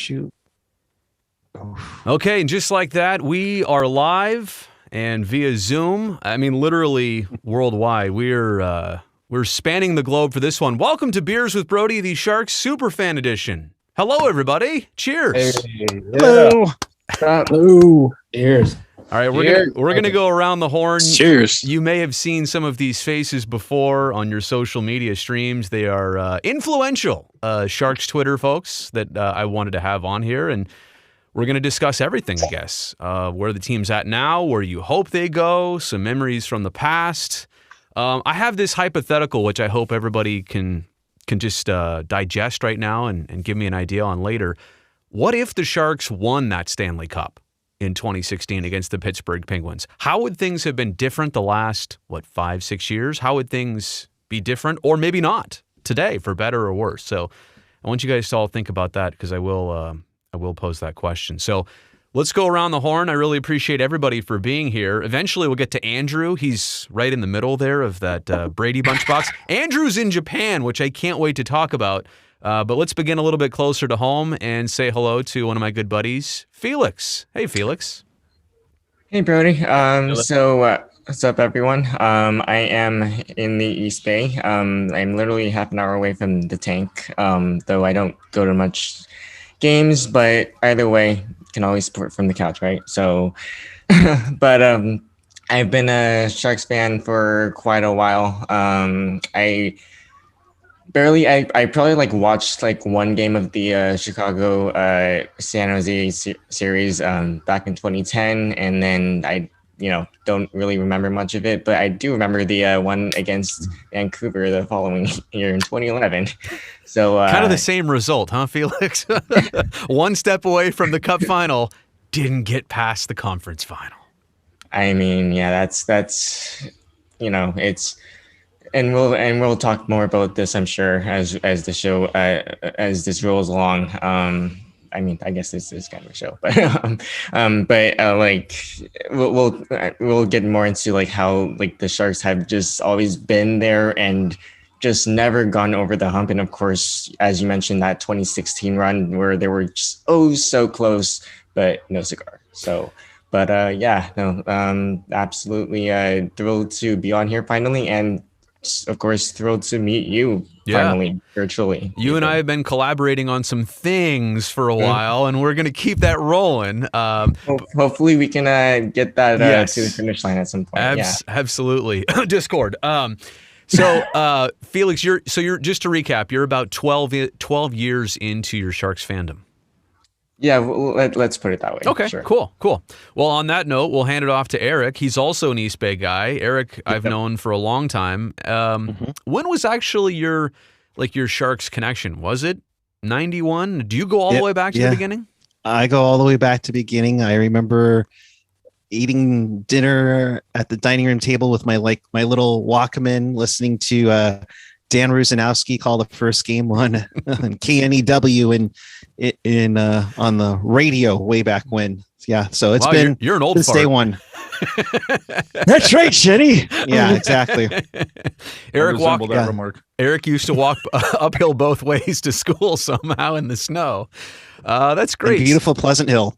Shoot. Oh. Okay, and just like that, we are live and via Zoom. I mean, literally worldwide. We're spanning the globe for this one. Welcome to Beers with Brodie, the Sharks Superfan edition. Hello, everybody. Cheers. Hey, hello. Ooh, cheers. All right, we're gonna go around the horn. Cheers. You may have seen some of these faces before on your social media streams. They are influential Sharks Twitter folks that I wanted to have on here, and we're going to discuss everything, I guess. Where the team's at now, where you hope they go, some memories from the past. I have this hypothetical, which I hope everybody can just digest right now and give me an idea on later. What if the Sharks won that Stanley Cup in 2016 against the Pittsburgh Penguins? How would things have been different the last, 5-6 years? How would things be different, or maybe not, today, for better or worse? So I want you guys to all think about that, because I will pose that question. So let's go around the horn. I really appreciate everybody for being here. Eventually, we'll get to Andrew. He's right in the middle there of that Brady Bunch box. Andrew's in Japan, which I can't wait to talk about. But let's begin a little bit closer to home and say hello to one of my good buddies, Felix. Hey, Felix. Hey, Brodie. What's up, everyone? I am in the East Bay. I'm literally half an hour away from the tank, though I don't go to much games, but either way, can always support from the couch, right? So, but I've been a Sharks fan for quite a while. I probably watched one game of the Chicago San Jose series back in 2010, and then I don't really remember much of it, but I do remember the one against Vancouver the following year in 2011. So kind of the same result, huh, Felix? One step away from the Cup final, didn't get past the conference final. I mean, yeah, that's it's. And we'll talk more about this, I'm sure, as the show as this rolls along. I mean, I guess this is kind of a show, but we'll get more into how the Sharks have just always been there and just never gone over the hump. And of course, as you mentioned, that 2016 run where they were just so close, but no cigar. So. But absolutely thrilled to be on here finally, and of course, thrilled to meet you finally, virtually. You and I have been collaborating on some things for a while, and we're going to keep that rolling. Hopefully, we can get that to the finish line at some point. Absolutely. Discord. So, Felix, you're just to recap, you're about 12 years into your Sharks fandom. Yeah, let's put it that way. Okay, sure. Cool. Well, on that note, we'll hand it off to Eric. He's also an East Bay guy. Eric, I've known for a long time. When was actually your Sharks connection? Was it 91? Do you go all the way back to the beginning? I go all the way back to the beginning. I remember eating dinner at the dining room table with my little Walkman, listening to Dan Rusanowski call the first game on KNEW in on the radio way back when. Yeah, so it's been you're an old since fart. day one. That's right, Shetty. Yeah, exactly. Eric used to walk uphill both ways to school somehow in the snow. That's great. Beautiful Pleasant Hill.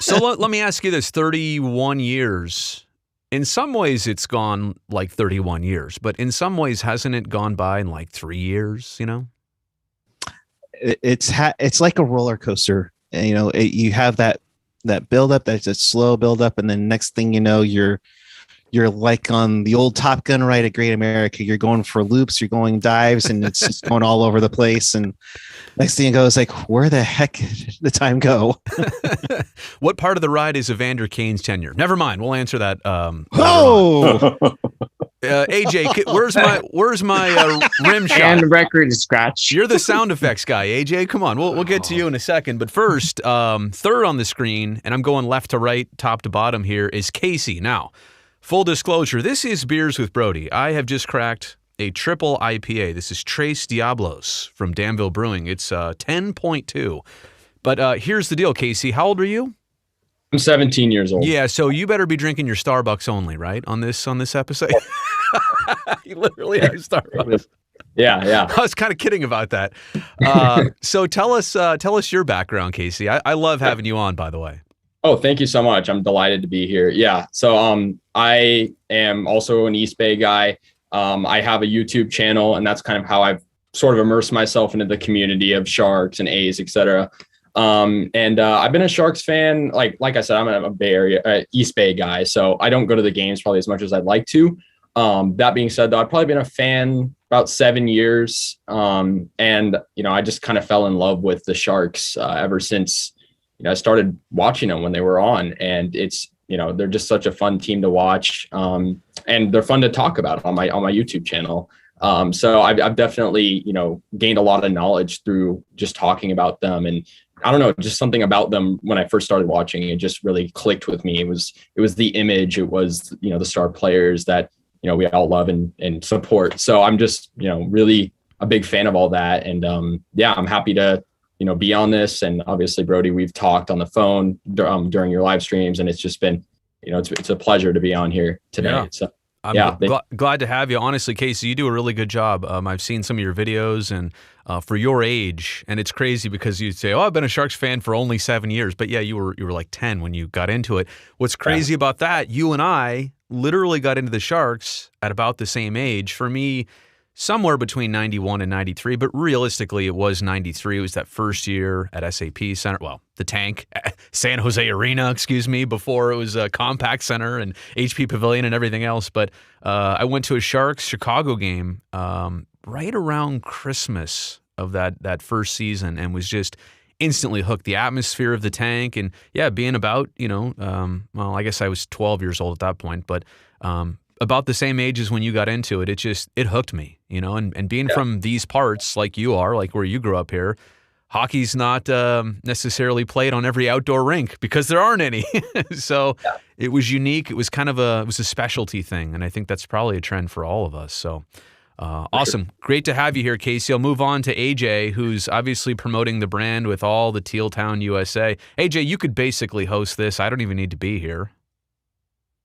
So let me ask you this: 31 years. In some ways, it's gone 31 years, but in some ways, hasn't it gone by in 3 years? It's like a roller coaster. You have that buildup, that's a slow buildup, and then next thing you know, you're like on the old Top Gun ride at Great America. You're going for loops, you're going dives, and it's just going all over the place. And next thing you go is where the heck did the time go? What part of the ride is Evander Kane's tenure? Never mind. We'll answer that. AJ, where's my rim shot? And record scratch. You're the sound effects guy, AJ. Come on, we'll get to you in a second. But first, third on the screen, and I'm going left to right, top to bottom here, is Casey. Now, full disclosure, this is Beers with Brodie. I have just cracked a triple IPA. This is Tres Diablos from Danville Brewing. It's 10.2. But here's the deal, Casey. How old are you? I'm 17 years old. Yeah, so you better be drinking your Starbucks only, right? On this episode. You literally are Starbucks. Yeah. I was kind of kidding about that. So tell us your background, Casey. I love having you on, by the way. Oh, thank you so much. I'm delighted to be here. Yeah. So I am also an East Bay guy. I have a YouTube channel, and that's kind of how I've sort of immersed myself into the community of Sharks and A's, etc. I've been a Sharks fan. Like I said, I'm a Bay Area, East Bay guy, so I don't go to the games probably as much as I'd like to. That being said, though, I've probably been a fan about 7 years. I just kind of fell in love with the Sharks ever since, I started watching them when they were on, and it's, they're just such a fun team to watch. And they're fun to talk about on my YouTube channel. So I've definitely, gained a lot of knowledge through just talking about them. And I don't know, just something about them when I first started watching, it just really clicked with me. It was the image, it was, the star players that, we all love and support. So I'm just, really a big fan of all that. And I'm happy to, be on this. And obviously, Brodie, we've talked on the phone during your live streams, and it's just been, it's a pleasure to be on here today. Yeah. So I'm glad to have you. Honestly, Casey, you do a really good job. I've seen some of your videos, and for your age, and it's crazy because you say, "Oh, I've been a Sharks fan for only 7 years," but yeah, you were like 10 when you got into it. What's crazy about that? You and I literally got into the Sharks at about the same age. For me, somewhere between 91 and 93, but realistically, it was 93. It was that first year at SAP Center. Well, the Tank, San Jose Arena, excuse me, before it was a Compact Center and HP Pavilion and everything else. But I went to a Sharks Chicago game right around Christmas of that first season and was just instantly hooked. The atmosphere of the Tank and, being about, I guess I was 12 years old at that point, but about the same age as when you got into it, it hooked me, and being from these parts like you are, like where you grew up here, hockey's not necessarily played on every outdoor rink because there aren't any. So it was unique. It was kind of a specialty thing. And I think that's probably a trend for all of us. So awesome. Great to have you here, Casey. I'll move on to AJ, who's obviously promoting the brand with all the Teal Town USA. AJ, you could basically host this. I don't even need to be here.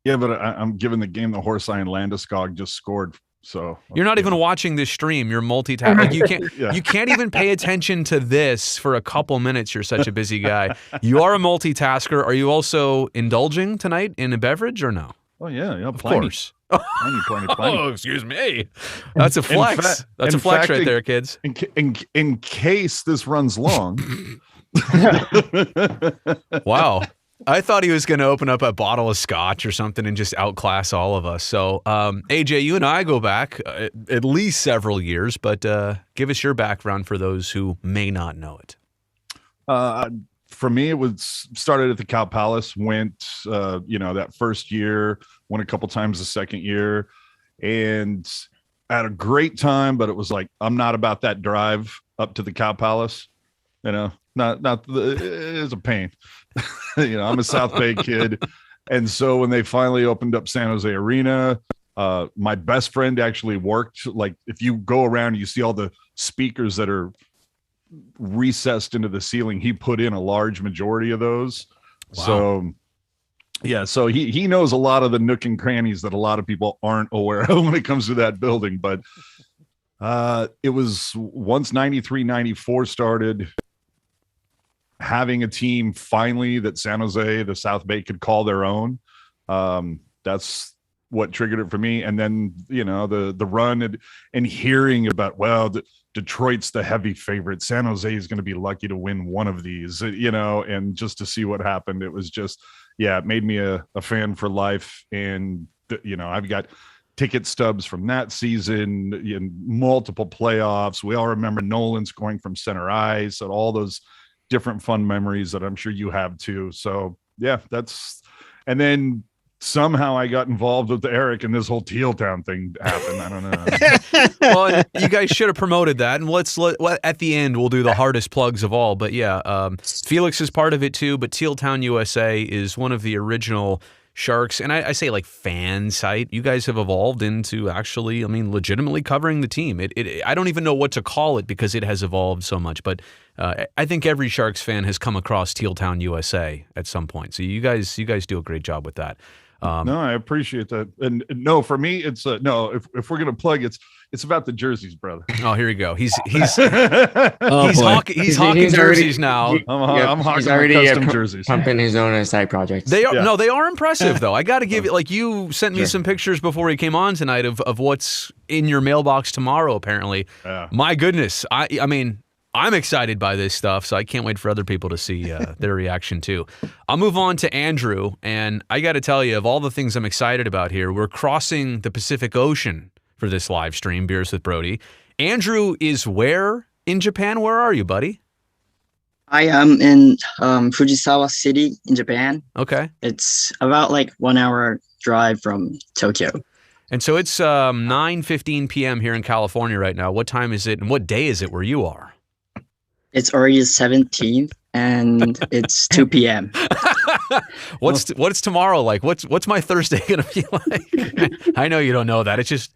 Yeah, but I'm giving the game the horse eye, and Landeskog just scored. So you're not even watching this stream. You're multitasking. Like you can't even pay attention to this for a couple minutes. You're such a busy guy. You are a multitasker. Are you also indulging tonight in a beverage or no? Oh yeah, of course. Plenty. Oh, excuse me. That's a flex. That's a flex right there, kids. In case this runs long. Wow. I thought he was going to open up a bottle of scotch or something and just outclass all of us. So, AJ, you and I go back at least several years, but give us your background for those who may not know it. For me, it was started at the Cow Palace, went, that first year, went a couple times the second year, and had a great time, but it was like, I'm not about that drive up to the Cow Palace, it's a pain. I'm a South Bay kid. And so when they finally opened up San Jose Arena, my best friend actually worked. Like if you go around, you see all the speakers that are recessed into the ceiling. He put in a large majority of those. Wow. So he knows a lot of the nook and crannies that a lot of people aren't aware of when it comes to that building. But it was once 93, 94 started, having a team finally that San Jose, the South Bay could call their own. That's what triggered it for me. And then, the run and hearing about, Detroit's the heavy favorite. San Jose is going to be lucky to win one of these, and just to see what happened, it was just, it made me a fan for life. And, I've got ticket stubs from that season in multiple playoffs. We all remember Nolan scoring from center ice and all those different fun memories that I'm sure you have too. So and then somehow I got involved with Eric and this whole Teal Town thing happened. I don't know. Well, you guys should have promoted that. And at the end, we'll do the hardest plugs of all. But Felix is part of it too. But Teal Town USA is one of the original Sharks, and I say like fan site. You guys have evolved into actually, legitimately covering the team. I don't even know what to call it because it has evolved so much. But I think every Sharks fan has come across Teal Town USA at some point. So you guys do a great job with that. No, I appreciate that. And no, for me, it's no. If we're gonna plug, It's about the jerseys, brother. Oh, here you go. He's Oh, he's boy. hawking jerseys now. I'm hawking he's already custom jerseys. pumping his own side projects. They are Yeah. no, they are impressive though. I got to give it. Like you sent me Sure. some pictures before he came on tonight of what's in your mailbox tomorrow. Apparently, Yeah. my goodness. I mean, I'm excited by this stuff, so I can't wait for other people to see their reaction too. I'll move on to Andrew, and I got to tell you, of all the things I'm excited about here, we're crossing the Pacific Ocean for this live stream, Beers with Brodie. Andrew is where in Japan? Where are you, buddy? I am in Fujisawa City in Japan. Okay. It's about like 1 hour drive from Tokyo. And so it's 9:15 p.m. here in California right now. What time is it, and what day is it where you are? It's already the 17th and it's 2 p.m. What's tomorrow like? What's my Thursday gonna be like? I know you don't know that. It's just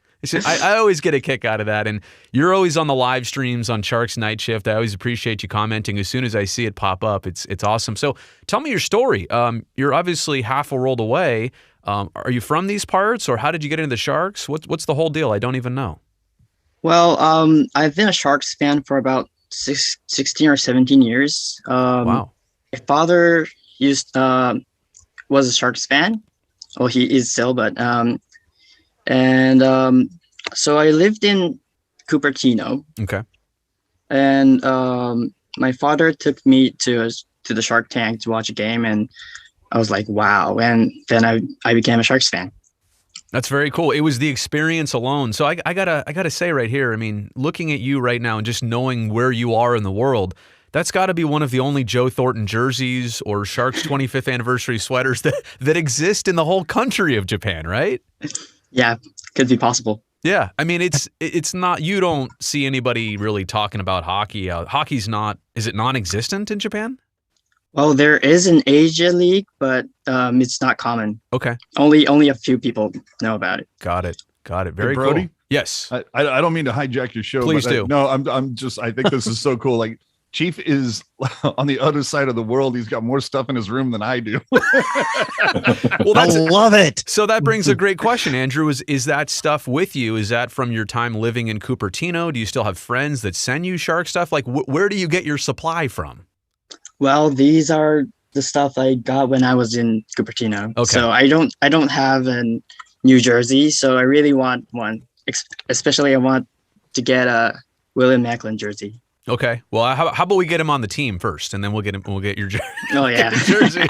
I always get a kick out of that, and you're always on the live streams on Sharks Night Shift. I always appreciate you commenting as soon as I see it pop up. It's awesome. So tell me your story. You're obviously half a world away. Are you from these parts, or how did you get into the Sharks? What's the whole deal? I don't even know. Well, I've been a Sharks fan for about 16 or 17 years. Wow. My father was a Sharks fan. Well, he is still, but so I lived in Cupertino, Okay. and my father took me to the Shark Tank to watch a game, and I was like, wow. And then I became a Sharks fan. That's very cool. It was the experience alone. So I gotta say right here, I mean, looking at you right now and just knowing where you are in the world, that's got to be one of the only Joe Thornton jerseys or Sharks 25th anniversary sweaters that exist in the whole country of Japan, right? Yeah, could be possible. Yeah, I mean, it's not. You don't see anybody really talking about hockey. Hockey's not. Is it non-existent in Japan? Well, there is an Asia League, but it's not common. Okay, Only a few people know about it. got it. Very Brodie? cool. Yes. I don't mean to hijack your show. Please but do. No, I'm just. I think this is so cool. Like Chief is on the other side of the world. He's got more stuff in his room than I do. Well, I love it. So that brings a great question, Andrew. Is that stuff with you? Is that from your time living in Cupertino? Do you still have friends that send you Shark stuff? Like, where do you get your supply from? Well, these are the stuff I got when I was in Cupertino. Okay. So I don't have a New Jersey, so I really want one. Especially I want to get a William Macklin jersey. Okay. Well, how about we get him on the team first, and then we'll get your jersey. Oh yeah. jersey.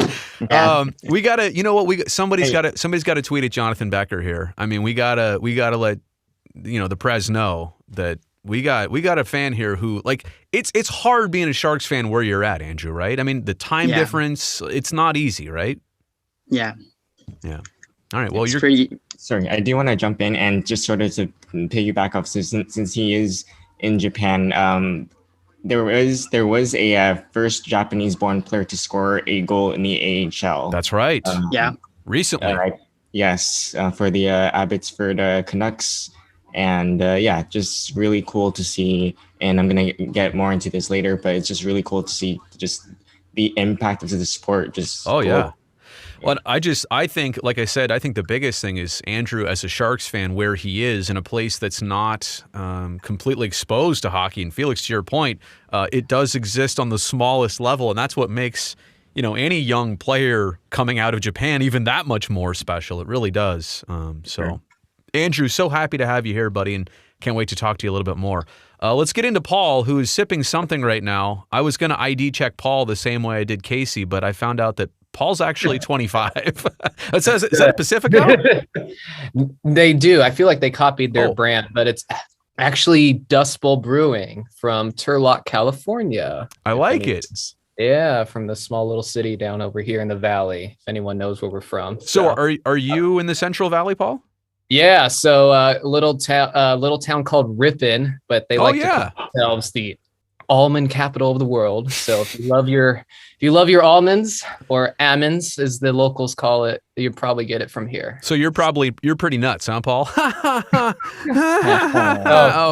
Yeah. We gotta. You know what? Somebody's got to tweet at Jonathan Becker here. I mean, we gotta let the Prez know that we got a fan here who, like, it's hard being a Sharks fan where you're at, Andrew. Right? I mean, the time difference. It's not easy, right? Yeah. Yeah. All right. Well, It's you're pretty. Sorry, I do want to jump in and just sort of to piggyback off since he is in Japan. There was a first Japanese-born player to score a goal in the AHL. That's right. Yeah. Recently. Yes, for the Abbotsford Canucks, and just really cool to see. And I'm gonna get more into this later, but it's just really cool to see just the impact of the sport. Just yeah. Well, I think, like I said, I think the biggest thing is Andrew, as a Sharks fan, where he is in a place that's not completely exposed to hockey. And Felix, to your point, it does exist on the smallest level, and that's what makes any young player coming out of Japan even that much more special. It really does. Sure. Andrew, so happy to have you here, buddy, and can't wait to talk to you a little bit more. Let's get into Paul, who is sipping something right now. I was going to ID check Paul the same way I did Casey, but I found out that Paul's actually 25. Is that Pacifico? They do. I feel like they copied their brand, but it's actually Dust Bowl Brewing from Turlock, California. I like it. Yeah, from the small little city down over here in the valley, if anyone knows where we're from. So are you in the Central Valley, Paul? Yeah, so little town called Ripon, but they like to call themselves the almond capital of the world. So if you love your almonds, or almonds as the locals call it, you'll probably get it from here. So you're pretty nuts, huh, Paul? Oh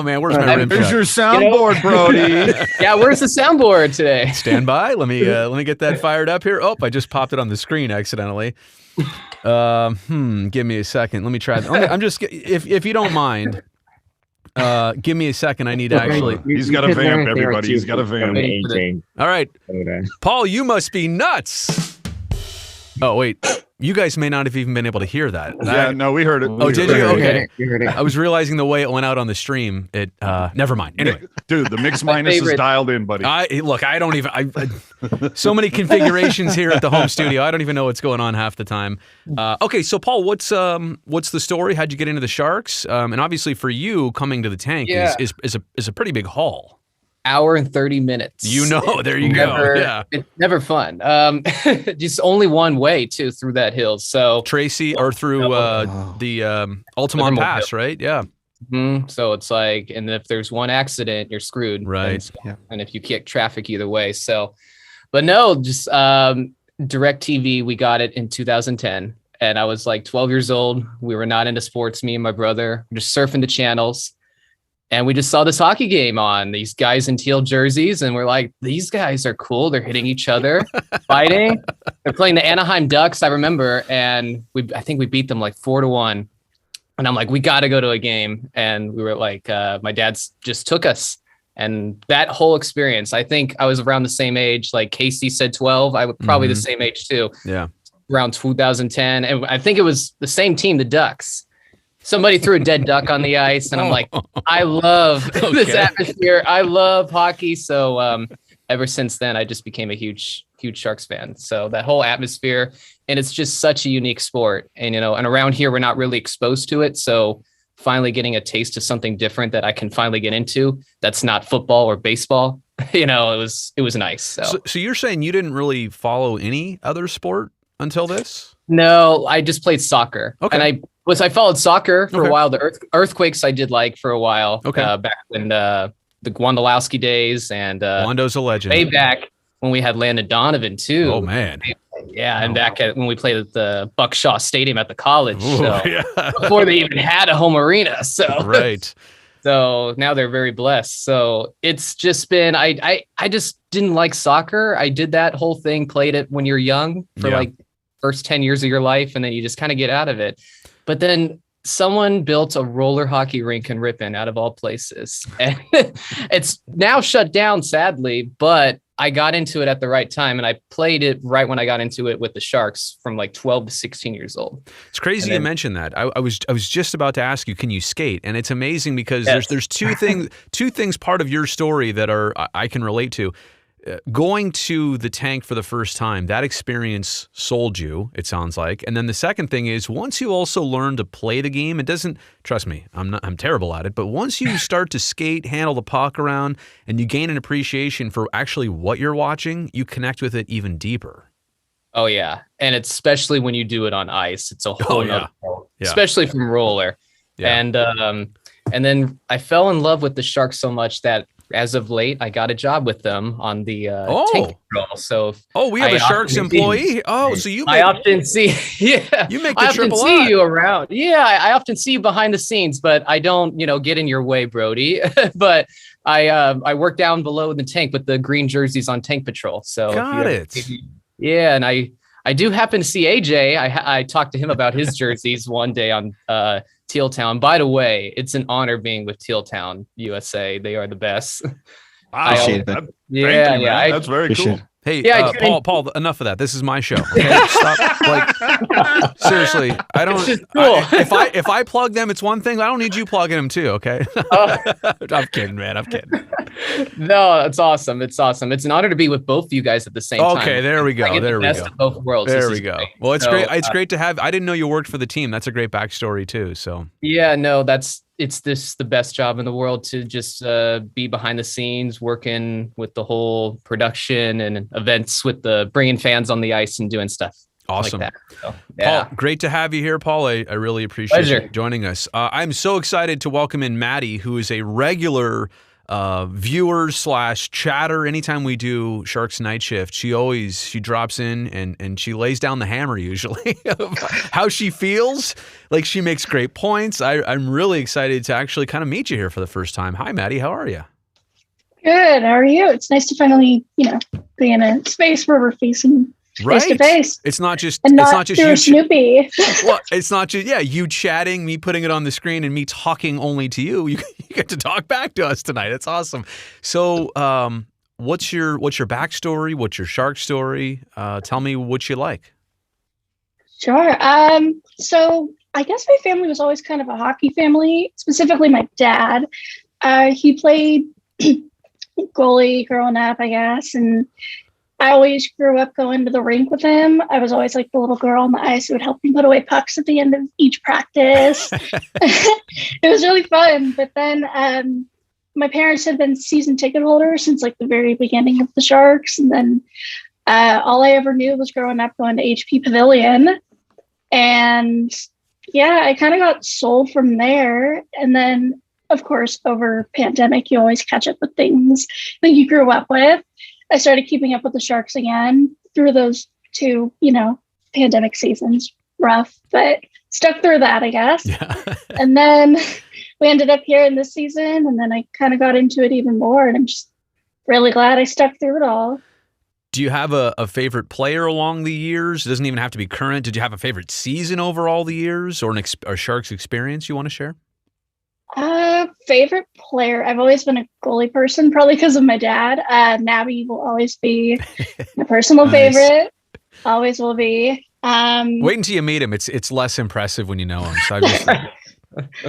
man, where's my rim There's shot? your soundboard, Brodie. Yeah, where's the soundboard today? Stand by. Let me get that fired up here. Oh, I just popped it on the screen accidentally. Give me a second. Let me try that. I'm just, if you don't mind, Give me a second. I need to actually. He's got a vamp, everybody. He's got a vamp. All right. Paul, you must be nuts. Oh, wait. You guys may not have even been able to hear that. Yeah, no, we heard it. Oh, did you? Okay. You heard it. I was realizing the way it went out on the stream. It never mind. Anyway, dude, the mix minus is dialed in, buddy. Look, I don't even. So many configurations here at the home studio. I don't even know what's going on half the time. Okay, so Paul, what's the story? How'd you get into the Sharks? And obviously for you, coming to the Tank is a pretty big haul. Hour and 30 minutes. There you go. Yeah. It's never fun. Just only one way too through that hill. So Tracy or through the Altamont Pass, right? Yeah. Mm-hmm. So it's like, and if there's one accident, you're screwed. Right. And if you kick traffic either way. So, but no, just DirecTV, we got it in 2010. And I was like 12 years old. We were not into sports, me and my brother, just surfing the channels. And we just saw this hockey game on, these guys in teal jerseys. And we're like, these guys are cool. They're hitting each other, fighting. They're playing the Anaheim Ducks, I remember. And I think we beat them like 4-1. And I'm like, we got to go to a game. And we were like, my dad's just took us. And that whole experience, I think I was around the same age. Like Casey said 12. I was probably the same age too. Yeah. Around 2010. And I think it was the same team, the Ducks. Somebody threw a dead duck on the ice, and I'm like, I love this atmosphere. I love hockey. So ever since then, I just became a huge Sharks fan. So that whole atmosphere, and it's just such a unique sport. And, and around here, we're not really exposed to it. So finally getting a taste of something different that I can finally get into that's not football or baseball, it was nice. So you're saying you didn't really follow any other sport until this? No, I just played soccer. Okay. And I followed soccer for a while. The Earthquakes I did like for a while. Okay. Back when the Wondolowski days and Wando's a legend. Way back when we had Landon Donovan too. Oh man. Yeah, and back when we played at the Buckshaw Stadium at the college. Ooh, so yeah. Before they even had a home arena. So right. So now they're very blessed. So it's just been I just didn't like soccer. I did that whole thing, played it when you're young for like first 10 years of your life, and then you just kind of get out of it. But then someone built a roller hockey rink in Ripon, out of all places. And it's now shut down, sadly, but I got into it at the right time, and I played it right when I got into it with the Sharks from like 12 to 16 years old. It's crazy you mentioned that. I was just about to ask you, can you skate? And it's amazing because there's two things part of your story that I can relate to. Going to the Tank for the first time, that experience sold you, it sounds like. And then the second thing is, once you also learn to play the game, it doesn't, trust me, I'm terrible at it, but once you start to skate, handle the puck around, and you gain an appreciation for actually what you're watching, you connect with it even deeper. Oh yeah. And it's especially when you do it on ice, it's a whole nother world, especially from roller. Yeah. And then I fell in love with the Sharks so much that as of late, I got a job with them on the Tank Patrol. So we have a Sharks employee. So I often see, you make the I often see you around. Yeah, I often see you behind the scenes, but I don't, get in your way, Brodie. But I work down below in the tank with the green jerseys on Tank Patrol. So got it. Yeah, and I do happen to see AJ. I talked to him about his jerseys one day on Teal Town. By the way, it's an honor being with Teal Town USA. They are the best. Wow. That's very cool. Hey, Paul, enough of that. This is my show. Okay? Stop. Like, seriously, I don't. Cool. If I plug them, it's one thing. I don't need you plugging them too. Okay. I'm kidding, man. I'm kidding. No, it's awesome. It's awesome. It's an honor to be with both of you guys at the same time. Okay, there we go. I get the best of both worlds. There we go. Great. Well, it's great. It's great to have. I didn't know you worked for the team. That's a great backstory too. So. Yeah. No, it's the best job in the world to just be behind the scenes, working with the whole production and events with the bringing fans on the ice and doing stuff. Awesome. Like that. So, yeah. Paul, great to have you here, Paul. I really appreciate you joining us. I'm so excited to welcome in Maddie, who is a regular viewer / chatter. Anytime we do Sharks Night Shift, she drops in and she lays down the hammer usually of how she feels. Like, she makes great points. I'm really excited to actually kind of meet you here for the first time. Hi, Maddie. How are you? Good. How are you? It's nice to finally, be in a space where we're facing face to face. It's not just you, Snoopy. Well, it's not just you chatting, me putting it on the screen, and me talking only to you. You get to talk back to us tonight. That's awesome. So, what's your backstory? What's your shark story? Tell me what you like. Sure. So I guess my family was always kind of a hockey family, specifically my dad. He played goalie growing up, I guess, and I always grew up going to the rink with him. I was always like the little girl on the ice who would help him put away pucks at the end of each practice. It was really fun. But then my parents had been season ticket holders since like the very beginning of the Sharks. And then all I ever knew was growing up going to HP Pavilion. And yeah, I kind of got sold from there. And then, of course, over pandemic, you always catch up with things that you grew up with. I started keeping up with the Sharks again through those 2, pandemic seasons. Rough, but stuck through that, I guess. Yeah. And then we ended up here in this season, and then I kind of got into it even more, and I'm just really glad I stuck through it all. Do you have a favorite player along the years? It doesn't even have to be current. Did you have a favorite season over all the years, or a Sharks experience you want to share? Favorite player. I've always been a goalie person, probably because of my dad. Nabby will always be my personal favorite. Always will be. Wait until you meet him. It's less impressive when you know him. So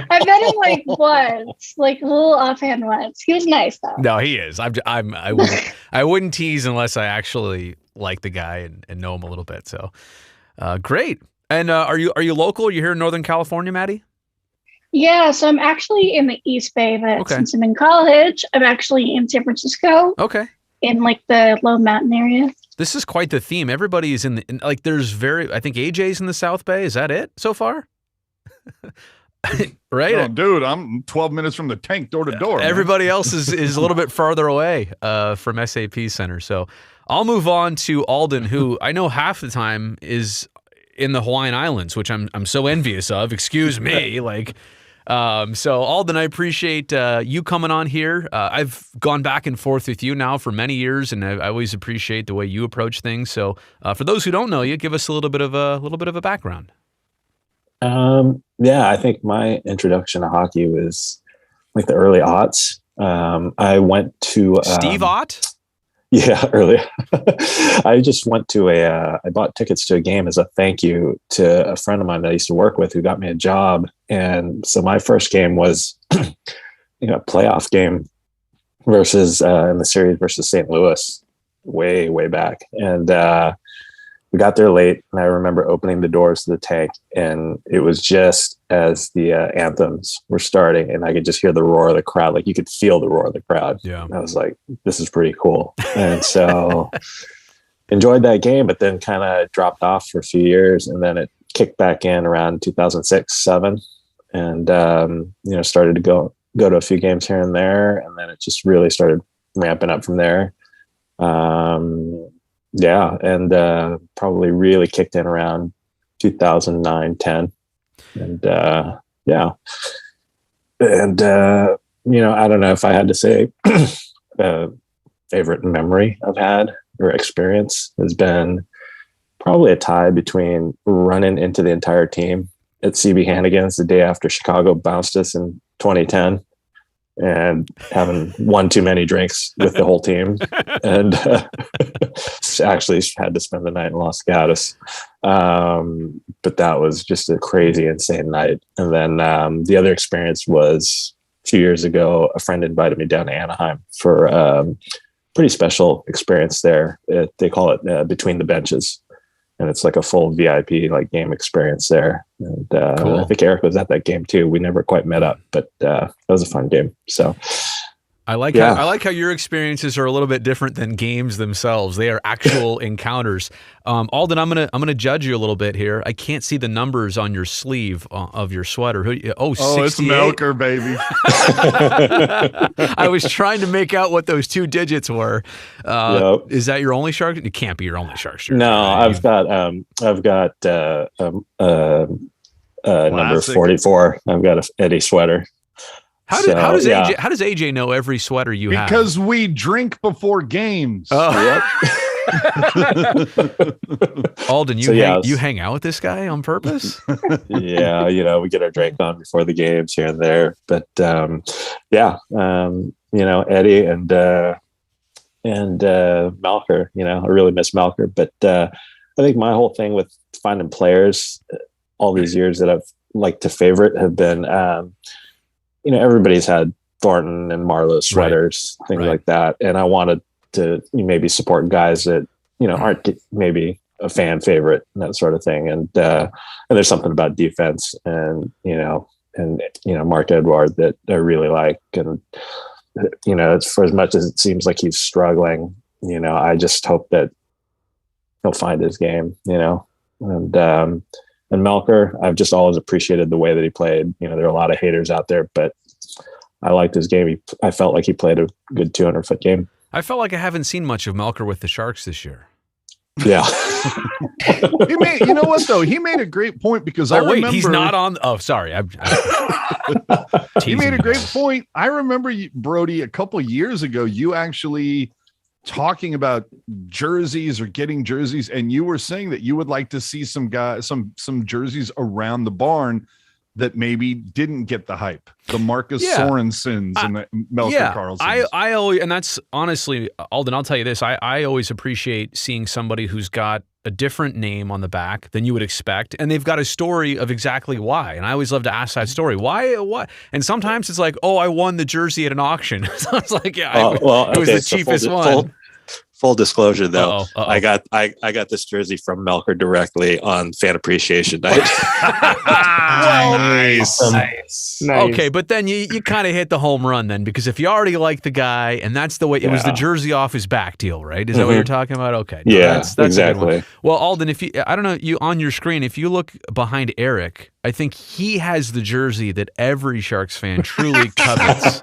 I've met him like once, like a little offhand once. He was nice though. No, he is. I wouldn't tease unless I actually like the guy and know him a little bit. So, great. And are you local? Are you here in Northern California, Maddie? Yeah, so I'm actually in the East Bay, but since I'm in college, I'm actually in San Francisco. Okay. In like the Lone Mountain area. This is quite the theme. Everybody is there's I think AJ's in the South Bay. Is that it so far? Right? Oh, dude, I'm 12 minutes from the tank door to door. Everybody else is a little bit farther away from SAP Center. So I'll move on to Alden, who I know half the time is in the Hawaiian Islands, which I'm so envious of. Excuse me. So Alden, I appreciate you coming on here. I've gone back and forth with you now for many years, and I always appreciate the way you approach things. So for those who don't know you, give us a little bit of a background. Yeah, I think my introduction to hockey was like the early aughts. I went to Steve Ott. Yeah, earlier. I just went to I bought tickets to a game as a thank you to a friend of mine that I used to work with who got me a job. And so my first game was, a playoff game versus in the series versus St. Louis way, way back. And we got there late, and I remember opening the doors to the tank, and it was just as the anthems were starting, and I could just hear the roar of the crowd. Like you could feel the roar of the crowd. Yeah. And I was like, this is pretty cool. And so enjoyed that game, but then kind of dropped off for a few years, and then it kicked back in around 2006-07, and started to go to a few games here and there, and then it just really started ramping up from there. Yeah, and probably really kicked in around 2009-10, and yeah, and I don't know if I had to say favorite memory I've had or experience has been probably a tie between running into the entire team at CB Hannigan's the day after Chicago bounced us in 2010. And having one too many drinks with the whole team, and actually had to spend the night in Los Gatos. But that was just a crazy, insane night. And then the other experience was a few years ago. A friend invited me down to Anaheim for a pretty special experience there. They call it Between the Benches. And it's like a full VIP game experience there. And cool. I think Eric was at that game too. We never quite met up, but that was a fun game. So I like how your experiences are a little bit different than games themselves. They are actual encounters. Alden, I'm gonna judge you a little bit here. I can't see the numbers on your sleeve of your sweater. 68? It's Melker, baby. I was trying to make out what those 2 digits were. Yep. Is that your only Shark? It can't be your only Shark shirt. No, right? I've got number 44. I've got a Eddie sweater. How does AJ know every sweater you have? Because we drink before games. Oh. Yep. Alden, you hang out with this guy on purpose? Yeah, we get our drink on before the games here and there. But Eddie and Malker, I really miss Malker. But I think my whole thing with finding players all these years that I've liked to favorite have been, everybody's had Thornton and Marlowe sweaters, things like that. And I wanted to maybe support guys that, aren't maybe a fan favorite and that sort of thing. And there's something about defense and Mark Edward that I really like. And, it's for as much as it seems like he's struggling, I just hope that he'll find his game, and Melker, I've just always appreciated the way that he played. There are a lot of haters out there, but I liked his game. I felt like he played a good 200-foot game. I felt like I haven't seen much of Melker with the Sharks this year. Yeah. You know what though? He made a great point because I remember he's not on. Oh, sorry. He made a great point. I remember Brodie a couple years ago. You actually talking about jerseys or getting jerseys, and you were saying that you would like to see some jerseys around the barn that maybe didn't get the hype, the Marcus Sorensens and the Melker Karlssons. I always, and that's honestly, Alden, I'll tell you this, I always appreciate seeing somebody who's got a different name on the back than you would expect, and they've got a story of exactly why. And I always love to ask that story. Why? And sometimes it's like, oh, I won the jersey at an auction. So it's like, it was the cheapest one. Full disclosure, though, I got this jersey from Melker directly on Fan Appreciation Night. Nice. Okay, but then you kind of hit the home run then, because if you already like the guy, and that's the way it was, the jersey off his back deal, right? Is that what you're talking about? Okay, no, that's exactly. A good one. Well, Alden, I don't know, you on your screen, if you look behind Eric, I think he has the jersey that every Sharks fan truly covets.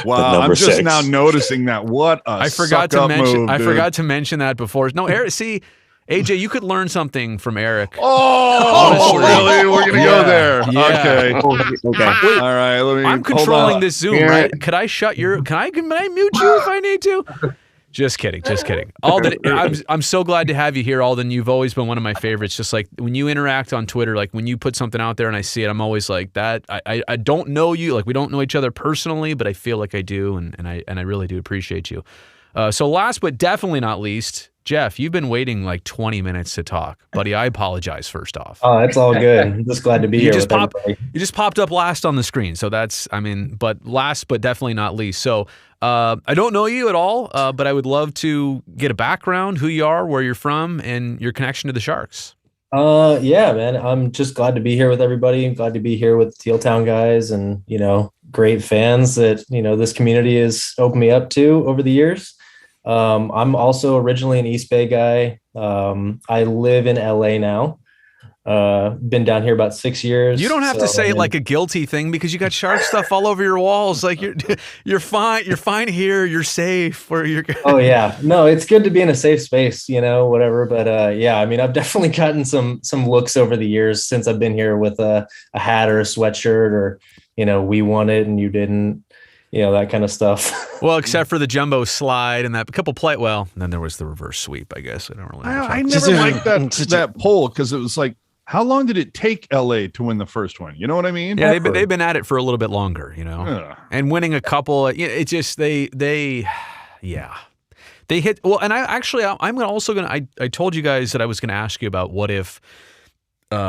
Wow, I'm just now noticing that. What a forgot to mention that before. No, Eric, see, AJ, you could learn something from Eric. Oh, really? We're going to go there. Yeah. Okay. Wait, all right. I'm controlling this Zoom, right? Could I shut your, can I mute you if I need to? Just kidding. Alden, I'm so glad to have you here, Alden. You've always been one of my favorites. Just like when you interact on Twitter, like when you put something out there and I see it, I'm always like that. I don't know you, like we don't know each other personally, but I feel like I do, and I really do appreciate you. So last but definitely not least, Jeff, you've been waiting like 20 minutes to talk, buddy. I apologize first off. Oh, it's all good. I'm just glad to be here. You just popped up last on the screen, so that's, but last but definitely not least. So I don't know you at all, but I would love to get a background, who you are, where you're from, and your connection to the Sharks. Yeah, man. I'm just glad to be here with everybody. I'm glad to be here with Teal Town guys and, great fans that, this community has opened me up to over the years. I'm also originally an East Bay guy. I live in LA now. Been down here about 6 years. You don't have to say it like a guilty thing because you got Shark stuff all over your walls. Like you're fine. You're fine here. You're safe. Where you're. Oh yeah, no, it's good to be in a safe space. Whatever. But yeah, I've definitely gotten some looks over the years since I've been here with a hat or a sweatshirt or we won it and you didn't. That kind of stuff. Well, except for the jumbo slide and that couple play. Well, then there was the reverse sweep. I guess I don't really. I never liked that poll because it was like, how long did it take LA to win the first one? You know what I mean? Yeah, they've been at it for a little bit longer, and winning a couple. It just they hit well. And I told you guys that I was gonna ask you about what if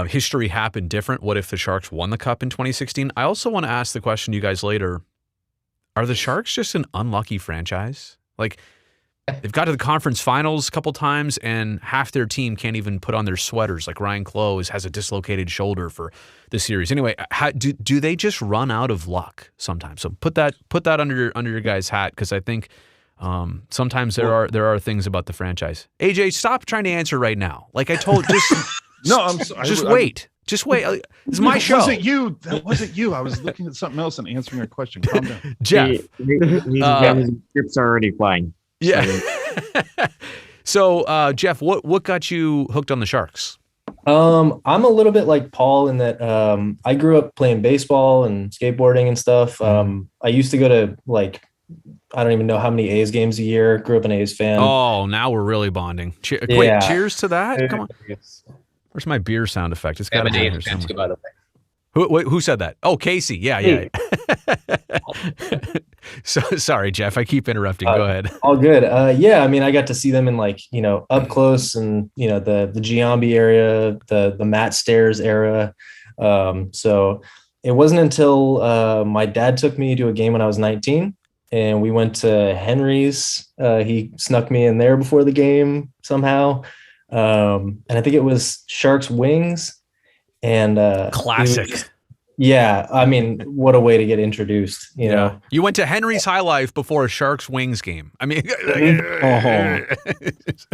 history happened different. What if the Sharks won the Cup in 2016? I also want to ask the question to you guys later. Are the Sharks just an unlucky franchise? Like, they've got to the conference finals a couple times, and half their team can't even put on their sweaters. Like Ryan Close has a dislocated shoulder for the series. Anyway, do they just run out of luck sometimes? So put that under your guys' hat, because I think sometimes there are things about the franchise. AJ, stop trying to answer right now. Like I told, just wait. Just wait. It's my show. That wasn't you. I was looking at something else and answering your question. Calm down. Jeff. Script's already playing. Yeah. So, Jeff, what got you hooked on the Sharks? I'm a little bit like Paul in that I grew up playing baseball and skateboarding and stuff. I used to go to I don't even know how many A's games a year. Grew up an A's fan. Oh, now we're really bonding. Wait, cheers to that? Come on. Where's my beer sound effect? It's got to be in here somewhere. By the way. Who said that? Oh, Casey. Yeah. So sorry, Jeff. I keep interrupting. Go ahead. All good. I mean, I got to see them in up close and the Giambi area, the Matt Stairs era. So it wasn't until my dad took me to a game when I was 19. And we went to Henry's. He snuck me in there before the game somehow. And I think it was Sharks Wings. And classic. I mean, what a way to get introduced. You know, you went to Henry's High Life before a Sharks Wings game. I mean,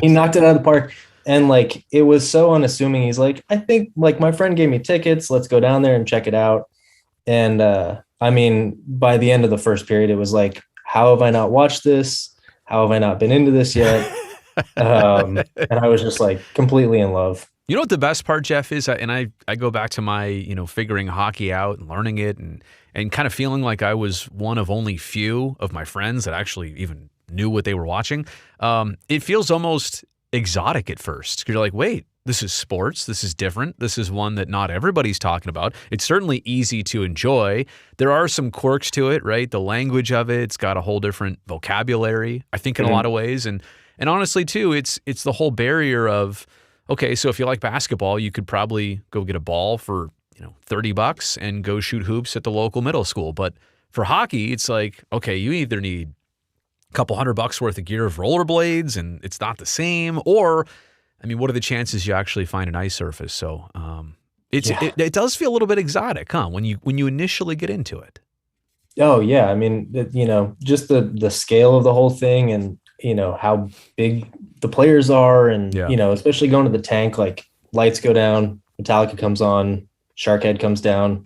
he knocked it out of the park. And it was so unassuming. He's like, I think my friend gave me tickets. Let's go down there and check it out. And I mean, by the end of the first period, it was like, how have I not watched this? How have I not been into this yet? And I was just completely in love. You know what the best part, Jeff, is? And I go back to my, figuring hockey out and learning it and kind of feeling like I was one of only few of my friends that actually even knew what they were watching. It feels almost exotic at first. You're like, wait, this is sports. This is different. This is one that not everybody's talking about. It's certainly easy to enjoy. There are some quirks to it, right? The language of it's got a whole different vocabulary, I think, in a lot of ways. And honestly, too, it's the whole barrier of, okay, so if you like basketball, you could probably go get a ball for $30 and go shoot hoops at the local middle school. But for hockey, it's like, okay, you either need a couple $100 worth of gear of rollerblades, and it's not the same, or I mean, what are the chances you actually find an ice surface? So it does feel a little bit exotic, huh? When you initially get into it. Oh yeah, I mean, just the scale of the whole thing, and how big the players are, and especially going to the tank, lights go down, Metallica comes on, Sharkhead comes down.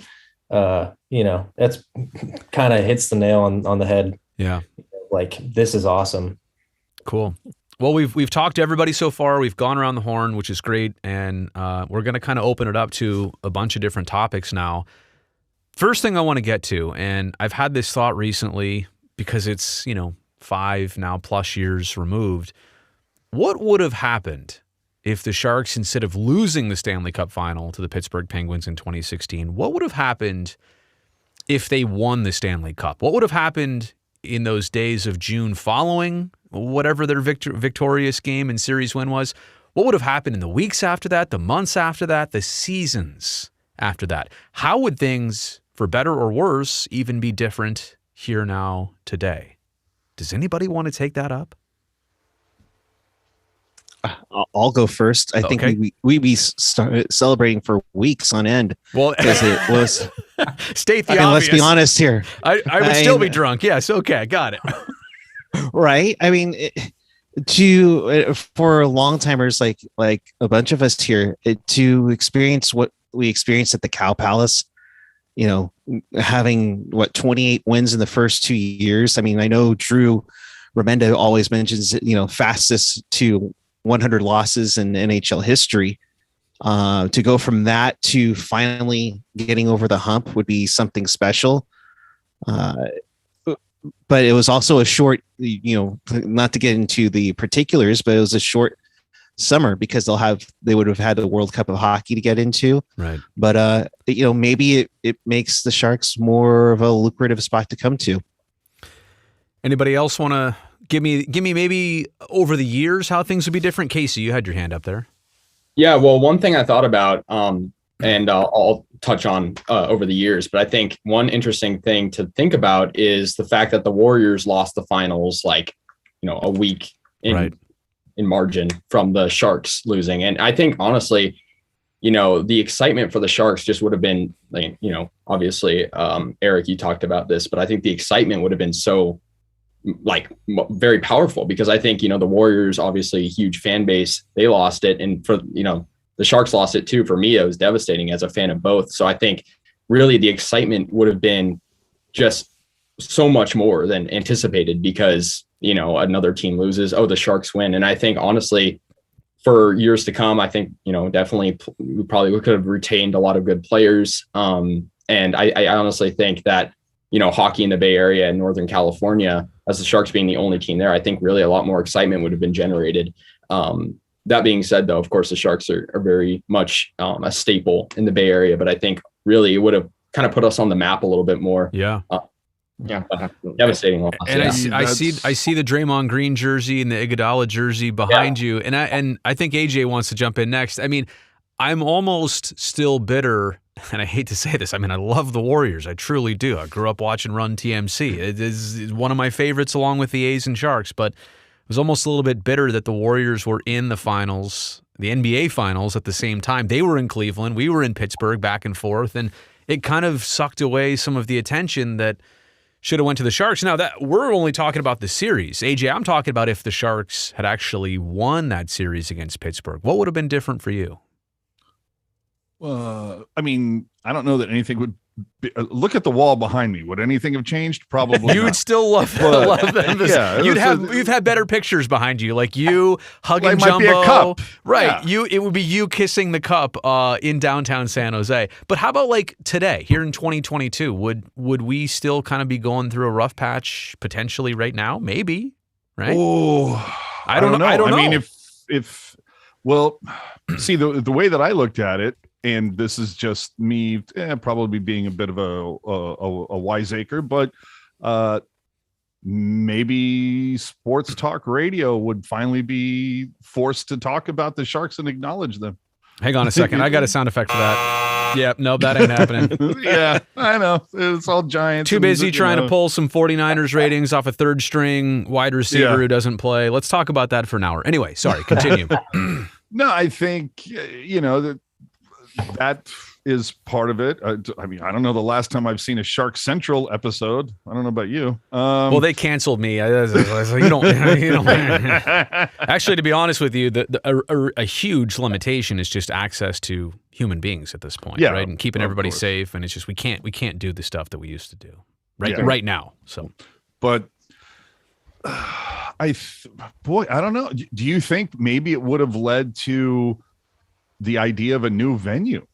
That's kind of hits the nail on the head. Yeah, this is awesome. Cool. Well, we've talked to everybody so far. We've gone around the horn, which is great, and we're going to kind of open it up to a bunch of different topics now. First thing I want to get to, and I've had this thought recently because it's 5 now plus years removed. What would have happened if the Sharks, instead of losing the Stanley Cup final to the Pittsburgh Penguins in 2016, what would have happened if they won the Stanley Cup? What would have happened in those days of June following whatever their victorious game and series win was? What would have happened in the weeks after that, the months after that, the seasons after that? How would things, for better or worse, even be different here now today? Does anybody want to take that up? I'll go first. I think we started celebrating for weeks on end. Well, because it was. State the obvious. Let's be honest here. I would still be drunk. Yes. Okay. Got it. Right. I mean, for long timers like a bunch of us here, to experience what we experienced at the Cow Palace, having 28 wins in the first 2 years. I mean, I know Drew Remenda always mentions, fastest to 100 losses in NHL history. To go from that to finally getting over the hump would be something special. But it was also a short, not to get into the particulars, but it was a short summer because they would have had the World Cup of Hockey to get into. Right. But, maybe it makes the Sharks more of a lucrative spot to come to. Anybody else want to give me maybe over the years how things would be different? Casey, you had your hand up there. Yeah, well, one thing I thought about, and I'll touch on over the years, but I think one interesting thing to think about is the fact that the Warriors lost the finals a week in margin from the Sharks losing. And I think, honestly, the excitement for the Sharks just would have been, obviously, Eric, you talked about this, but I think the excitement would have been so very powerful because I think, the Warriors, obviously a huge fan base, they lost it. And for, the Sharks lost it too. For me, it was devastating as a fan of both. So I think really the excitement would have been just so much more than anticipated because, another team loses. Oh, the Sharks win. And I think honestly, for years to come, I think, definitely we probably could have retained a lot of good players. And I honestly think that, hockey in the Bay Area and Northern California as the Sharks being the only team there, I think really a lot more excitement would have been generated. That being said, though, of course, the Sharks are very much a staple in the Bay Area, but I think really it would have kind of put us on the map a little bit more. Yeah. Devastating loss. And I see the Draymond Green jersey and the Iguodala jersey behind you, and I think AJ wants to jump in next. I mean, I'm almost still bitter, and I hate to say this. I mean, I love the Warriors. I truly do. I grew up watching Run TMC. It is one of my favorites along with the A's and Sharks, but I was almost a little bit bitter that the Warriors were in the finals, the NBA finals at the same time. They were in Cleveland. We were in Pittsburgh, back and forth, and it kind of sucked away some of the attention that should have went to the Sharks. Now, that we're only talking about the series. AJ, I'm talking about if the Sharks had actually won that series against Pittsburgh. What would have been different for you? I mean, I don't know that anything would look at the wall behind me. Would anything have changed? Probably. You would still love them. Yeah, you've had better pictures behind you, like you hugging Jumbo. Might be a cup. Right. Yeah. It would be you kissing the cup in downtown San Jose. But how about like today, here in 2022? Would we still kind of be going through a rough patch potentially right now? Maybe. Right. Oh, I don't know. I mean, if see the way that I looked at it. And this is just me probably being a bit of a wiseacre, but maybe sports talk radio would finally be forced to talk about the Sharks and acknowledge them. Hang on a second. I got a sound effect for that. Yeah, no, that ain't happening. Yeah, I know. It's all Giants. Too busy trying to pull some 49ers ratings off a third string wide receiver who doesn't play. Let's talk about that for an hour. Anyway, sorry, continue. No, I think, that is part of it. I mean, I don't know the last time I've seen a Shark Central episode. I don't know about you. Well, they canceled me. You don't. Actually, to be honest with you, a huge limitation is just access to human beings at this point, right? And keeping everybody safe. And it's just we can't do the stuff that we used to do right now. So, but I don't know. Do you think maybe it would have led to the idea of a new venue?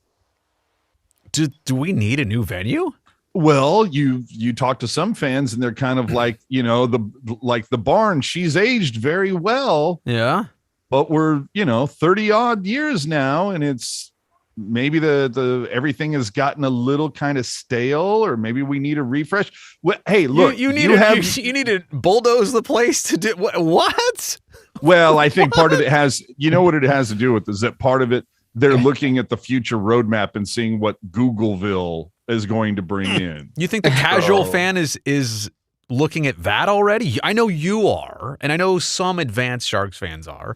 Do we need a new venue? Well, you talk to some fans and they're kind of like, the barn, she's aged very well. Yeah. But we're, 30 odd years now, and it's maybe the everything has gotten a little kind of stale, or maybe we need a refresh. Well, hey, look, you need to bulldoze the place to do what? Well, I think part of it has, what it has to do with is that part of it, they're looking at the future roadmap and seeing what Googleville is going to bring in. You think the casual fan is looking at that already? I know you are, and I know some advanced Sharks fans are,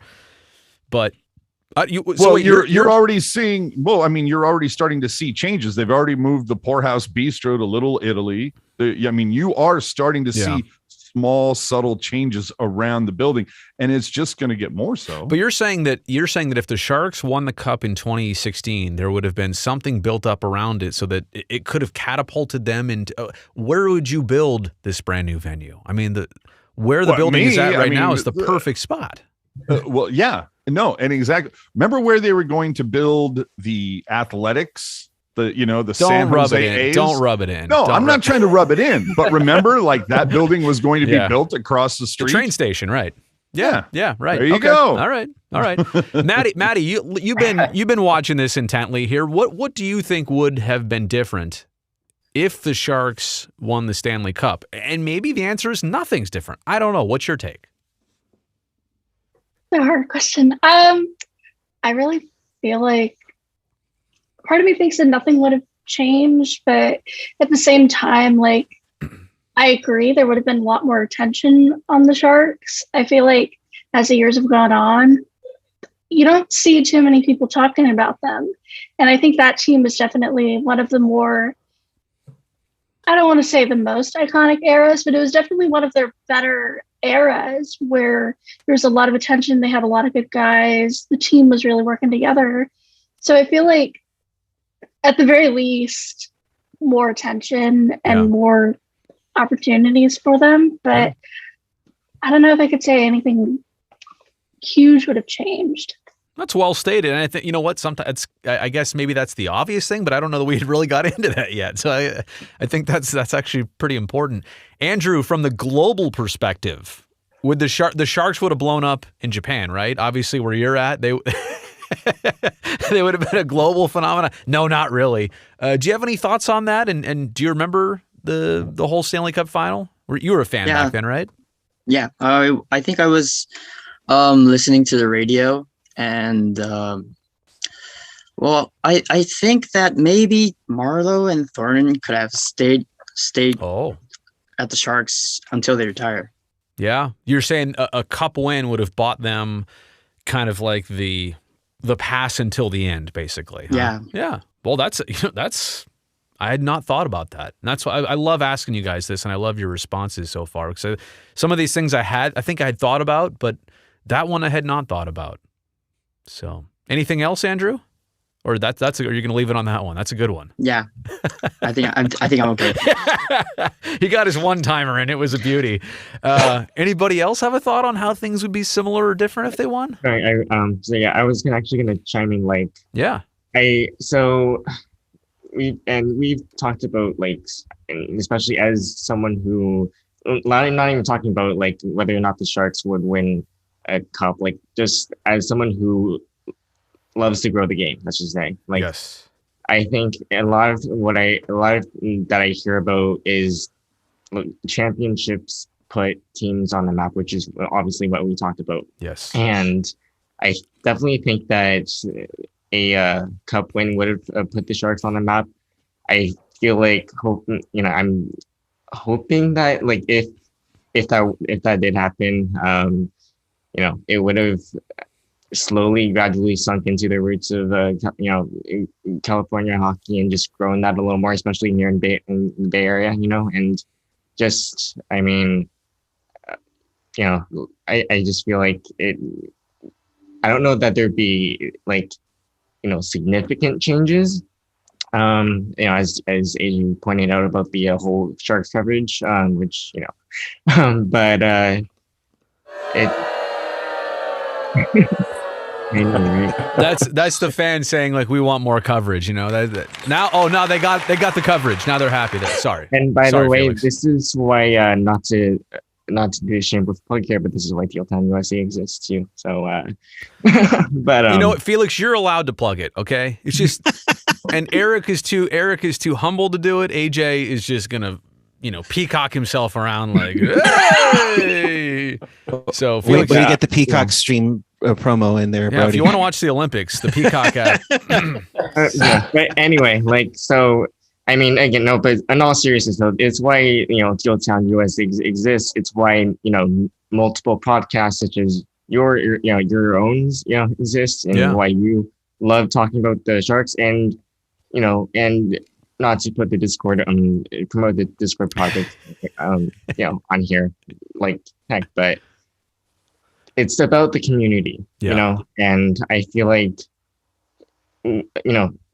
but you're already seeing. Well, I mean, you're already starting to see changes. They've already moved the Poorhouse Bistro to Little Italy. You are starting to see small, subtle changes around the building, and it's just going to get more so. But you're saying that if the Sharks won the Cup in 2016, there would have been something built up around it so that it could have catapulted them into. Where would you build this brand new venue? I mean, where the building is at right now is the perfect spot. And exactly. Remember where they were going to build the athletics? The San Jose A's. Don't rub it in. No, I'm not trying to rub it in. But remember, like that building was going to be built across the street. The train station, right? Yeah, right. There you go. All right. Maddie, you've been watching this intently here. What do you think would have been different if the Sharks won the Stanley Cup? And maybe the answer is nothing's different. I don't know. What's your take? That's a hard question. I really feel like part of me thinks that nothing would have changed, but at the same time, like, I agree there would have been a lot more attention on the Sharks. I feel like as the years have gone on, you don't see too many people talking about them. And I think that team is definitely one of the more, I don't want to say the most iconic eras, but it was definitely one of their better eras where there's a lot of attention. They had a lot of good guys. The team was really working together. So I feel like at the very least, more attention and more opportunities for them. But I don't know if I could say anything huge would have changed. That's well stated. And I think, you know what, sometimes I guess maybe that's the obvious thing, but I don't know that we really got into that yet. So I think that's actually pretty important. Andrew, from the global perspective, would the Sharks would have blown up in Japan, right? Obviously where you're at, they they would have been a global phenomenon. No, not really. Do you have any thoughts on that? And do you remember the whole Stanley Cup final? You were a fan back then, right? Yeah. I think I was listening to the radio, and well, I think that maybe Marlowe and Thornton could have stayed at the Sharks until they retire. Yeah. You're saying a cup win would have bought them kind of like the pass until the end, basically. Huh? Yeah. Yeah. Well, that's I had not thought about that. And that's why I love asking you guys this, and I love your responses so far. Because some of these things I think I had thought about, but that one I had not thought about. So, anything else, Andrew? Or or you're going to leave it on that one? That's a good one. Yeah, I think I'm okay. He got his one-timer, and it was a beauty. Anybody else have a thought on how things would be similar or different if they won? I was actually going to chime in. We've talked about, like, and especially as someone who not even talking about like whether or not the Sharks would win a cup, like just as someone who loves to grow the game, let's just say. Like, yes. I think a lot of that I hear about is championships put teams on the map, which is obviously what we talked about. Yes. And I definitely think that a cup win would have put the Sharks on the map. I feel like I'm hoping that, like, if that did happen, it would have slowly, gradually sunk into the roots of California hockey and just grown that a little more, especially here in the Bay Area, and just, I mean, I just feel like it. I don't know that there'd be like, significant changes. As you pointed out about the whole Sharks coverage, which but it. That's the fans saying, like, we want more coverage. Now they got the coverage. Now they're happy. Sorry. And by the way, Felix. This is why not to do a shameless plug here, but this is why Tealtown USA exists too. So, but you know what, Felix, you're allowed to plug it. Okay, it's just, and Eric is too humble to do it. AJ is just gonna, peacock himself around like, hey. So Felix, we get the peacock stream promo in there, yeah, Brodie. if you want to watch the Olympics, the peacock app. But anyway, like, so. I mean, again, no, but in all seriousness, though, it's why, Tealtown US exists. It's why, multiple podcasts such as your own, exist, and why you love talking about the Sharks, and, and not to put the Discord, promote the Discord project, on here, like heck, but it's about the community, and I feel like,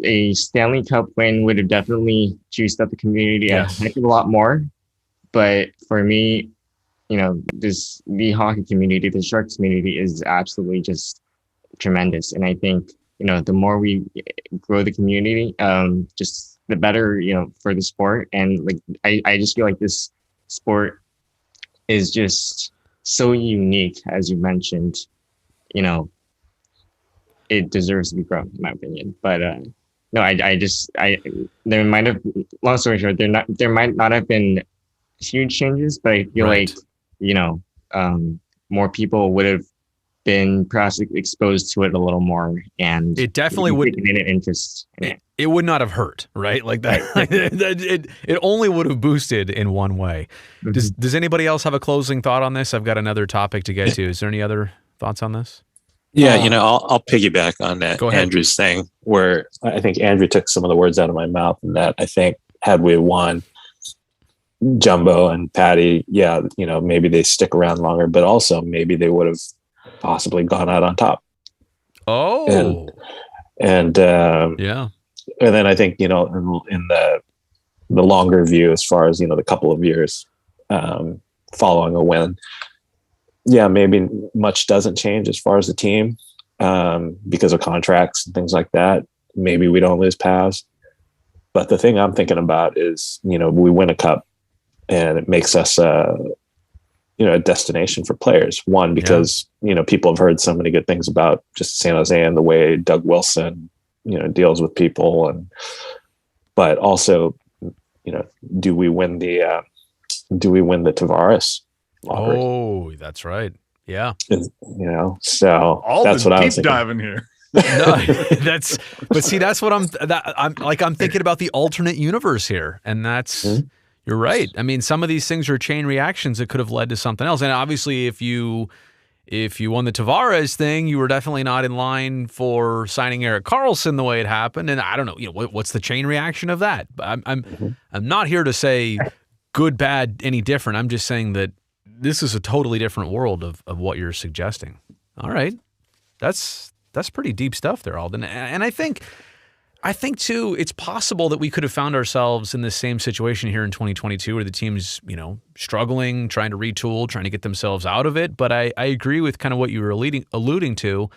a Stanley Cup win would have definitely juiced up the community a heck of a lot more. But for me, the hockey community, the Sharks community is absolutely just tremendous. And I think, the more we grow the community, just the better, for the sport. And like, I just feel like this sport is just so unique, as you mentioned, it deserves to be grown, in my opinion. But no, there might have, long story short, there might not have been huge changes, but I feel like, more people would have been perhaps exposed to it a little more, and it definitely would taken an interest in it. It would not have hurt, right? Like that. It only would have boosted in one way. Mm-hmm. Does anybody else have a closing thought on this? I've got another topic to get to. Is there any other thoughts on this? Yeah, I'll piggyback on that Andrew's thing, where I think Andrew took some of the words out of my mouth, and that I think had we won, Jumbo and Patty, maybe they stick around longer, but also maybe they would have possibly gone out on top. Oh, and then I think in the longer view, as far as the couple of years following a win. Yeah, maybe much doesn't change as far as the team. because of contracts and things like that. Maybe we don't lose Pavs. But the thing I'm thinking about is, we win a cup and it makes us a destination for players. One, because, people have heard so many good things about just San Jose and the way Doug Wilson, deals with people. But also, do we win the Tavares lottery? Oh, that's right. Yeah. So all that's the what I deep was thinking. diving here. No, that's what I'm thinking about the alternate universe here. And you're right. I mean, some of these things are chain reactions that could have led to something else. And obviously if you won the Tavares thing, you were definitely not in line for signing Erik Karlsson the way it happened. And I don't know, what's the chain reaction of that? I'm not here to say good, bad, any different. I'm just saying that this is a totally different world of what you're suggesting. All right. That's pretty deep stuff there, Alden. And I think too, it's possible that we could have found ourselves in the same situation here in 2022 where the team's, struggling, trying to retool, trying to get themselves out of it. But I agree with kind of what you were alluding to.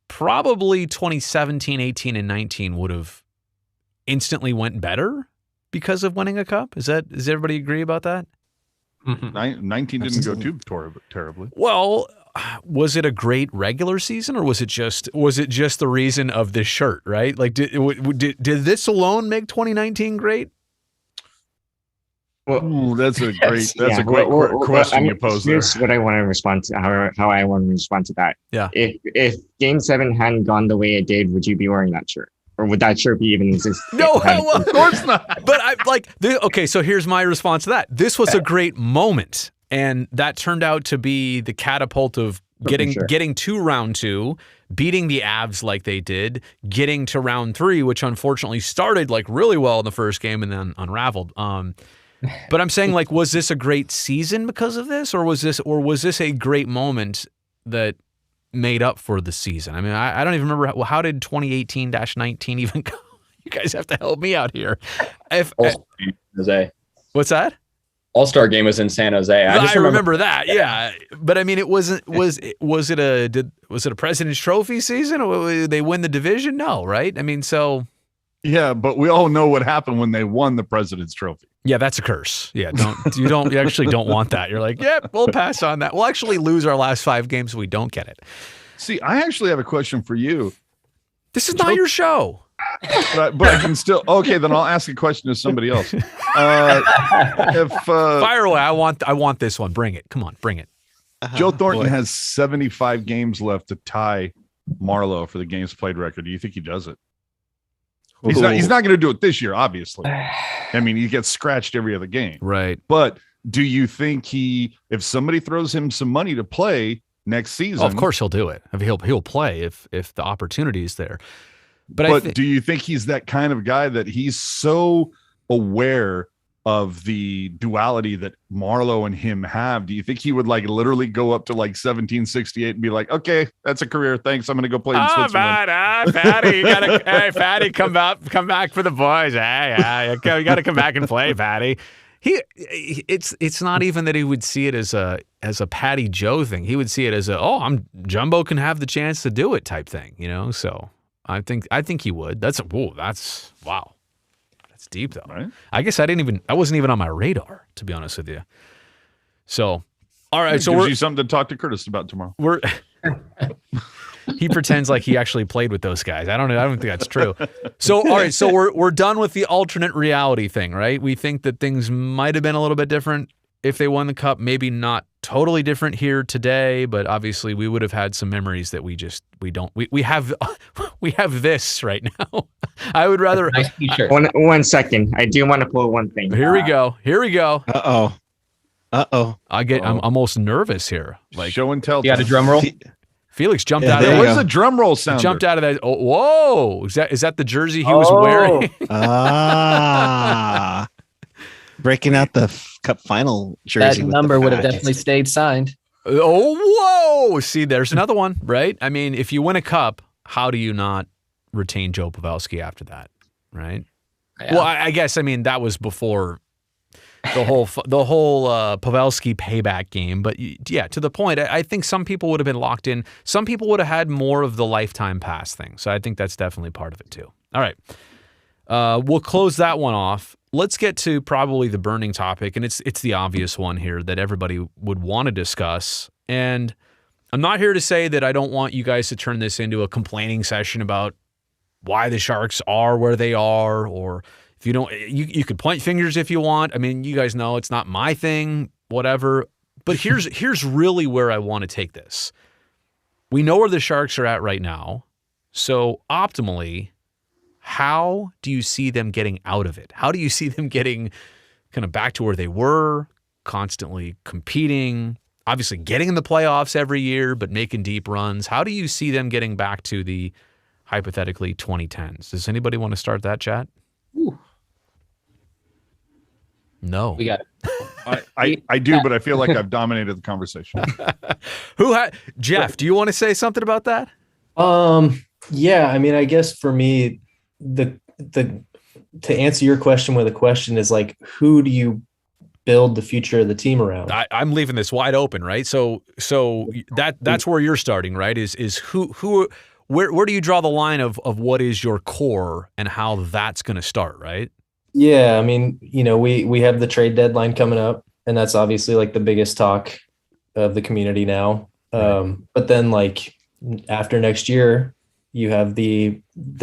Probably 2017, 18, and 19 would have instantly went better because of winning a cup. Does everybody agree about that? 19 didn't go too terribly. Well, was it a great regular season, or was it just the reason of this shirt, right? Like, did this alone make 2019 great? Well, that's a great question you posed there. Here's what I want to respond to. How I want to respond to that. Yeah. If Game 7 hadn't gone the way it did, would you be wearing that shirt? Or would that shirt be even exist? No, well, of course not. But okay, so here's my response to that. This was a great moment, and that turned out to be the catapult of getting to round 2, beating the Avs like they did, getting to round 3, which unfortunately started like really well in the first game and then unraveled. But I'm saying, like, was this a great season because of this, or was this a great moment that made up for the season? I mean, I don't even remember how did 2018-19 even go? You guys have to help me out here. Jose. What's that? All-Star game was in San Jose. I remember that. Yeah, but I mean, it wasn't. Was it a President's Trophy season? Or they win the division? No, right? I mean, so. Yeah, but we all know what happened when they won the President's Trophy. Yeah, that's a curse. Yeah, you actually don't want that. You're like, yep, we'll pass on that. We'll actually lose our last 5 games so we don't get it. See, I actually have a question for you. This is not your show. But I can still. Okay, then I'll ask a question to somebody else. Fire away. I want this one. Bring it. Come on, bring it. Joe Thornton has 75 games left to tie Marlowe for the games played record. Do you think he does it? He's not going to do it this year, obviously. I mean, he gets scratched every other game. Right. But do you think if somebody throws him some money to play next season? Oh, of course he'll do it. I mean, he'll play if the opportunity is there. But do you think he's that kind of guy that he's so aware of the duality that Marlowe and him have? Do you think he would like literally go up to like 1768 and be like, okay, that's a career. Thanks. I'm going to go play in Switzerland. Fatty, hey, Fatty, come back for the boys. Hey, you got to come back and play, Fatty. It's not even that he would see it as a Patty Joe thing. He would see it as Jumbo can have the chance to do it type thing, So I think he would. That's wow. That's deep though. Right? I guess I wasn't even on my radar, to be honest with you. So, all right. So gives you something to talk to Curtis about tomorrow. He pretends like he actually played with those guys. I don't know. I don't think that's true. So, all right. So we're done with the alternate reality thing, right? We think that things might have been a little bit different if they won the cup. Maybe not totally different here today, but obviously we would have had some memories that we don't. We have this right now. I would rather. Nice t-shirt. One second. I do want to pull one thing. Here we go. Uh-oh. I'm almost nervous here. Like, show and tell. You got a drum roll? Felix jumped out of there. Where's the drum roll sound? Jumped out of that. Oh, whoa. Is that the jersey he was wearing? Breaking out the cup final jersey. That number would have definitely stayed signed. Oh, whoa. See, there's another one, right? I mean, if you win a cup, how do you not retain Joe Pavelski after that, right? Yeah. Well, I guess, that was before. the whole Pavelski payback game. But yeah, to the point, I think some people would have been locked in. Some people would have had more of the lifetime pass thing. So I think that's definitely part of it too. All right. We'll close that one off. Let's get to probably the burning topic, and it's the obvious one here that everybody would want to discuss. And I'm not here to say that I don't want you guys to turn this into a complaining session about why the Sharks are where they are, or if you don't, you could point fingers if you want. I mean, you guys know it's not my thing, whatever. But here's really where I want to take this. We know where the Sharks are at right now. So optimally, how do you see them getting out of it? How do you see them getting kind of back to where they were, constantly competing, obviously getting in the playoffs every year, but making deep runs? How do you see them getting back to the hypothetically 2010s? Does anybody want to start that chat? Ooh. No. We got it. I do, but I feel like I've dominated the conversation. Jeff, do you want to say something about that? Yeah, I mean, I guess for me, the to answer your question with a question is like, who do you build the future of the team around? I'm leaving this wide open, right? So that's where you're starting, right? Is who where do you draw the line of what is your core and how that's going to start, right? Yeah, I mean, we have the trade deadline coming up, and that's obviously like the biggest talk of the community now. But then like after next year, you have the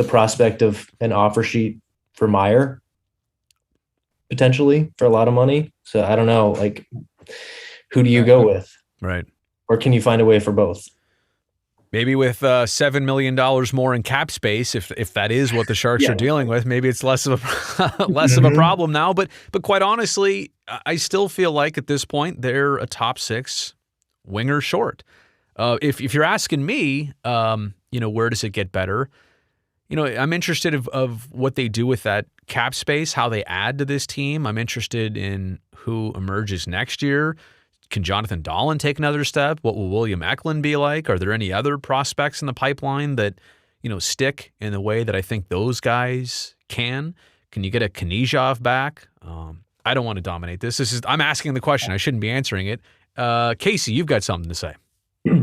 prospect of an offer sheet for Meyer potentially for a lot of money. So I don't know, like, who do you go with? Right. Or can you find a way for both? Maybe with $7 million more in cap space, if that is what the Sharks are dealing with, maybe it's less of a problem now. But quite honestly, I still feel like at this point they're a top 6 winger short. If you're asking me, where does it get better? I'm interested of what they do with that cap space, how they add to this team. I'm interested in who emerges next year. Can Jonathan Dahlen take another step? What will William Eklund be like? Are there any other prospects in the pipeline that, stick in the way that I think those guys can? Can you get a Knizhov back? I don't want to dominate this. I'm asking the question. I shouldn't be answering it. Casey, you've got something to say.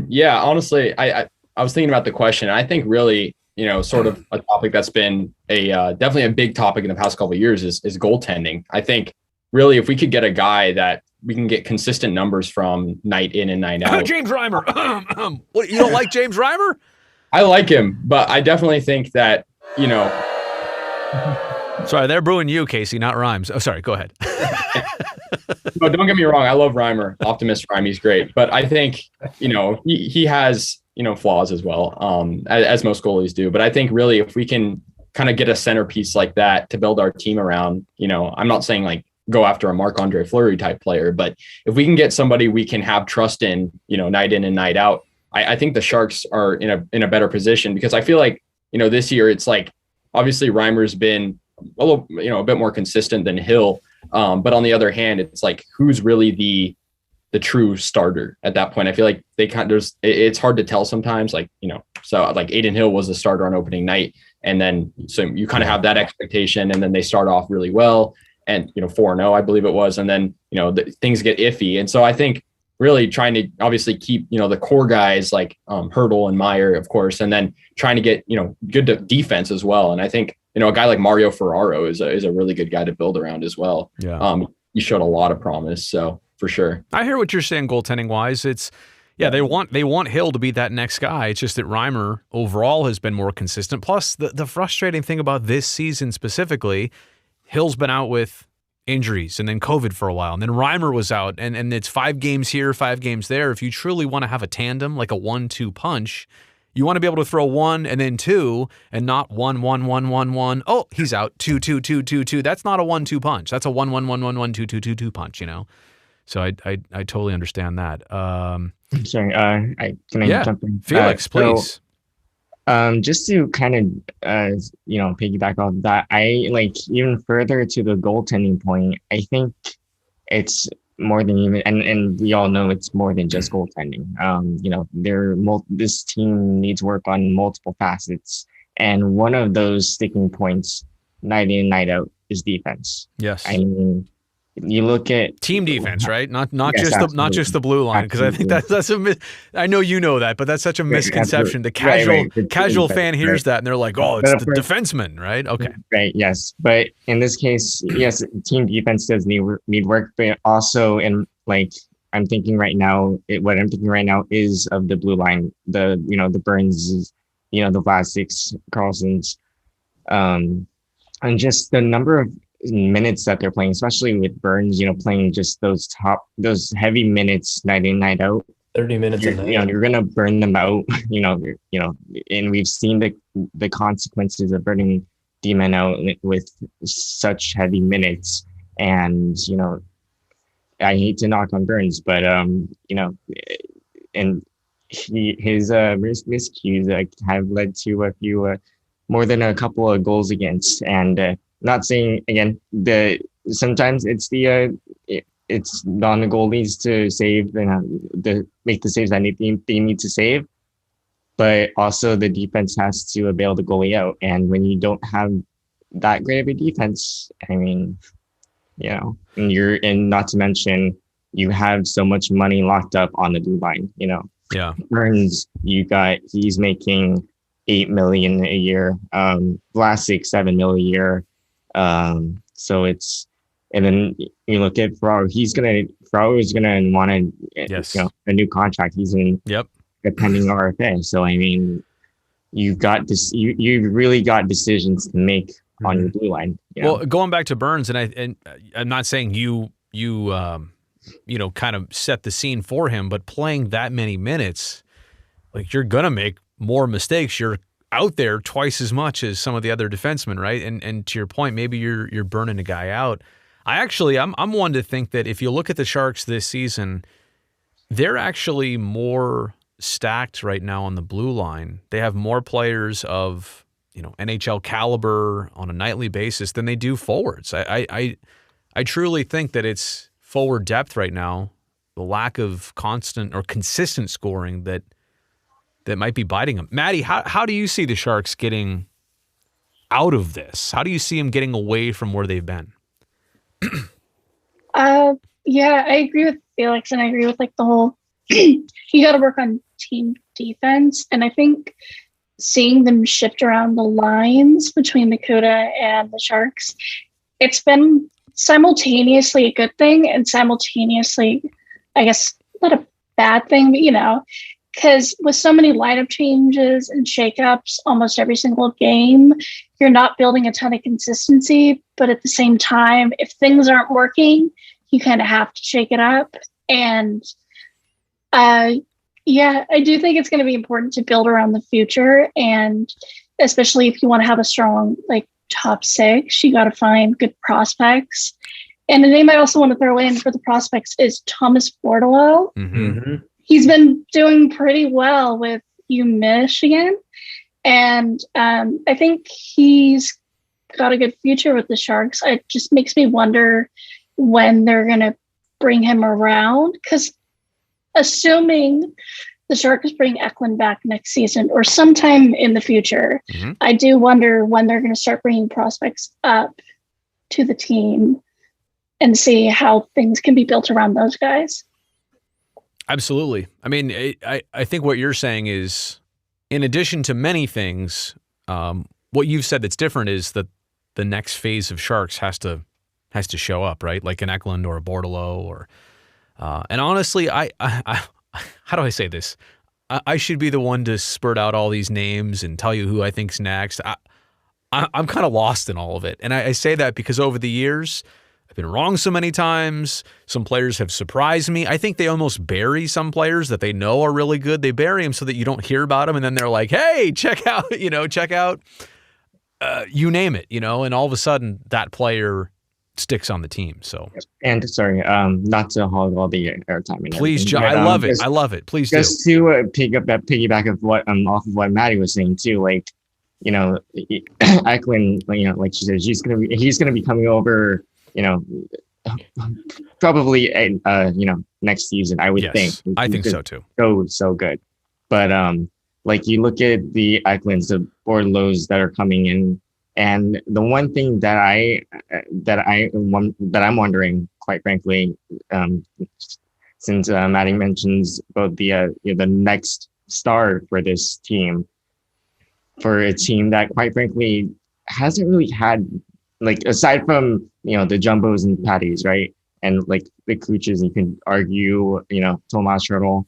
Yeah, honestly, I was thinking about the question. I think really, sort of a topic that's been definitely a big topic in the past couple of years is goaltending. I think really if we could get a guy that we can get consistent numbers from night in and night out. James Reimer. What, you don't like James Reimer? I like him, but I definitely think that, Sorry, they're booing you, Casey, not Rhymes. Oh, sorry, go ahead. No, don't get me wrong. I love Reimer. Optimist Reimer, he's great. But I think, he has, flaws as well, as most goalies do. But I think really if we can kind of get a centerpiece like that to build our team around, I'm not saying like go after a Marc-Andre Fleury type player, but if we can get somebody we can have trust in, night in and night out, I think the Sharks are in a better position, because I feel like, this year it's like, obviously Reimer's been a little, a bit more consistent than Hill. But on the other hand, it's like, who's really the true starter at that point? I feel like it's hard to tell sometimes, like, so like Adin Hill was the starter on opening night. And then, so you kind of have that expectation, and then they start off really well and, 4-0, I believe it was. And then, things get iffy. And so I think really trying to obviously keep, the core guys like Hertl and Meyer, of course, and then trying to get, good defense as well. And I think, a guy like Mario Ferraro is a really good guy to build around as well. Yeah. He showed a lot of promise. So for sure. I hear what you're saying goaltending wise. They want Hill to be that next guy. It's just that Reimer overall has been more consistent. Plus the frustrating thing about this season specifically, Hill's been out with injuries and then COVID for a while. And then Reimer was out and it's 5 games here, 5 games there. If you truly want to have a tandem, like a 1-2 punch, you want to be able to throw 1 and then 2 and not 1, 1, 1, 1, 1. Oh, he's out. 2, 2, 2, 2, 2. That's not a 1-2 punch. That's a 1, 1, 1, 1, 1, 2, 2, 2, 2 punch, So I totally understand that. Sorry, can I jump in? Felix, please. Just to kind of, piggyback off that, I like even further to the goaltending point. I think it's more than even, and we all know it's more than just goaltending. This team needs work on multiple facets, and one of those sticking points, night in, night out, is defense. Yes. I mean, you look at team defense, right? Not Yes, just the blue line, because I think that's I know you know that, but that's such a misconception. The casual fan hears that and they're like, oh, it's the defenseman, right? Okay, right, yes, but in this case, yes, team defense does need work, but also in like I'm thinking right now, what I'm thinking right now is of the blue line, the Burns, the Vlasics, Carlsons, and just the number of minutes that they're playing, especially with Burns, playing just those heavy minutes night in, night out. 30 minutes a night. You're gonna burn them out, and we've seen the consequences of burning D-men out with such heavy minutes. And I hate to knock on Burns, but and his miscues have led to a few more than a couple of goals against. And not saying again sometimes it's it's on the goalies to save and make the saves that they need to save, but also the defense has to bail the goalie out. And when you don't have that great of a defense, I mean, and not to mention you have so much money locked up on the blue line. Yeah, Burns, he's making $8 million a year. Vlasic $7 million a year. So it's, and then you look at Ferraro. Ferraro is gonna want a new contract. He's in a pending RFA. So I mean, you've got this. You really got decisions to make on your blue line. Well, going back to Burns, and I'm not saying you kind of set the scene for him, but playing that many minutes, like you're gonna make more mistakes. You're out there twice as much as some of the other defensemen, right? And to your point, maybe you're burning a guy out. I'm one to think that if you look at the Sharks this season, they're actually more stacked right now on the blue line. They have more players of NHL caliber on a nightly basis than they do forwards. I truly think that it's forward depth right now, the lack of constant or consistent scoring that might be biting them. Maddie, how do you see the Sharks getting out of this? How do you see them getting away from where they've been? Yeah, I agree with Felix, and I agree with the whole you got to work on team defense. And I think seeing them shift around the lines between Dakota and the Sharks, it's been simultaneously a good thing and simultaneously, I guess, not a bad thing, but because with so many lineup changes and shakeups almost every single game, you're not building a ton of consistency. But at the same time, if things aren't working, you kind of have to shake it up. And yeah, I do think it's going to be important to build around the future. And especially if you want to have a strong top six, you got to find good prospects. And the name I also want to throw in for the prospects is Thomas Bordelot. Mm-hmm. He's been doing pretty well with Michigan. And I think he's got a good future with the Sharks. It just makes me wonder when they're going to bring him around. Because assuming the Sharks bring Eklund back next season or sometime in the future, I do wonder when they're going to start bringing prospects up to the team and see how things can be built around those guys. Absolutely. I mean, I think what you're saying is, in addition to many things, what you've said that's different is that the next phase of Sharks has to show up, right? Like an Eklund or a Bordelot, or and honestly, I how do I say this? I should be the one to spurt out all these names and tell you who I think's next. I'm kind of lost in all of it, and I say that because over the years, I've been wrong so many times. Some players have surprised me. I think they almost bury some players that they know are really good. They bury them so that you don't hear about them. And then they're like, hey, check out, you name it, and all of a sudden that player sticks on the team. So, and sorry, not to hog all the airtime. Please, John, I love it. I love it. Please just do. To piggyback of what off of what Maddie was saying too, Eklund, like she said, he's gonna be coming over. Probably next season, I would think. I think so too. So good. But you look at the Eklunds, the Bordelots that are coming in, And the one thing that I'm wondering, quite frankly, since Maddie mentions about the next star for this team, for a team that quite frankly hasn't really had, like, aside from the Jumbos and Patties, right, and like the Cooches, you can argue Tomas Hurdle,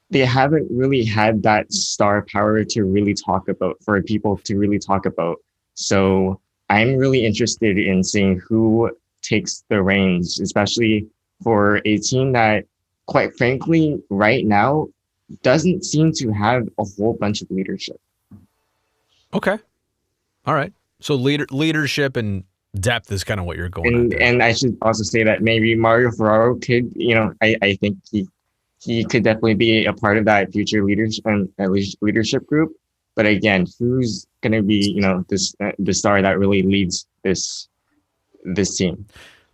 they haven't really had that star power to really talk about, for people to really talk about. So I'm really interested in seeing who takes the reins, especially for a team that, quite frankly, right now doesn't seem to have a whole bunch of leadership. Okay. All right. So leadership and depth is kind of what you're going at. And I should also say that maybe Mario Ferraro could, I think he could definitely be a part of that future leadership group. But again, who's going to be, the star that really leads this team?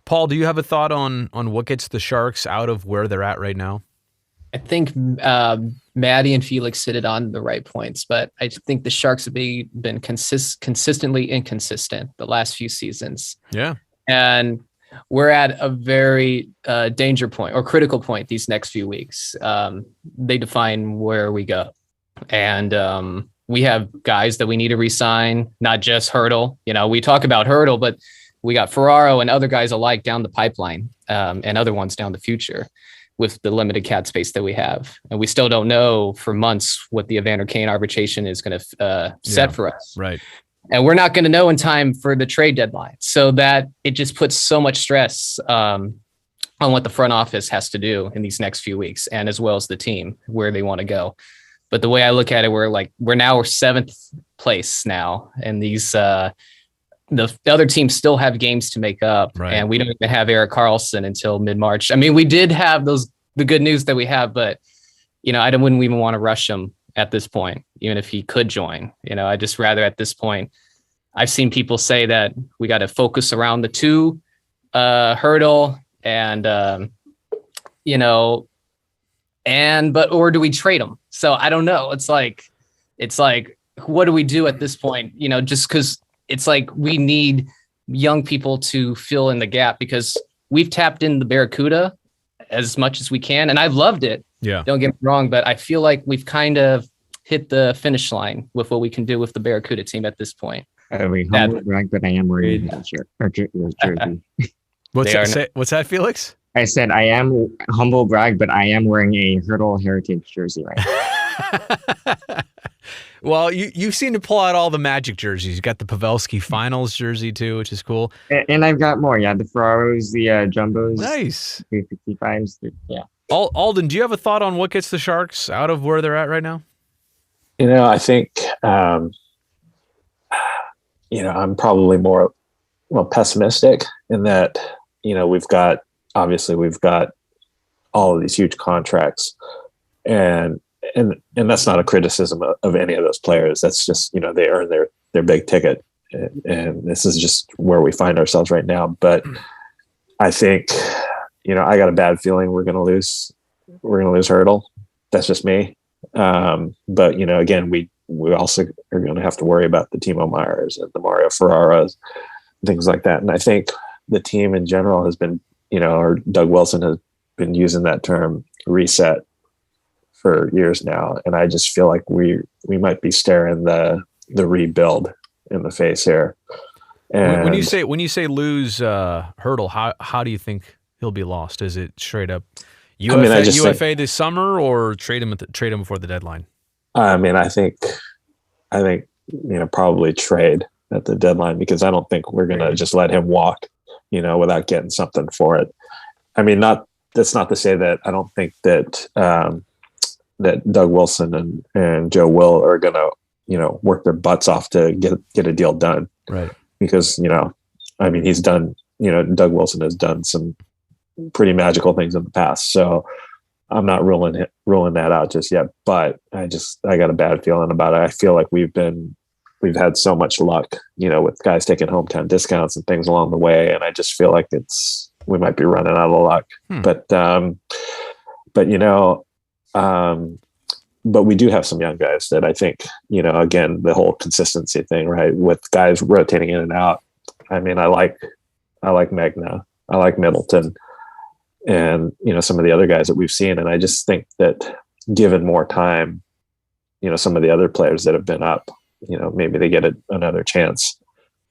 Paul, do you have a thought on what gets the Sharks out of where they're at right now? I think Maddie and Felix hit it on the right points, but I think the Sharks have been consistently inconsistent the last few seasons. Yeah. And we're at a very danger point or critical point these next few weeks. They define where we go. And we have guys that we need to re-sign, not just Hurdle. We talk about Hurdle, but we got Ferraro and other guys alike down the pipeline, and other ones down the future with the limited cap space that we have. And we still don't know for months what the Evander Kane arbitration is going to set for us. Right. And we're not going to know in time for the trade deadline. So that it just puts so much stress on what the front office has to do in these next few weeks, and as well as the team, where they want to go. But the way I look at it, we're seventh place now. And these, the other teams still have games to make up, right. And we don't even have Erik Karlsson until mid-March. I mean, we did have the good news that we have, but I wouldn't even want to rush him at this point, even if he could join. I just rather at this point. I've seen people say that we got to focus around the two, Hurdle and or do we trade them? So I don't know. It's like, what do we do at this point? Just because. It's like we need young people to fill in the gap, because we've tapped in the Barracuda as much as we can. And I've loved it. Yeah. Don't get me wrong, but I feel like we've kind of hit the finish line with what we can do with the Barracuda team at this point. Humble brag, but I am wearing that jersey. What's that, Felix? I said I am humble brag, but I am wearing a Hurdle Heritage jersey right now. Well, you seem to pull out all the Magic jerseys. You got the Pavelski Finals jersey too, which is cool. And I've got more. Yeah, the Ferraros, the Jumbos. Nice. 355s. Yeah. Alden, do you have a thought on what gets the Sharks out of where they're at right now? I think, I'm probably more pessimistic in that, we've got all of these huge contracts, and that's not a criticism of any of those players. That's just, they earn their big ticket. And this is just where we find ourselves right now. But I think, I got a bad feeling we're going to lose Hurdle. That's just me. But, again, we also are going to have to worry about the Timo Meyers and the Mario Ferraros, things like that. And I think the team in general has been, or Doug Wilson has been using that term reset for years now, and I just feel like we might be staring the rebuild in the face here. And when you say lose Hurdle, how do you think he'll be lost? Is it straight up UFA this summer, or trade him before the deadline? I think probably trade at the deadline, because I don't think we're gonna just let him walk, without getting something for it. That's not to say that I don't think that that Doug Wilson and Joe Will are going to, work their butts off to get a deal done. Right. Because, he's done, Doug Wilson has done some pretty magical things in the past. So I'm not ruling that out just yet, but I got a bad feeling about it. I feel like we've had so much luck, with guys taking hometown discounts and things along the way. And I just feel like we might be running out of luck. But but we do have some young guys that I think, again, the whole consistency thing, right? With guys rotating in and out. I mean, I like Magna, I like Middleton, and, some of the other guys that we've seen. And I just think that given more time, some of the other players that have been up, maybe they get another chance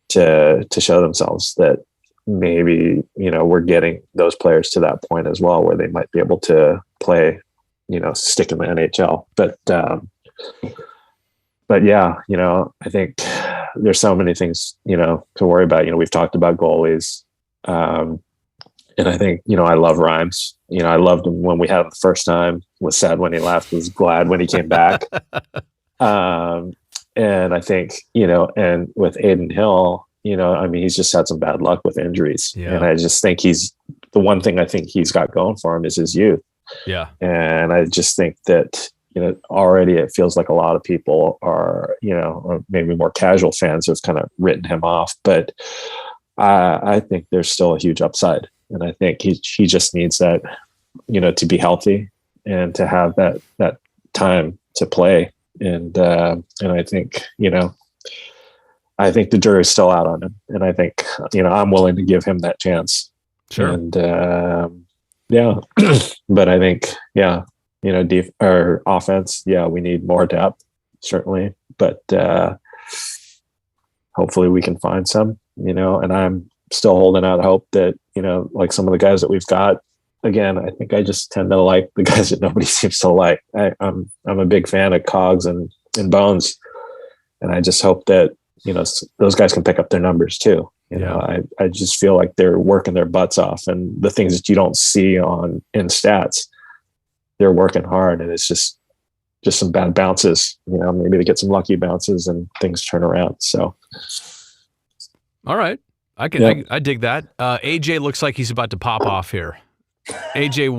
to show themselves, that maybe, we're getting those players to that point as well, where they might be able to play, stick in the NHL. But yeah, I think there's so many things, to worry about. We've talked about goalies. And I think, I love Rhymes. I loved him when we had him the first time, was sad when he left, was glad when he came back. And I think, and with Aiden Hill, he's just had some bad luck with injuries. Yeah. And I just think the one thing I think he's got going for him is his youth. Yeah. And I just think that, already it feels like a lot of people are, or maybe more casual fans have kind of written him off, but I think there's still a huge upside. And I think he just needs that, to be healthy and to have that time to play. And I think, I think the jury's still out on him. And I think, I'm willing to give him that chance. Sure. And yeah, but I think, yeah, our offense, yeah, we need more depth, certainly. But hopefully we can find some, and I'm still holding out hope that, like some of the guys that we've got, again, I think I just tend to like the guys that nobody seems to like. I'm a big fan of Cogs and Bones. And I just hope that, those guys can pick up their numbers too. I just feel like they're working their butts off, and the things that you don't see in stats, they're working hard, and it's just some bad bounces, maybe they get some lucky bounces and things turn around. So. All right. I dig that. AJ looks like he's about to pop off here. AJ,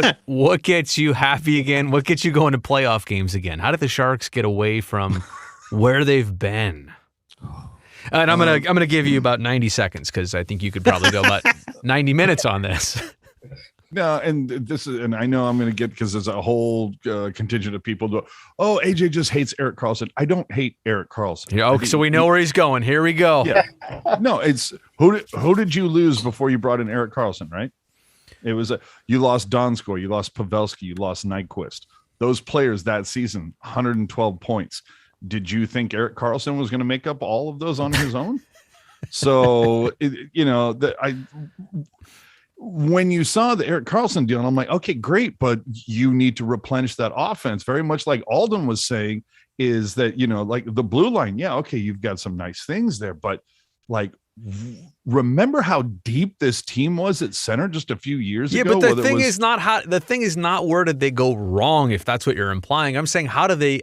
what gets you happy again? What gets you going to playoff games again? How did the Sharks get away from where they've been? And I'm gonna give you about 90 seconds, because I think you could probably go about 90 minutes on this. No, and I know I'm going to get, because there's a whole contingent of people go, oh, AJ just hates Erik Karlsson. I don't hate Erik Karlsson. Yeah, okay, so we know where he's going. Here we go. Yeah. No, it's who did you lose before you brought in Erik Karlsson, right? It was you lost Donskoi, you lost Pavelski, you lost Nyquist. Those players that season, 112 points. Did you think Erik Karlsson was going to make up all of those on his own? So, when you saw the Erik Karlsson deal, I'm like, okay, great, but you need to replenish that offense. Very much like Alden was saying, is that, like the blue line, yeah, okay, you've got some nice things there, but like, remember how deep this team was at center just a few years ago? Yeah, but the thing is not where did they go wrong, if that's what you're implying. I'm saying how do they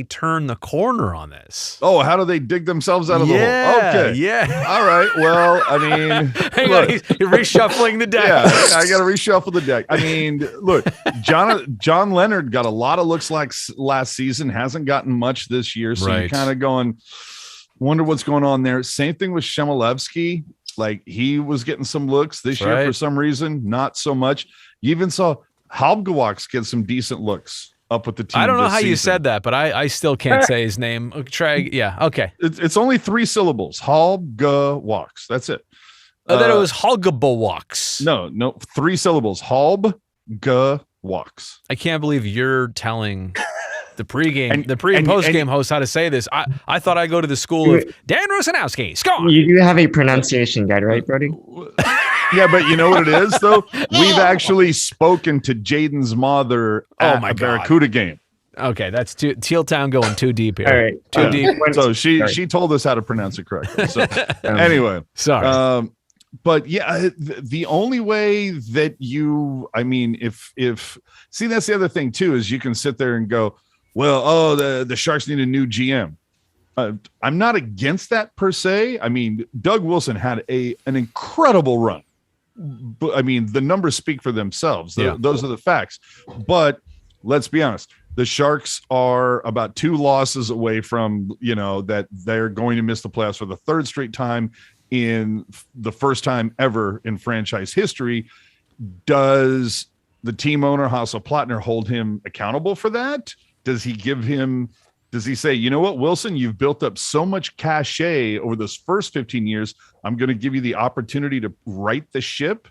turn the corner on this? Oh, how do they dig themselves out of the hole? Okay. Yeah. All right. Well, I mean, hang on, you're reshuffling the deck. Yeah, I got to reshuffle the deck. I mean, look, John Leonard got a lot of looks like last season, hasn't gotten much this year. So you're kind of going, wonder what's going on there. Same thing with Shemolevsky. Like, he was getting some looks this year for some reason, not so much. You even saw Halbgewachs get some decent looks up with the team. I don't know how you said that, but I still can't say his name. Try, yeah, okay. It's only 3 syllables. Halbgewachs. That's it. Then it was Halbgewachs. No, 3 syllables. Halbgewachs. I can't believe you're telling the pre and post-game host how to say this. I thought I'd go to the school of Dan Rusanowski. Score! You do have a pronunciation guide, right, Brodie? Yeah, but you know what it is, though? We've actually spoken to Jaden's mother at a Barracuda game. Okay, that's Teal Town going too deep here. All right. Too deep. So she told us how to pronounce it correctly. So anyway. Sorry. But yeah, the only way that if see, that's the other thing too, is you can sit there and go, well, the Sharks need a new GM. I'm not against that per se. I mean, Doug Wilson had an incredible run. But I mean, the numbers speak for themselves. Those are the facts. But let's be honest. The Sharks are about 2 losses away from, that they're going to miss the playoffs for the 3rd straight time, in the first time ever in franchise history. Does the team owner, Hasso Plattner, hold him accountable for that? Does he say, you know what, Wilson, you've built up so much cachet over those first 15 years. I'm going to give you the opportunity to right the ship.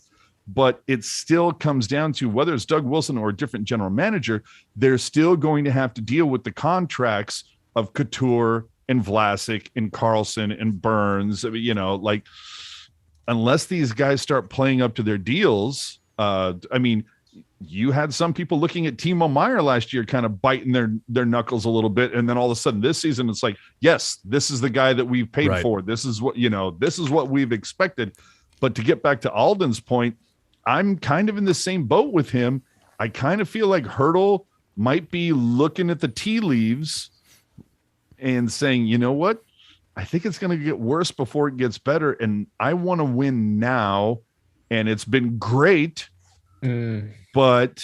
But it still comes down to whether it's Doug Wilson or a different general manager, they're still going to have to deal with the contracts of Couture and Vlasic and Carlson and Burns. I mean, you know, like, unless these guys start playing up to their deals, I mean, you had some people looking at Timo Meier last year kind of biting their knuckles a little bit. And then all of a sudden this season, it's like, yes, this is the guy that we've paid for. This is what, you know, this is what we've expected. But to get back to Alden's point, I'm kind of in the same boat with him. I kind of feel like Hertl might be looking at the tea leaves and saying, you know what? I think it's going to get worse before it gets better. And I want to win now. And it's been great. But,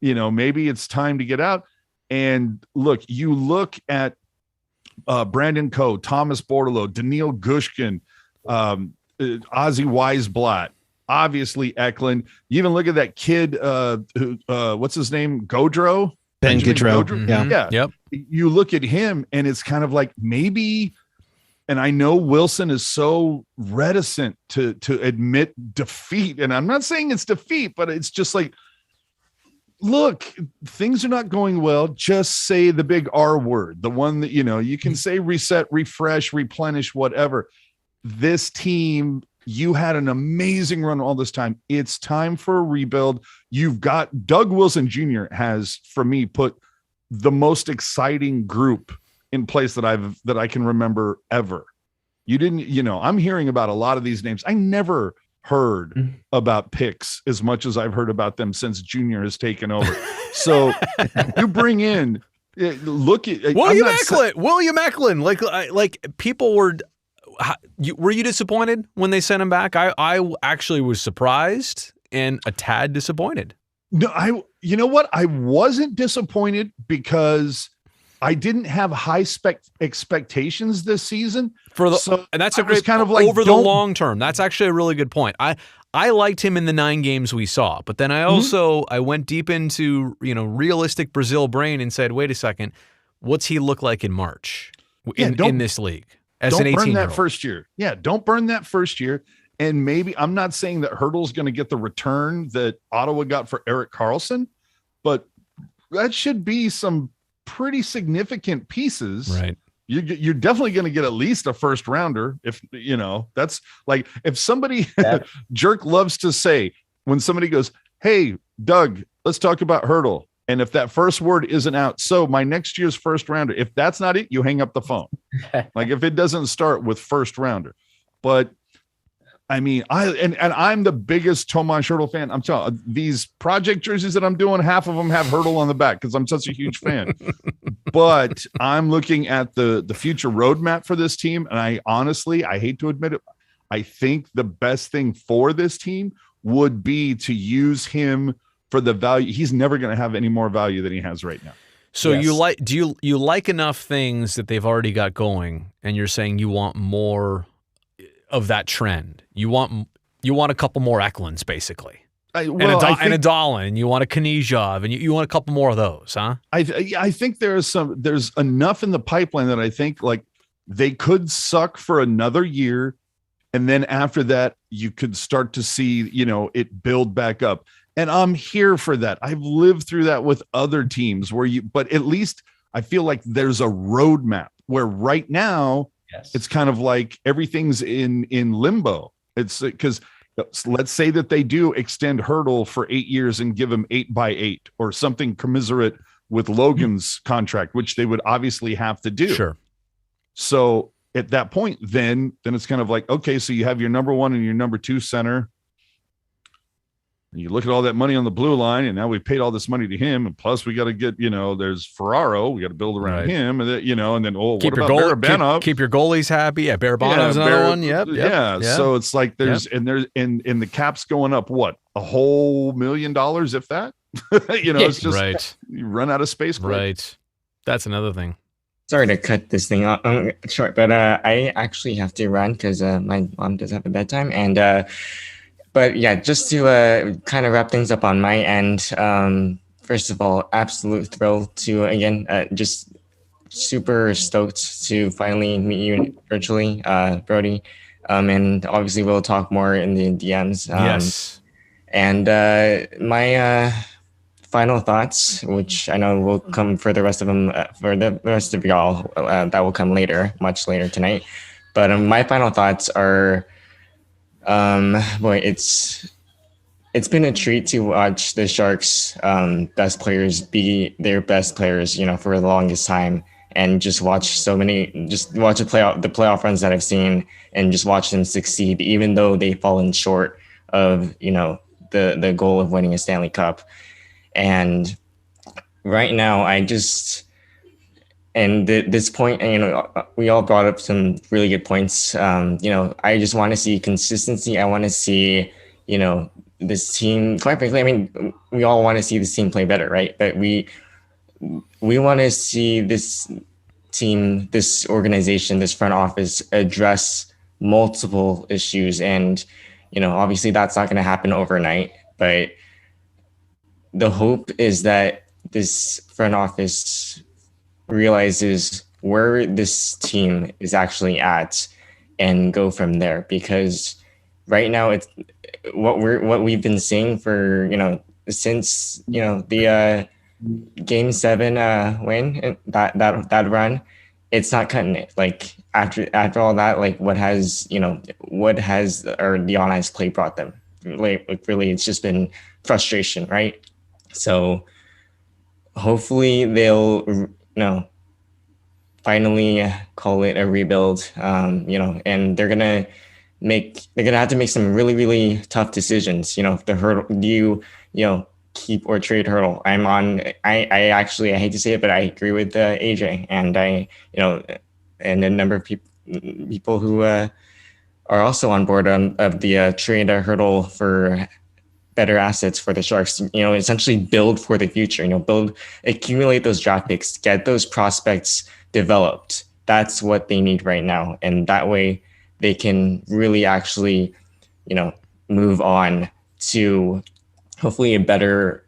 you know, maybe it's time to get out. And look, you look at Brandon Coe, Thomas Bordeleau, Daniil Gushkin, Ozzy Weisblatt, obviously Eklund. You even look at that kid, who what's his name? Gaudreau? Ben Gaudreau. Mm-hmm. Yeah. Yep. You look at him and it's kind of like maybe, and I know Wilson is so reticent to admit defeat. And I'm not saying it's defeat, but it's just like, look, things are not going well. Just say the big R word, the one that, you know, you can say reset, refresh, replenish, whatever. This team, you had an amazing run all this time. It's time for a rebuild. You've got Doug Wilson Jr. has, for me, put the most exciting group in place that I can remember ever. You didn't, you know, I'm hearing about a lot of these names. I never heard about picks as much as I've heard about them since Junior has taken over. So you bring in, look at William Eklund. Like people were. Were you disappointed when they sent him back? I actually was surprised and a tad disappointed. No, you know what? I wasn't disappointed because I didn't have high expectations this season. And that's a great kind of like over the long term. That's actually a really good point. I liked him in the 9 games we saw, but then I also I went deep into, you know, realistic Brazil brain and said, wait a second, what's he look like in March in this league? Don't burn that first year. Yeah, don't burn that first year. And maybe, I'm not saying that Hertl's going to get the return that Ottawa got for Erik Karlsson, but that should be some pretty significant pieces. Right. You're definitely going to get at least a first rounder. If, you know, that's like, if somebody, Jerk loves to say, when somebody goes, hey, Doug, let's talk about Hertl. And if that first word isn't out, so my next year's first rounder, if that's not it, you hang up the phone. Like if it doesn't start with first rounder. But I mean, I'm the biggest Tomas Hertl fan. I'm telling you, these project jerseys that I'm doing, half of them have Hertl on the back because I'm such a huge fan. But I'm looking at the future roadmap for this team. And I hate to admit it, I think the best thing for this team would be to use him for the value. He's never going to have any more value than he has right now. So do you like enough things that they've already got going, and you're saying you want more of that trend? You want a couple more Eklunds, basically, and a Dahlin. You want a Knizhov, and you want a couple more of those, huh? I think there's enough in the pipeline that I think like they could suck for another year, and then after that you could start to see, you know, it build back up. And I'm here for that. I've lived through that with other teams but at least I feel like there's a roadmap where right now it's kind of like everything's in limbo. It's because let's say that they do extend Hertl for 8 years and give him 8x8 or something commiserate with Logan's contract, which they would obviously have to do. Sure. So at that point, then it's kind of like, okay, so you have your number 1 and your number 2 center. You look at all that money on the blue line, and now we've paid all this money to him, and plus we got to get, you know, there's Ferraro, we got to build around him, and you know, and then what about Barabanov? Keep your goalies happy. Yeah, Barabanov's another one. Yep. Yeah. So it's like there's and the cap's going up a whole $1 million if that. You know, it's just you run out of space quick. Right. That's another thing. Sorry to cut this thing short, but I actually have to run because my mom does have a bedtime, and but yeah, just to kind of wrap things up on my end. First of all, absolute thrill to again just super stoked to finally meet you virtually, Brodie. And obviously we'll talk more in the DMs. Yes. And my final thoughts, which I know will come for the rest of them, for the rest of y'all, that will come later, much later tonight. But my final thoughts are, boy, it's been a treat to watch the Sharks' best players be their best players, for the longest time, and just watch the playoff runs that I've seen, and just watch them succeed, even though they've fallen short of, the goal of winning a Stanley Cup. And right now, this point, we all brought up some really good points. I just want to see consistency. I want to see, this team, quite frankly, I mean, we all want to see this team play better, right? But we want to see this team, this organization, this front office address multiple issues. And, obviously that's not going to happen overnight, but the hope is that this front office realizes where this team is actually at and go from there. Because right now it's what we've been seeing for, since, the Game 7 win, that run, it's not cutting it. Like after all that, like what has the on-ice play brought them? Like really, it's just been frustration, right? So hopefully they'll, finally call it a rebuild, and they're gonna have to make some really, really tough decisions. The hurdle, do you keep or trade Hurdle? I hate to say it, but I agree with AJ, and and a number of people who are also on board of the trade Hurdle for better assets for the Sharks. Essentially build for the future. Accumulate those draft picks, get those prospects developed. That's what they need right now, and that way they can really actually, move on to hopefully a better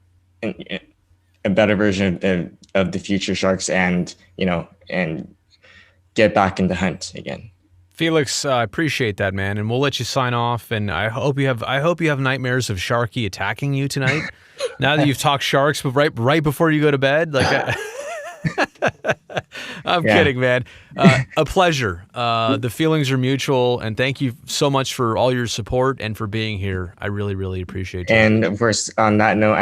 version of the future Sharks, and get back in the hunt again. Felix, I appreciate that, man, and we'll let you sign off. And I hope you have nightmares of Sharky attacking you tonight. Now that you've talked Sharks, but right before you go to bed, I'm kidding, man. A pleasure. The feelings are mutual, and thank you so much for all your support and for being here. I really, really appreciate you. And of course, on that note,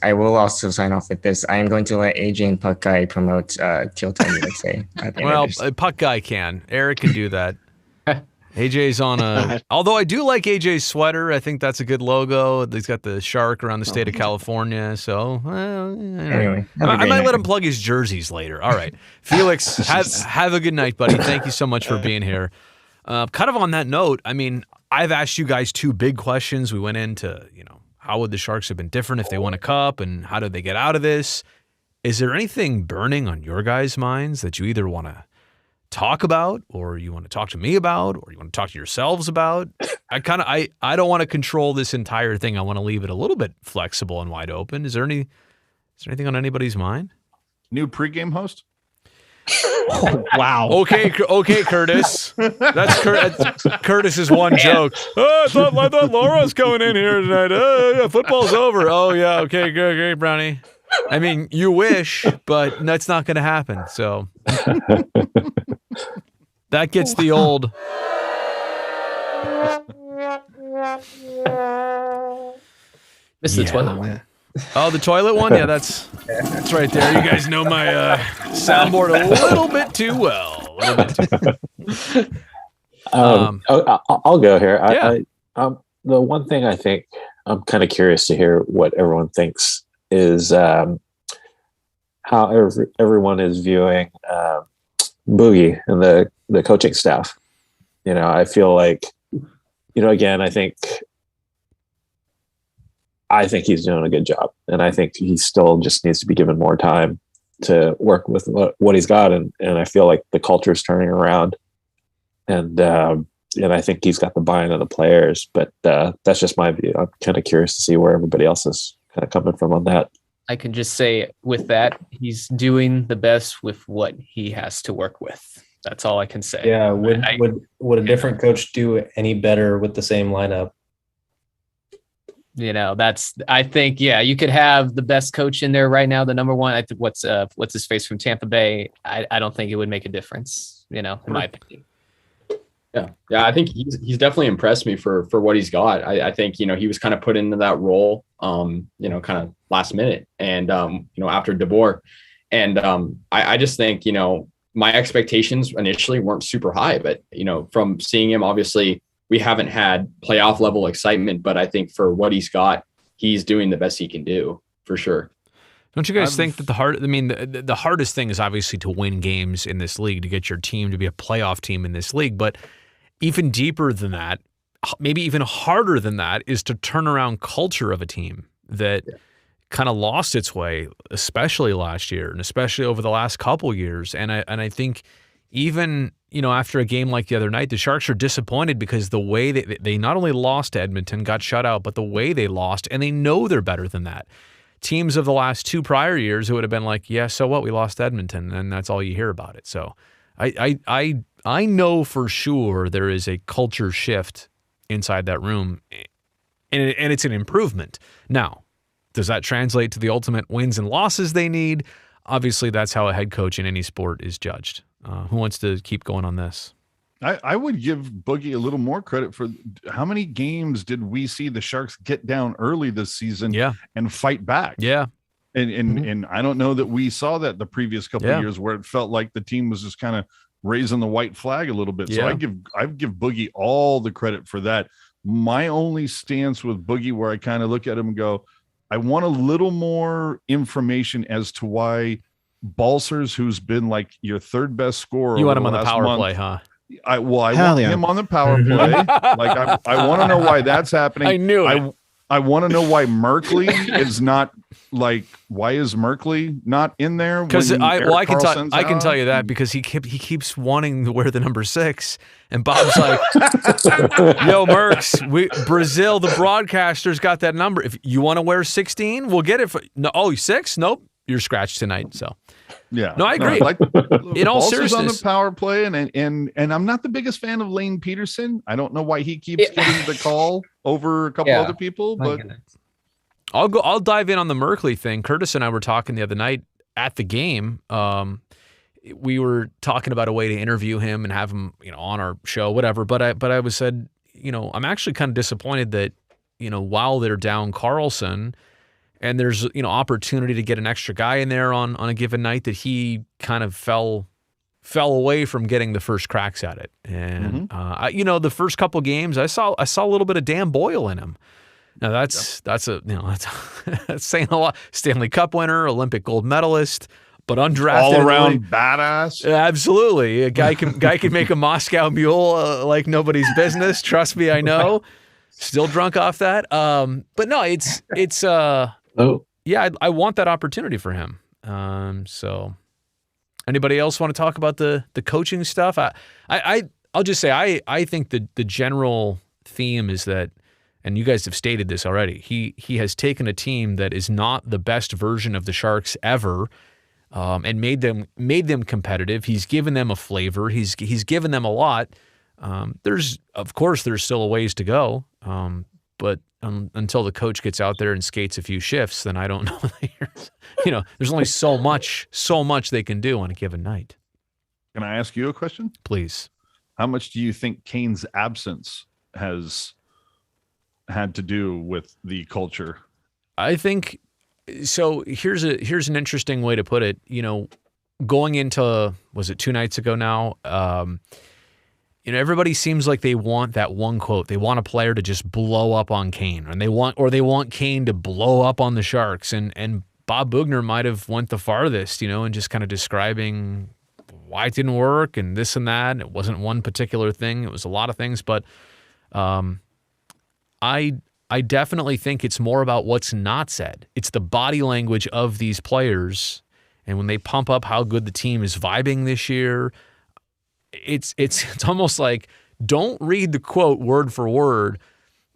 I will also sign off with this. I am going to let AJ and Puck Guy promote Teal Town USA. Well, Puck Guy can. Eric can do that. AJ's on although I do like AJ's sweater. I think that's a good logo. He's got the shark around the state of California. So, anyway, I might let him plug his jerseys later. All right. Felix, have a good night, buddy. Thank you so much for being here. Kind of on that note, I mean, I've asked you guys two big questions. We went into, how would the Sharks have been different if they won a cup, and how did they get out of this? Is there anything burning on your guys' minds that you either want to talk about, or you want to talk to me about, or you want to talk to yourselves about? I don't want to control this entire thing. I want to leave it a little bit flexible and wide open. Is there anything on anybody's mind? New pregame host? Oh, wow. Okay, Curtis. That's Curtis's one joke. Oh, I thought Laura was coming in here tonight. Yeah, football's over. Oh yeah, okay, great, Brownie. I mean, you wish, but that's not going to happen. So that gets the old. This is the toilet one. Oh, the toilet one? Yeah, that's right there. You guys know my soundboard a little bit too well. I'll go here. Yeah. The one thing I think I'm kind of curious to hear what everyone thinks is how everyone is viewing Boogie and the coaching staff. I feel like, again, I think he's doing a good job, and I think he still just needs to be given more time to work with what he's got, and I feel like the culture is turning around, and and I think he's got the buy-in of the players. But that's just my view. I'm kind of curious to see where everybody else is kind of coming from on that. I can just say with that, he's doing the best with what he has to work with. That's all I can say. Yeah. Would a different coach do any better with the same lineup? I think, you could have the best coach in there right now, the number one. I think what's his face from Tampa Bay. I don't think it would make a difference, in my opinion. Yeah. I think he's definitely impressed me for what he's got. I think, he was kind of put into that role, kind of last minute and, after DeBoer. And I just think, my expectations initially weren't super high, but, from seeing him, obviously we haven't had playoff level excitement, but I think for what he's got, he's doing the best he can do for sure. Don't you guys think that the hardest thing is obviously to win games in this league, to get your team to be a playoff team in this league, but even deeper than that, maybe even harder than that, is to turn around culture of a team that kind of lost its way, especially last year and especially over the last couple years. And I think even, after a game like the other night, the Sharks are disappointed because the way they not only lost to Edmonton, got shut out, but the way they lost, and they know they're better than that. Teams of the last 2 prior years, it would have been like, yeah, so what? We lost to Edmonton, and that's all you hear about it. So I know for sure there is a culture shift inside that room, and it's an improvement. Now, does that translate to the ultimate wins and losses they need? Obviously, that's how a head coach in any sport is judged. Who wants to keep going on this? I would give Boogie a little more credit for how many games did we see the Sharks get down early this season and fight back? Yeah. And I don't know that we saw that the previous couple of years where it felt like the team was just kind of raising the white flag a little bit. So I give Boogie all the credit for that. My only stance with Boogie, where I kind of look at him and go, I want a little more information as to why Balsers, who's been like your third best scorer, you want him on the power play, huh? I want him on the power play. Like I want to know why that's happening. I knew it. I want to know why Merkley is not like. Why is Merkley not in there? Because I can tell you that because he keeps wanting to wear the number 6, and Bob's like, "Yo, Merks, Brazil, the broadcaster's got that number. If you want to wear 16, we'll get it. No, 6? Nope, you're scratched tonight." So. Yeah. No, I agree. In all seriousness, on the power play, and I'm not the biggest fan of Lane Peterson. I don't know why he keeps getting the call over a couple other people, but I'll dive in on the Merkley thing. Curtis and I were talking the other night at the game. We were talking about a way to interview him and have him, on our show, whatever. But I was said, I'm actually kind of disappointed that, while they're down Carlson, and there's, opportunity to get an extra guy in there on a given night, that he kind of fell away from getting the first cracks at it. And, the first couple games, I saw a little bit of Dan Boyle in him. Now that's saying a lot. Stanley Cup winner, Olympic gold medalist, but undrafted. All around badass. Absolutely. A guy can make a Moscow Mule like nobody's business. Trust me, I know. Still drunk off that. But no, it's I want that opportunity for him. So anybody else want to talk about the coaching stuff? I'll just say I think the general theme is that, and you guys have stated this already, he has taken a team that is not the best version of the Sharks ever, and made them competitive. He's given them a flavor. He's given them a lot. There's still a ways to go. But until the coach gets out there and skates a few shifts, then I don't know. There's only so much they can do on a given night. Can I ask you a question? Please. How much do you think Kane's absence has had to do with the culture? I think so. Here's an interesting way to put it. Going into, was it 2 nights ago now? Everybody seems like they want that one quote. They want a player to just blow up on Kane, and they want Kane to blow up on the Sharks. And Bob Boughner might have went the farthest, and just kind of describing why it didn't work and this and that. And it wasn't one particular thing. It was a lot of things. But I definitely think it's more about what's not said. It's the body language of these players. And when they pump up how good the team is vibing this year, it's almost like Don't read the quote word for word.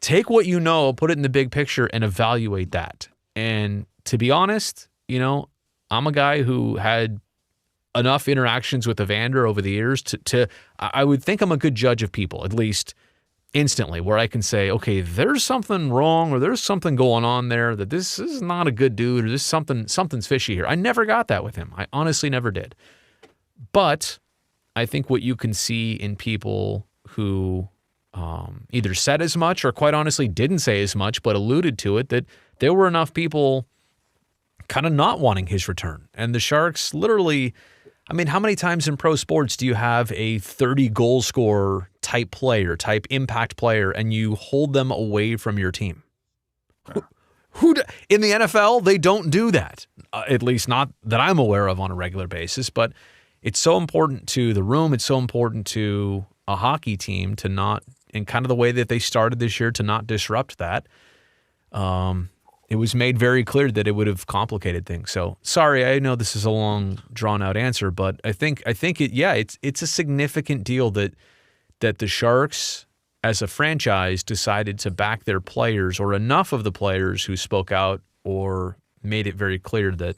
Take what you know, put it in the big picture, and evaluate that. And to be honest, I'm a guy who had enough interactions with Evander over the years to I would think I'm a good judge of people, at least instantly, where I can say, okay, there's something wrong or there's something going on there, that this is not a good dude, or this something's fishy here. I never got that with him. I honestly never did. But I think what you can see in people who either said as much or quite honestly didn't say as much but alluded to it, that there were enough people kind of not wanting his return. And the Sharks literally, I mean, how many times in pro sports do you have a 30 goal scorer type player, type impact player, and you hold them away from your team? In the NFL, they don't do that, at least not that I'm aware of on a regular basis. But it's so important to the room. It's so important to a hockey team to not, in kind of the way that they started this year, to not disrupt that. It was made very clear that it would have complicated things. So sorry, I know this is a long, drawn-out answer, but I think it's a significant deal that the Sharks, as a franchise, decided to back their players, or enough of the players who spoke out or made it very clear that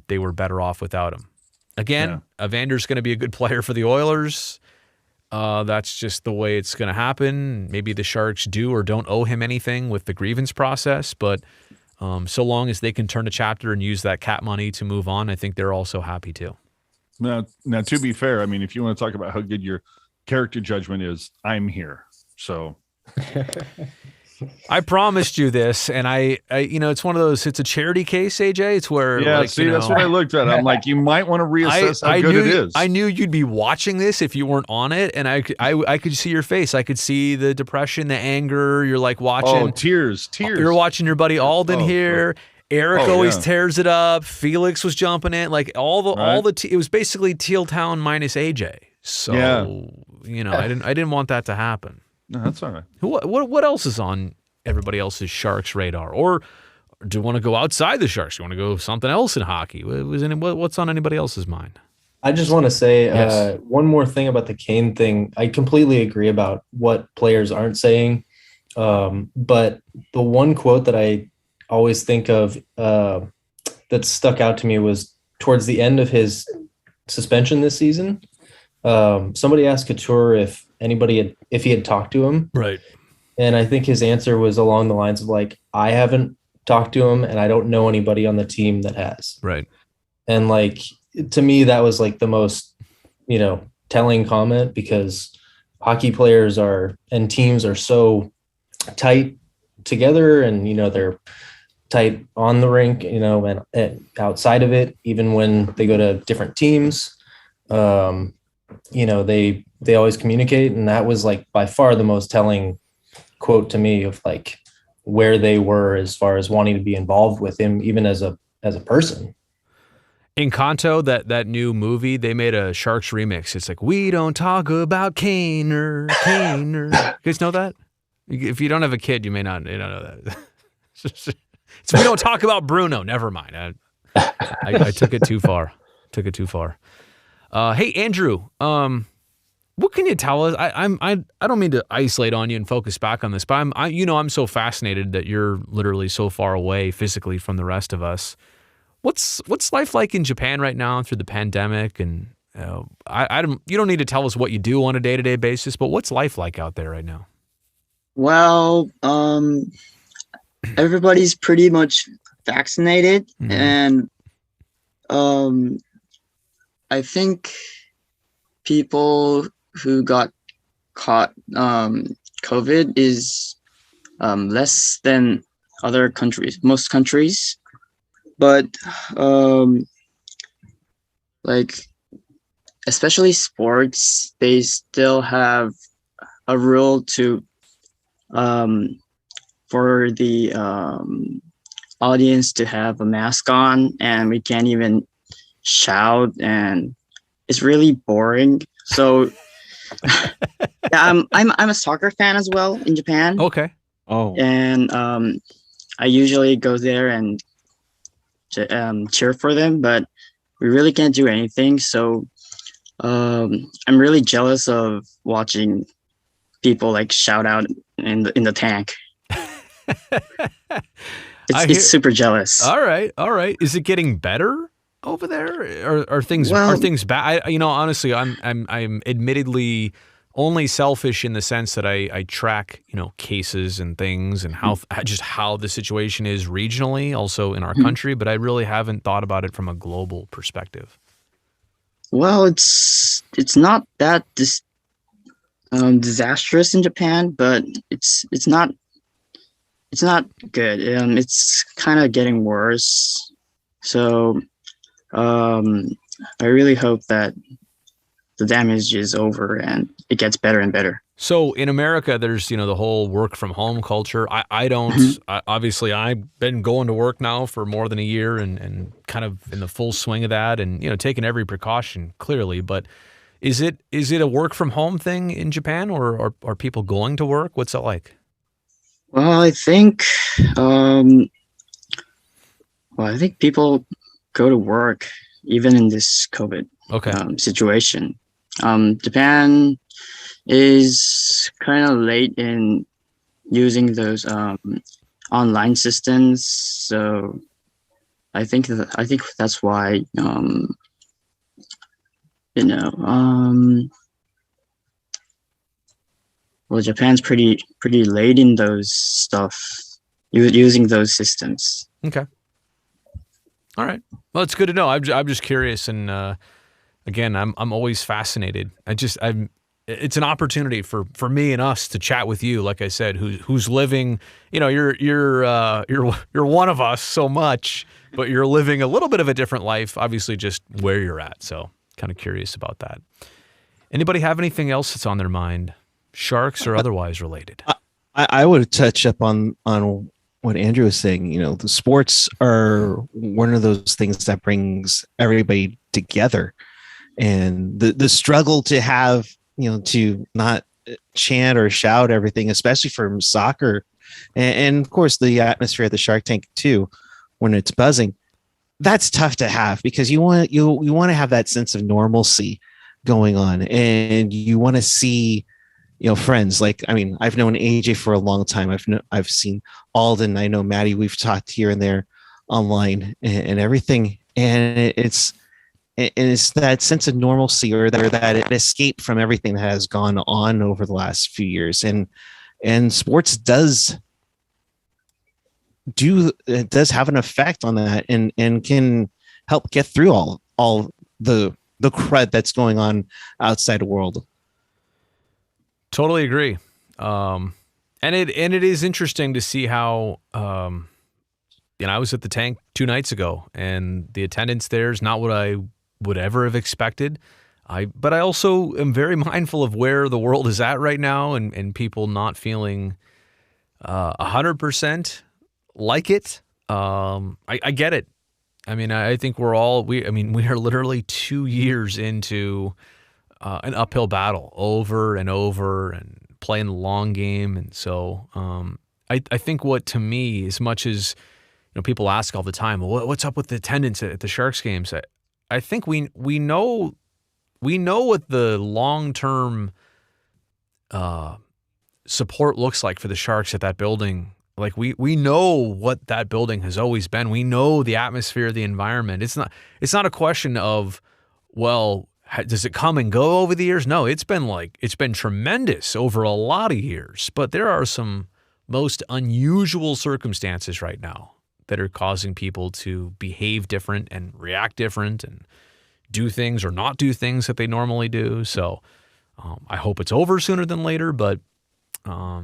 they were better off without him. Again, Evander's going to be a good player for the Oilers. That's just the way it's going to happen. Maybe the Sharks do or don't owe him anything with the grievance process, but so long as they can turn a chapter and use that cap money to move on, I think they're also happy too. Now, to be fair, I mean, if you want to talk about how good your character judgment is, I'm here. So I promised you this, and I it's one of those, it's a charity case, AJ. It's where, that's what I looked at. I'm like, you might want to reassess how good it is. I knew you'd be watching this if you weren't on it, and I could see your face. I could see the depression, the anger. You're like watching. Oh, tears. You're watching your buddy Alden here. Eric always tears it up. Felix was jumping in. Like it was basically Teal Town minus AJ. So I didn't want that to happen. No, that's all right. What else is on everybody else's Sharks radar? Or do you want to go outside the Sharks? Do you want to go something else in hockey? What's on anybody else's mind? I just want to say one more thing about the Kane thing. I completely agree about what players aren't saying. But the one quote that I always think of that stuck out to me was towards the end of his suspension this season. Somebody asked Couture if he had talked to him. Right. And I think his answer was along the lines of like, I haven't talked to him and I don't know anybody on the team that has. Right. And like, to me, that was like the most, telling comment, because hockey players and teams are so tight together, and, they're tight on the rink, and outside of it, even when they go to different teams, they always communicate. And that was like by far the most telling quote to me of like where they were as far as wanting to be involved with him, even as a person. Encanto, that new movie, they made a Sharks remix. It's like, we don't talk about Kaner. You guys know that? If you don't have a kid, you may not know that. It's we don't talk about Bruno. Never mind. I took it too far. Hey, Andrew, what can you tell us? I don't mean to isolate on you and focus back on this, but I'm so fascinated that you're literally so far away physically from the rest of us. What's life like in Japan right now through the pandemic? And you don't need to tell us what you do on a day-to-day basis, but what's life like out there right now? Well, everybody's pretty much vaccinated, and I think people who got caught COVID is less than other countries, most countries. But especially sports, they still have a rule to for the audience to have a mask on, and we can't even shout, and it's really boring. So I'm a soccer fan as well in Japan. Okay. Oh. And I usually go there and cheer for them, but we really can't do anything. So I'm really jealous of watching people like shout out in the tank. It's super jealous. All right. Is it getting better over there? Or are things bad? Honestly, I'm admittedly only selfish in the sense that I track cases and things and how the situation is regionally, also in our country, but I really haven't thought about it from a global perspective. Well, it's not that disastrous in Japan, but it's not good. It's kind of getting worse. So I really hope that the damage is over and it gets better and better. So in America, there's the whole work from home culture. I don't obviously I've been going to work now for more than a year and kind of in the full swing of that and taking every precaution clearly. But is it a work from home thing in Japan or are people going to work? What's it like? Well, I think people go to work even in this COVID situation. Japan is kind of late in using those online systems, so I think that's why well, Japan's pretty late in those stuff, using those systems. Okay. All right. Well, it's good to know. I'm just curious, and again, I'm always fascinated. It's an opportunity for me and us to chat with you. Like I said, who's living. You're one of us so much, but you're living a little bit of a different life. Obviously, just where you're at. So, kind of curious about that. Anybody have anything else that's on their mind? Sharks or otherwise related? I would touch up on what Andrew was saying. The sports are one of those things that brings everybody together, and the struggle to have to not chant or shout everything, especially from soccer, and of course the atmosphere at the Shark Tank too, when it's buzzing. That's tough to have because you want to have that sense of normalcy going on, and you want to see friends. Like, I mean, I've known AJ for a long time. I've seen Alden. I know Maddie. We've talked here and there online and everything. And it's that sense of normalcy or that escape from everything that has gone on over the last few years. And sports does have an effect on that and can help get through all the crud that's going on outside the world. Totally agree. And it is interesting to see how, I was at the tank 2 nights ago and the attendance there is not what I would ever have expected. But I also am very mindful of where the world is at right now and people not feeling 100% like it. I get it. I mean, I think we are literally 2 years into an uphill battle over and over and playing the long game. And so I think what to me, as much as people ask all the time, well, what's up with the attendance at the Sharks games? I think we know what the long-term support looks like for the Sharks at that building. Like we know what that building has always been. We know the atmosphere, the environment. It's not a question of, well, does it come and go over the years? No, it's been tremendous over a lot of years, but there are some most unusual circumstances right now that are causing people to behave different and react different and do things or not do things that they normally do. So I hope it's over sooner than later, but I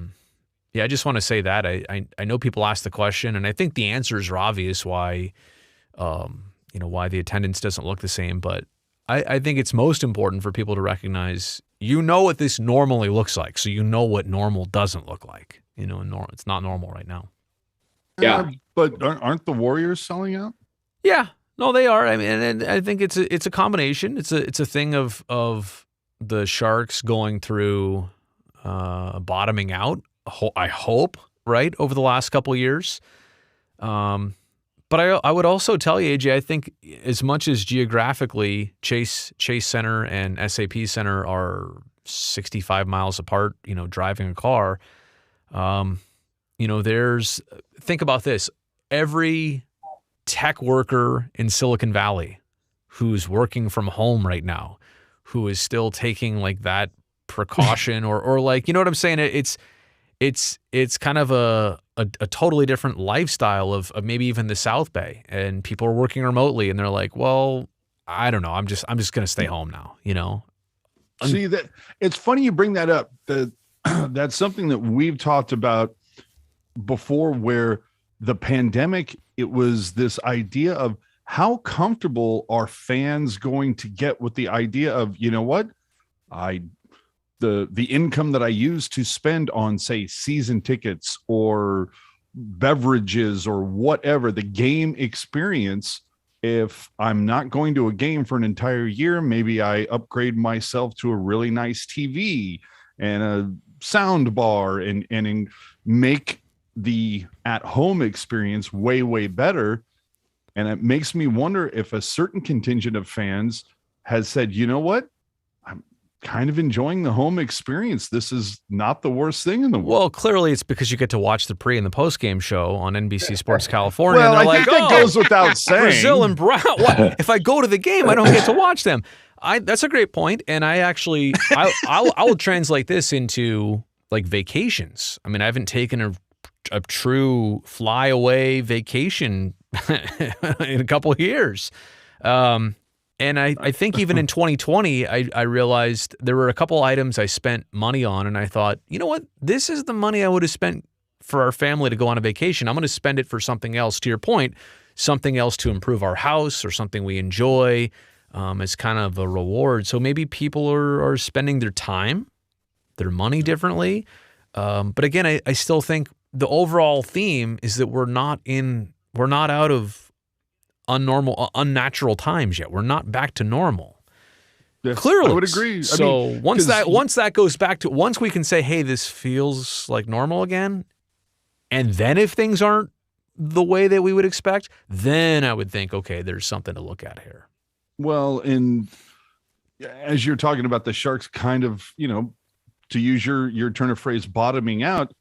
just want to say that I know people ask the question, and I think the answers are obvious why why the attendance doesn't look the same, but I think it's most important for people to recognize, what this normally looks like. So what normal doesn't look like, it's not normal right now. Yeah. But aren't the Warriors selling out? Yeah, no, they are. I mean, and I think it's a combination. It's a thing of the Sharks going through bottoming out. I hope, right, over the last couple of years. But I would also tell you, AJ, I think as much as geographically Chase Center and SAP Center are 65 miles apart, driving a car, think about this. Every tech worker in Silicon Valley who's working from home right now, who is still taking like that precaution or like, you know what I'm saying? It's kind of a totally different lifestyle of maybe even the South Bay, and people are working remotely and they're like, well, I don't know. I'm just going to stay home now, See, that it's funny you bring that up. That's something that we've talked about before, where the pandemic, it was this idea of how comfortable are fans going to get with the idea of, you know what, the income that I use to spend on, say, season tickets or beverages or whatever, the game experience. If I'm not going to a game for an entire year, maybe I upgrade myself to a really nice TV and a sound bar and make the at-home experience way, way better. And it makes me wonder if a certain contingent of fans has said, you know what, I'm kind of enjoying the home experience. This is not the worst thing in the world. Well, clearly it's because you get to watch the pre and the post game show on NBC Sports California. Well, and I think that goes without saying. Brazil and Brown. What? If I go to the game, I don't get to watch them. That's a great point. And I will translate this into like vacations. I mean, I haven't taken a true fly away vacation in a couple of years. And I think even in 2020, I realized there were a couple items I spent money on, and I thought, you know what? This is the money I would have spent for our family to go on a vacation. I'm going to spend it for something else, to your point, something else to improve our house or something we enjoy as kind of a reward. So maybe people are spending their time, their money differently. But again, I still think the overall theme is that we're not out of unnatural times yet. We're not back to normal. Yes, Clearly, I would agree. So once that goes back to, once we can say, hey, this feels like normal again, and then if things aren't the way that we would expect, then I would think, okay, there's something to look at here. Well, and as you're talking about the Sharks kind of, to use your turn of phrase, bottoming out,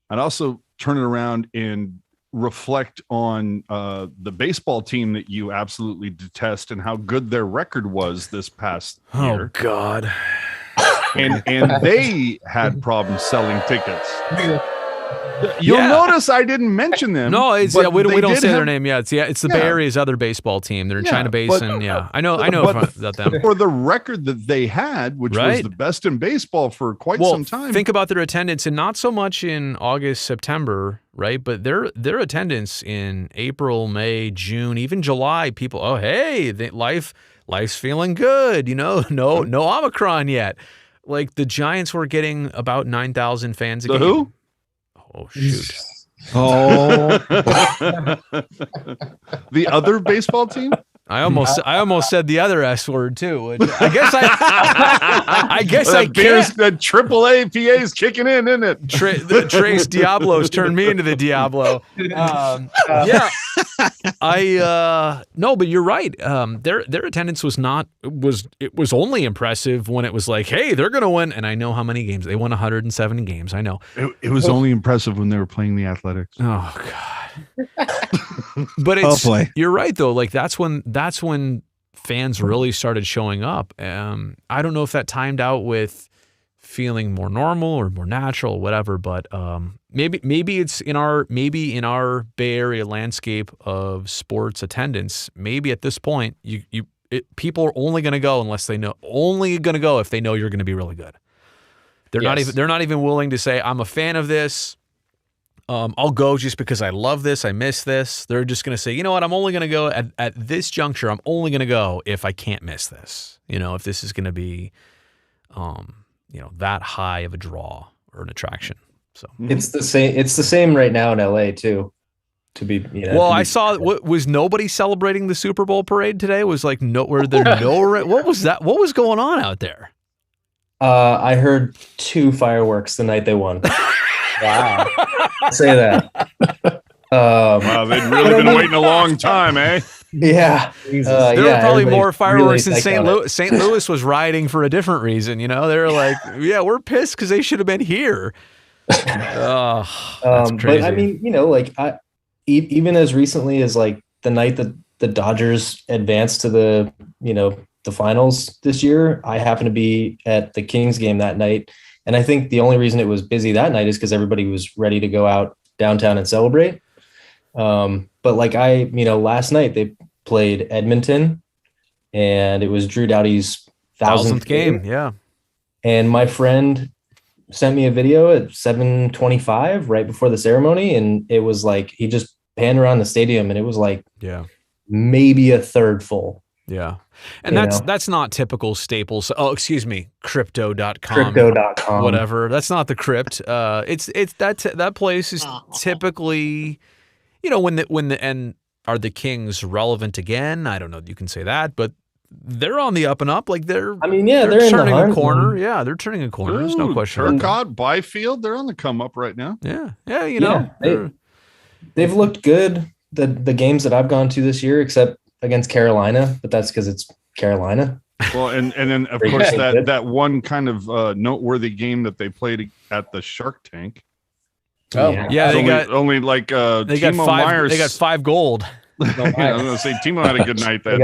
I'd also turn it around and reflect on the baseball team that you absolutely detest and how good their record was this past year. Oh God. And they had problems selling tickets. You'll notice I didn't mention them. No, we don't say their name yet. It's the Bay Area's other baseball team. They're in China Basin. I know about them. For the record that they had, which was the best in baseball for quite some time. Think about their attendance, and not so much in August, September, right? But their attendance in April, May, June, even July. People, life's feeling good. No Omicron yet. Like the Giants were getting about 9,000 fans a game. Who? Oh, shoot. Oh. The other baseball team? I almost said the other S word too. I guess I can't. The AAA PA's kicking in, isn't it? The Trace Diablos turned me into the Diablo. No, but you're right. Their attendance was only impressive when it was like, hey, they're going to win. And I know how many games they won. 107 games. I know it was only impressive when they were playing the Athletics. Oh God. But you're right though. Like that's when fans really started showing up. I don't know if that timed out with feeling more normal or more natural or whatever, but maybe it's in our Bay Area landscape of sports attendance. Maybe at this point people are only going to go if they know you're going to be really good. They're not even willing to say, I'm a fan of this. I'll go just because I love this. I miss this. They're just going to say, you know what? I'm only going to go at this juncture. I'm only going to go if I can't miss this. If this is going to be, that high of a draw or an attraction. So it's the same. It's the same right now in LA too. I saw. Was nobody celebrating the Super Bowl parade today? Was like what was that? What was going on out there? I heard 2 fireworks the night they won. Wow. Say that. Wow, they'd really been waiting a long time, eh? Yeah. There were probably more fireworks really in St. Louis. St. Louis was rioting for a different reason. You know, they were like, yeah, we're pissed because they should have been here. Oh, that's crazy. But I mean, you know, like even as recently as like the night that the Dodgers advanced to the, you know, the finals this year, I happened to be at the Kings game that night. And I think the only reason it was busy that night is because everybody was ready to go out downtown and celebrate. But like last night they played Edmonton and it was Drew Doughty's 1000th game. Yeah. And my friend sent me a video at 7:25 right before the ceremony. And it was like, he just panned around the stadium and it was like, maybe a third full. Yeah. And that's not typical Staples. Oh, excuse me. Crypto.com. Crypto.com. Whatever. That's not the crypt. It's that place is typically, you know, and are the Kings relevant again? I don't know. You can say that, but they're on the up and up. Like they're turning a corner. Yeah, they're turning a corner. There's no question. Turcotte, Byfield, they're on the come up right now. Yeah. Yeah, you know. They've looked good the games that I've gone to this year, except against Carolina, but that's because it's Carolina. Well, and then of course that one kind of noteworthy game that they played at the Shark Tank. Oh yeah, they got Timo Myers. They got 5 gold. I was gonna say Timo had a good night that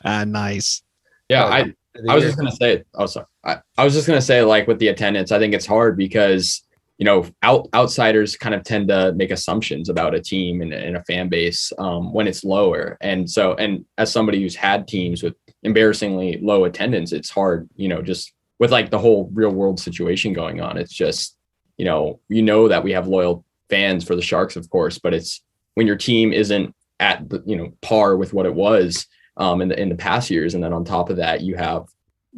day. Nice. Yeah, I was just gonna say. Oh, sorry. I was just gonna say, like with the attendance, I think it's hard because you know outsiders kind of tend to make assumptions about a team and a fan base when it's lower, and as somebody who's had teams with embarrassingly low attendance, it's hard. You know, just with like the whole real world situation going on, it's just you know that we have loyal fans for the Sharks, of course, but it's when your team isn't at the par with what it was in the past years, and then on top of that you have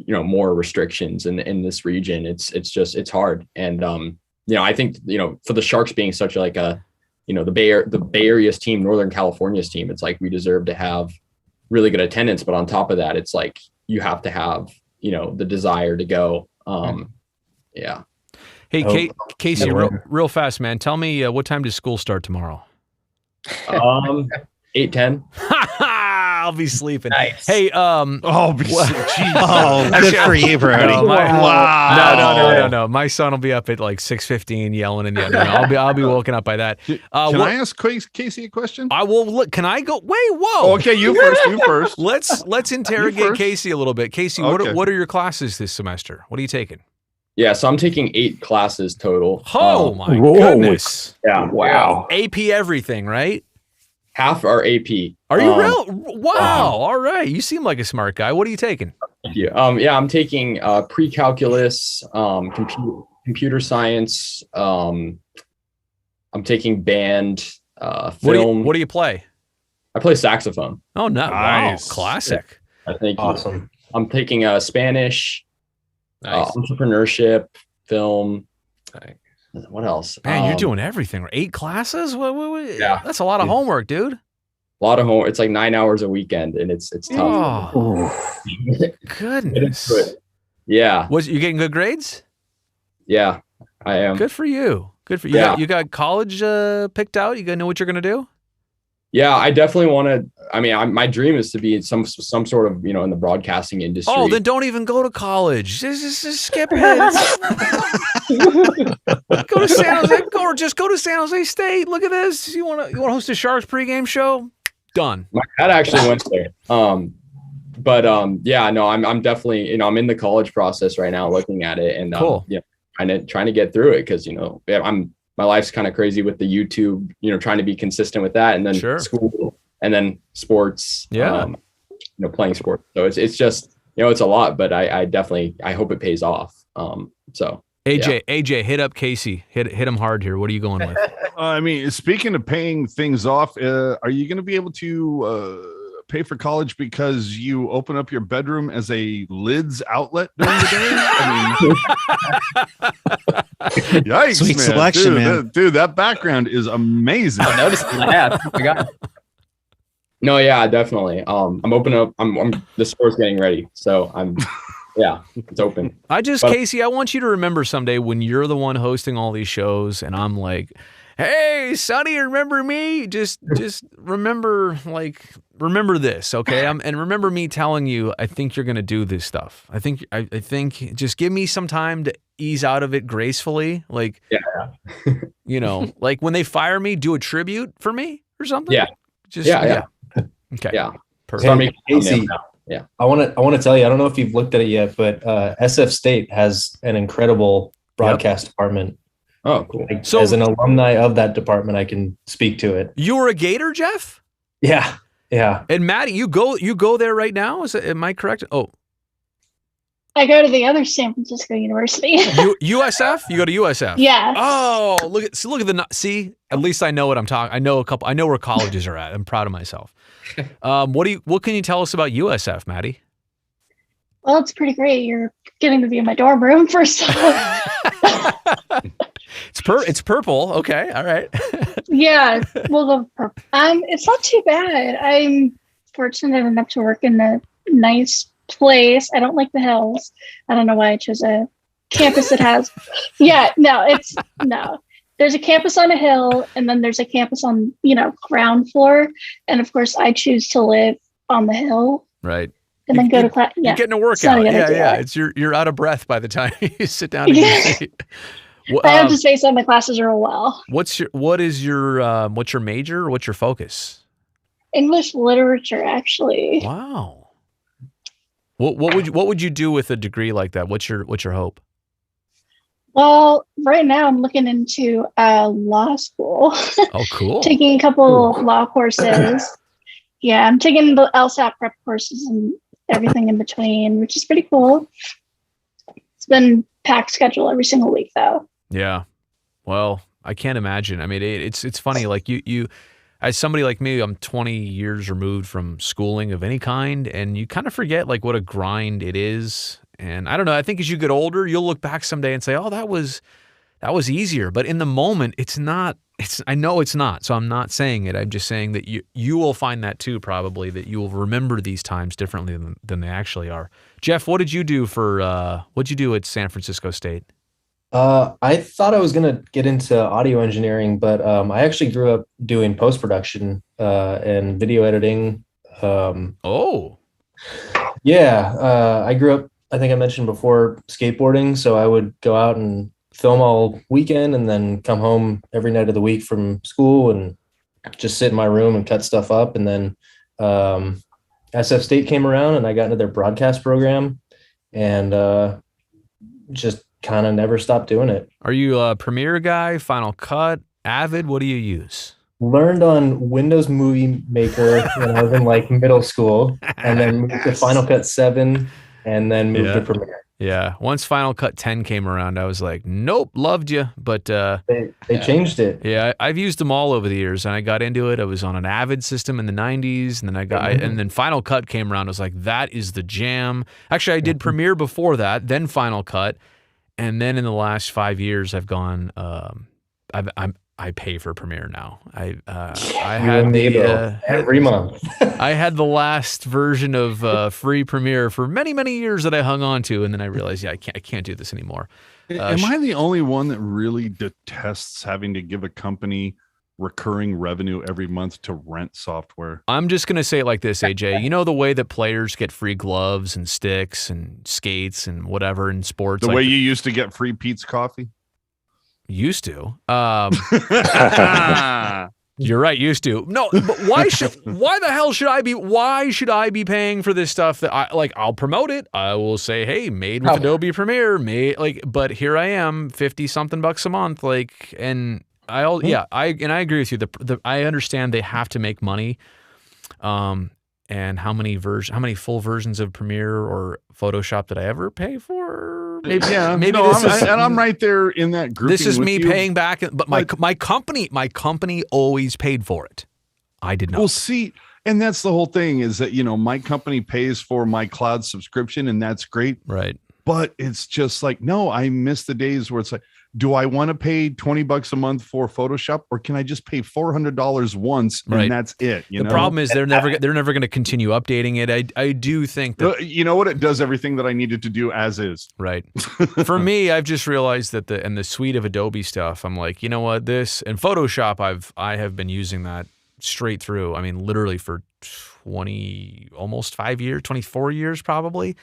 more restrictions in this region. It's hard, and I think for the Sharks being such like a the Bay Area's team, Northern California's team, it's like we deserve to have really good attendance, but on top of that, it's like you have to have the desire to go. Yeah. Hey, Casey, real fast, man. Tell me what time does school start tomorrow? 8:10. I'll be sleeping. Nice. Hey, good for you, Brodie. Wow. No. My son will be up at like 6:15 yelling and yelling. I'll be woken up by that. Can I ask Casey a question? I will. Look, can I go? Wait, whoa. Oh, okay, you first. You first. Let's interrogate Casey a little bit. Casey, what are your classes this semester? What are you taking? Yeah, so I'm taking 8 classes total. Oh my goodness! Yeah, wow. AP everything, right? Half are AP. Are you real? Wow. All right. You seem like a smart guy. What are you taking? Thank you. I'm taking pre-calculus, computer science. I'm taking band, film. What do you play? I play saxophone. Oh, no. Nice. Wow. Classic. I think Awesome. I'm taking Spanish, Nice. Entrepreneurship, film. What else? Man, you're doing everything. 8 classes? Yeah. That's a lot of homework, dude. A lot of homework. It's like 9 hours a weekend, and it's tough. Oh, goodness. Yeah. You getting good grades? Yeah, I am. Good for you. Good for you. Yeah. You got college picked out? You know what you're going to do? Yeah, I definitely want to. I mean, my dream is to be in some sort of, in the broadcasting industry. Oh, then don't even go to college. Just skip it. Go to San Jose, or just go to San Jose State. Look at this. You want to host a Sharks pregame show? Done. My dad actually went there. Yeah, no, I'm definitely, I'm in the college process right now, looking at it, and cool. Trying to get through it because my life's kind of crazy with the YouTube, trying to be consistent with that, and then school, and then sports, playing sports. So it's just, it's a lot, but I definitely, I hope it pays off. AJ, hit up Casey, hit him hard here. What are you going with? I mean, speaking of paying things off, are you going to be able to pay for college because you open up your bedroom as a lids outlet during the day? Yikes, Sweet man. selection, man. Dude, that background is amazing. I noticed that. Oh my God. No, yeah, definitely. I'm opening up. The store's getting ready, so it's open. Casey, I want you to remember someday when you're the one hosting all these shows, and I'm like, hey, Sonny, remember me? Just remember this, okay? And remember me telling you, I think you're gonna do this stuff. I think just give me some time to ease out of it gracefully. Like, you know, like when they fire me, do a tribute for me or something. Yeah. Okay. Yeah. Perfect. Hey, Casey, Yeah. I want to tell you, I don't know if you've looked at it yet, but SF State has an incredible broadcast department. Oh, cool. Like, So- as an alumni of that department, I can speak to it. You were a Gator, Jeff? Yeah. Yeah. And Maddie, you go there right now? Am I correct? Oh, I go to the other San Francisco University. USF? You go to USF? Yes. Oh, look at the see. At least I know what I'm talking. I know where colleges are at. I'm proud of myself. What can you tell us about USF, Maddie? Well, it's pretty great. You're getting to be in my dorm room first of all. It's purple. Okay, all right. Yeah, we'll go purple. It's not too bad. I'm fortunate enough to work in a nice place. I don't like the hills. I don't know why I chose a campus that has. No. There's a campus on a hill, and then there's a campus on ground floor, and of course, I choose to live on the hill. Right. And then go to class. Yeah, you're getting a workout. Yeah. It's you're out of breath by the time you sit down in your seat. I have to say some of my classes are well. What's your major? What's your focus? English literature, actually. Wow. What would you do with a degree like that? What's your hope? Well, right now I'm looking into law school. Oh, cool. Taking a couple law courses. Yeah, I'm taking the LSAT prep courses and everything in between, which is pretty cool. It's been packed schedule every single week, though. Yeah. Well, I can't imagine. I mean, it's funny. Like you, as somebody like me, I'm 20 years removed from schooling of any kind, and you kind of forget like what a grind it is. And I don't know. I think as you get older, you'll look back someday and say, "Oh, that was easier." But in the moment, it's not. I know it's not. So I'm not saying it. I'm just saying that you will find that too, probably, that you will remember these times differently than they actually are. Jeff, what did you do what'd you do at San Francisco State? I thought I was going to get into audio engineering, but I actually grew up doing post-production and video editing. I grew up, I think I mentioned before, skateboarding. So I would go out and film all weekend and then come home every night of the week from school and just sit in my room and cut stuff up. And then SF State came around and I got into their broadcast program and just kind of never stopped doing it. Are you a Premiere guy, Final Cut, Avid? What do you use? Learned on Windows Movie Maker when I was in like middle school, and then moved to Final Cut 7 and then moved to Premiere. Yeah. Once Final Cut 10 came around, I was like, nope, loved you. But they changed it. Yeah, I've used them all over the years, and I got into it. I was on an Avid system in the 90s, and then and then Final Cut came around. I was like, that is the jam. Actually, I did Premiere before that, then Final Cut. And then in the last 5 years, I've gone. I pay for Premiere now. I had every month. I had the last version of free Premiere for many years that I hung on to, and then I realized, I can't do this anymore. Am I the only one that really detests having to give a company recurring revenue every month to rent software? I'm just going to say it like this, AJ. You know the way that players get free gloves and sticks and skates and whatever in sports? The way you used to get free Pete's coffee? Used to. You're right, used to. No, but why should I be paying for this stuff that I'll promote it. I will say, hey, made with Adobe Premiere, but here I am, 50 something bucks a month, and I agree with you. I understand they have to make money. And how many full versions of Premiere or Photoshop did I ever pay for? Maybe I'm right there in that group. This is me paying back, but my company always paid for it. I did not. Well, see, and that's the whole thing is that my company pays for my cloud subscription, and that's great. Right. But it's just like, no, I miss the days where it's like, do I want to pay $20 a month for Photoshop, or can I just pay $400 once and that's it? The problem is they're never going to continue updating it. I do think that, you know what, it does everything that I needed to do as is. Right. For me, I've just realized that the suite of Adobe stuff, I'm like, you know what, this and Photoshop, I have been using that straight through. I mean, literally for 24 years probably.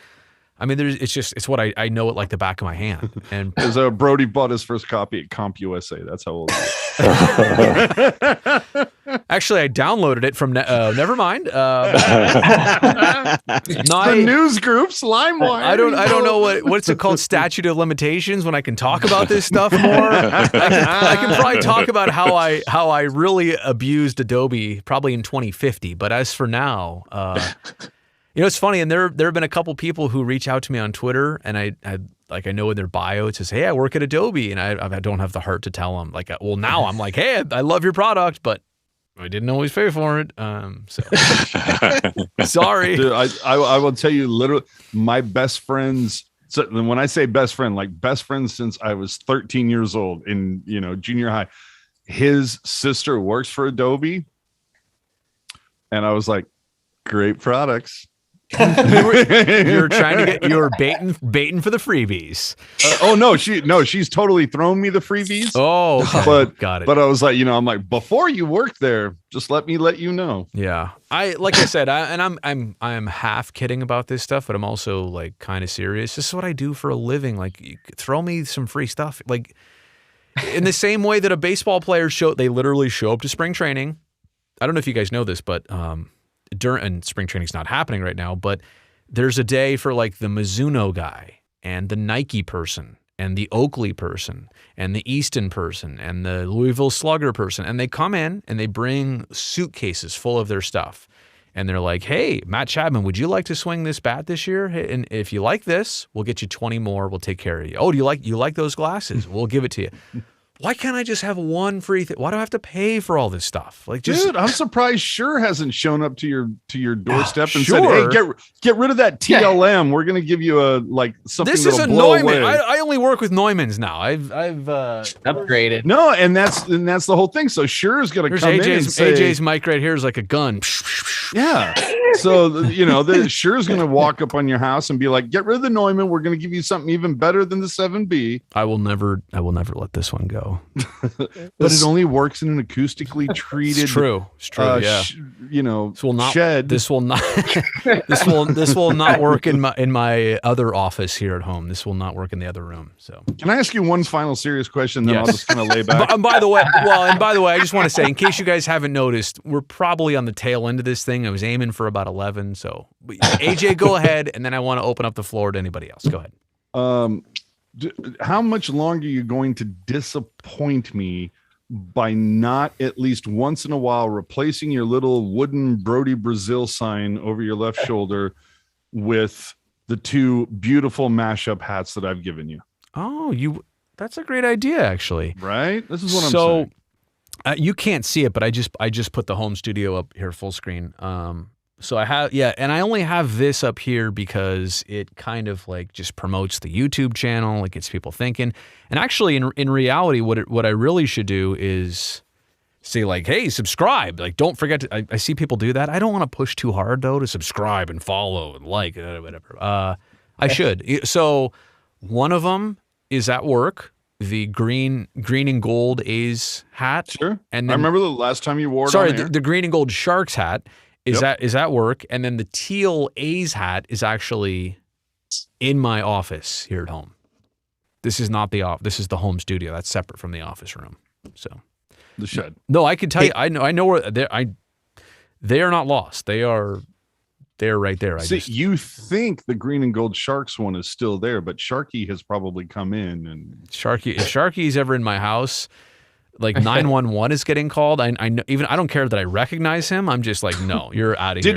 I mean, it's what I know it like the back of my hand. And as Brodie bought his first copy at Comp USA. That's how old it is. Actually, I downloaded it from. Never mind. The news groups, LimeWire. I don't know what's it called, statute of limitations, when I can talk about this stuff more. I can probably talk about how I really abused Adobe probably in 2050. But as for now. You know, it's funny, and there have been a couple people who reach out to me on Twitter, and I know in their bio it says, "Hey, I work at Adobe," and I don't have the heart to tell them. Like, well, now I'm like, "Hey, I love your product, but I didn't always pay for it." So sorry. Dude, I will tell you, literally, my best friends. So when I say best friend, like best friends since I was 13 years old in junior high. His sister works for Adobe, and I was like, "Great products." You're trying to you're baiting for the freebies. She's totally thrown me the freebies. Oh, okay. But got it. But I was like, I'm like, before you worked there, just let me let you know. Yeah, like I said, I'm half kidding about this stuff, but I'm also like kind of serious. This is what I do for a living. Like, throw me some free stuff. Like, in the same way that a baseball player they literally show up to spring training. I don't know if you guys know this, but and spring training's not happening right now, but there's a day for like the Mizuno guy and the Nike person and the Oakley person and the Easton person and the Louisville Slugger person. And they come in and they bring suitcases full of their stuff. And they're like, "Hey, Matt Chapman, would you like to swing this bat this year? And if you like this, we'll get you 20 more. We'll take care of you. Oh, do you like those glasses? We'll give it to you." Why can't I just have one free thing? Why do I have to pay for all this stuff? Like, dude, I'm surprised Shure hasn't shown up to your doorstep and said, "Hey, get rid of that TLM. Yeah. We're gonna give you something." This is a Neumann. I only work with Neumanns now. I've upgraded. No, and that's the whole thing. So Shure is gonna come in and say, AJ's mic right here is like a gun. Yeah. So the Shure's gonna walk up on your house and be like, "Get rid of the Neumann. We're gonna give you something even better than the 7B." I will never let this one go. But it only works in an acoustically treated. It's true. Yeah. Shed. This will not. this will not work in my other office here at home. This will not work in the other room. So, can I ask you one final serious question? Then I'll just kind of lay back. And by the way, I just want to say, in case you guys haven't noticed, we're probably on the tail end of this thing. I was aiming for about 11. So, AJ, go ahead, and then I want to open up the floor to anybody else. Go ahead. How much longer are you going to disappoint me by not at least once in a while replacing your little wooden Brodie Brazil sign over your left shoulder with the two beautiful mashup hats that I've given you? Oh, that's a great idea, actually. Right? This is what I'm saying. You can't see it, but I just put the home studio up here full screen. So I have, and I only have this up here because it kind of like just promotes the YouTube channel. It gets people thinking. And actually, in reality, what I really should do is say like, "Hey, subscribe." Like, don't forget to. I see people do that. I don't want to push too hard though to subscribe and follow and like whatever. I should. So one of them is at work. The green and gold A's hat. Sure. And then, I remember the last time you wore it. Sorry, the green and gold Sharks hat. Is at work, and then the teal A's hat is actually in my office here at home. This is not the office. This is the home studio. That's separate from the office room. So the shed. No, I can tell you. I know where they are not lost. They're right there. You think the green and gold Sharks one is still there, but Sharky has probably come in and Sharky. If Sharky's ever in my house, like 911 is getting called. I know, even I don't care that I recognize him. I'm just like, no, you're out of here.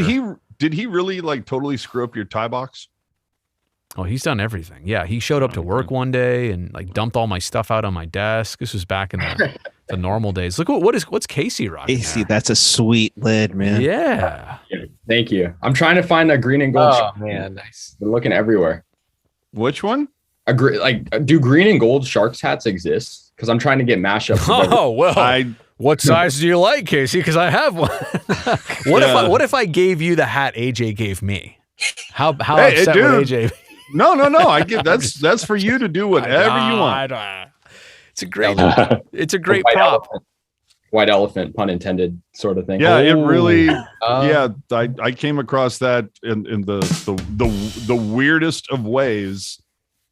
Did he really like totally screw up your tie box? Oh, he's done everything. Yeah, he showed up to work one day and like dumped all my stuff out on my desk. This was back in the normal days. Look what's Casey rocking? Casey, that's a sweet lid, man. Yeah. Thank you. I'm trying to find a green and gold. Oh man, nice. We're looking everywhere. Which one? Do green and gold Sharks hats exist? Because I'm trying to get mashups. Oh well. What size do you like, Casey? Because I have one. What if I gave you the hat AJ gave me? How upset would AJ be? No. I get that's for you to do whatever you want. It's a great prop. White elephant, pun intended, sort of thing. Yeah, it really. I came across that in the weirdest of ways.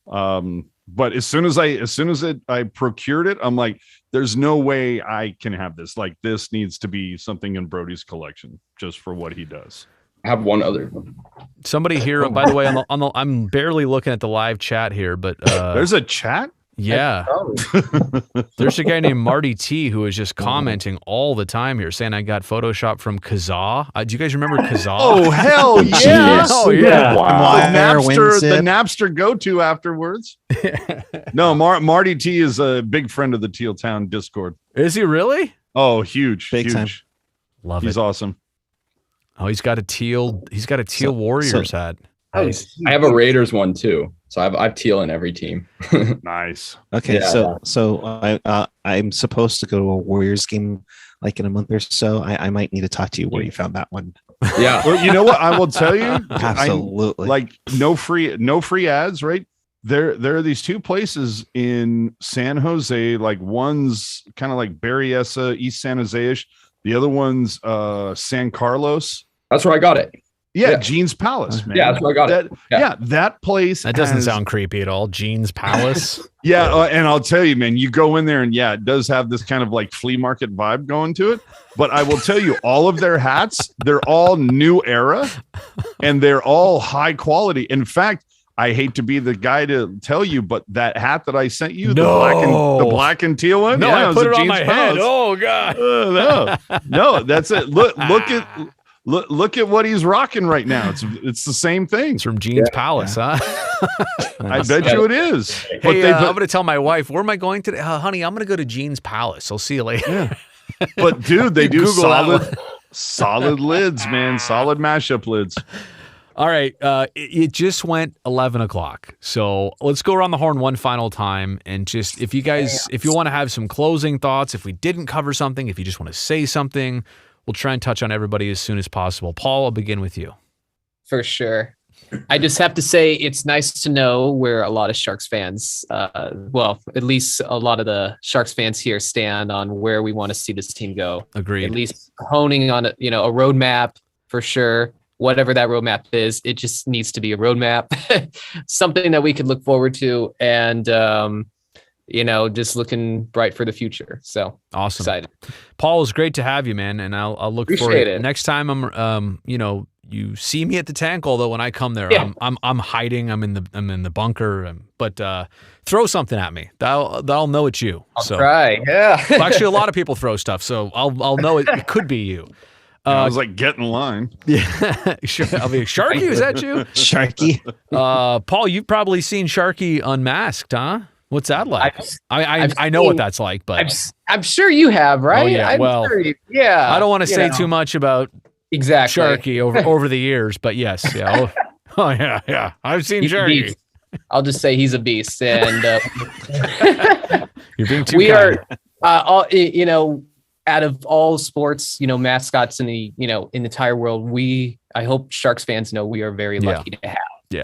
But as soon as I procured it, I'm like, there's no way I can have this. Like, this needs to be something in Brodie's collection just for what he does. I have one other one. Somebody here, by the way, I'm barely looking at the live chat here, but there's a chat. Yeah. There's a guy named Marty T who is just commenting all the time here, saying I got Photoshop from Kazaa. Do you guys remember Kazaa? Oh, hell yeah. Oh, yeah. Wow. The Napster go-to afterwards. No, Marty T is a big friend of the Teal Town Discord. Is he really? Oh, huge. Big time. Love He's awesome. Oh, he's got a teal Warriors hat. Nice. I have a Raiders one too. So I've teal in every team. Nice. Okay, so I'm supposed to go to a Warriors game like in a month or so. I might need to talk to you where you found that one. Yeah. Well, you know what? I will tell you. Absolutely. Like no free ads, right? There are these two places in San Jose. Like one's kind of like Berryessa, East San Jose-ish. The other one's San Carlos. That's where I got it. Yeah, Gene's Palace, man. Yeah, that's where I got it. Yeah, that place. That doesn't sound creepy at all. Gene's Palace. Yeah, and I'll tell you, man, you go in there and it does have this kind of like flea market vibe going to it. But I will tell you, all of their hats, they're all new era and they're all high quality. In fact, I hate to be the guy to tell you, but that hat that I sent you, the black and teal one, I put it on my head. Oh God, no, that's it. Look at what he's rocking right now. It's the same thing. It's from Gene's Palace, huh? I bet you it is. Hey, I'm going to tell my wife, where am I going today? Honey, I'm going to go to Gene's Palace. I'll see you later. Yeah. But dude, they do solid lids, man. Solid mashup lids. All right. It just went 11 o'clock. So let's go around the horn one final time. And just, if you want to have some closing thoughts, if we didn't cover something, if you just want to say something, we'll try and touch on everybody as soon as possible. Paul, I'll begin with you. For sure. I just have to say it's nice to know where a lot of Sharks fans, at least a lot of the Sharks fans here stand on where we want to see this team go. Agreed. At least honing on a roadmap for sure. Whatever that roadmap is, it just needs to be a roadmap, something that we could look forward to, and just looking bright for the future. So awesome. Excited. Paul, it's great to have you, man. And I'll look for it. Next time you see me at the tank, although when I come there, I'm hiding. I'm in the bunker, but throw something at me. That'll know it's you. I'll try. Yeah. Well, actually, a lot of people throw stuff, so I'll know it could be you. I was like, get in line. Yeah. Sure. I'll be like, Sharky, is that you? Sharky. Paul, you've probably seen Sharky unmasked, huh? What's that like? I know what that's like, but I'm sure you have, right? Oh, yeah. I don't want to say too much about Sharky over the years, but yes, yeah. Oh yeah. I've seen Sharky. I'll just say he's a beast, and you're being too kind. Out of all sports, mascots in the entire world, I hope Sharks fans know we are very lucky to have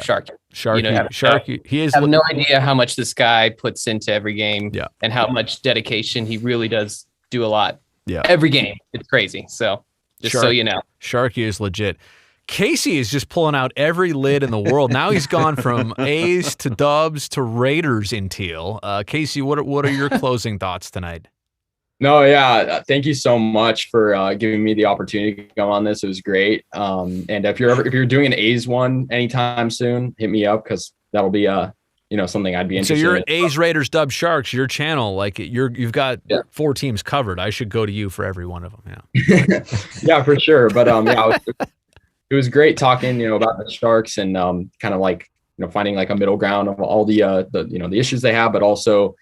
Sharky. Sharky. He is. I have no idea how much this guy puts into every game, and how much dedication he really does do a lot. Yeah, every game, it's crazy. So so you know, Sharky is legit. Casey is just pulling out every lid in the world. Now he's gone from A's to Dubs to Raiders in teal. Casey, what are your closing thoughts tonight? No, yeah. Thank you so much for giving me the opportunity to come on this. It was great. And if you're doing an A's one anytime soon, hit me up, because that'll be something I'd be interested in. So you're A's, Raiders, Dubs, Sharks. Your channel, like you've got 4 teams covered. I should go to you for every one of them. Yeah. Yeah, for sure. But it was great talking about the Sharks and kind of like finding like a middle ground of all the issues they have, but also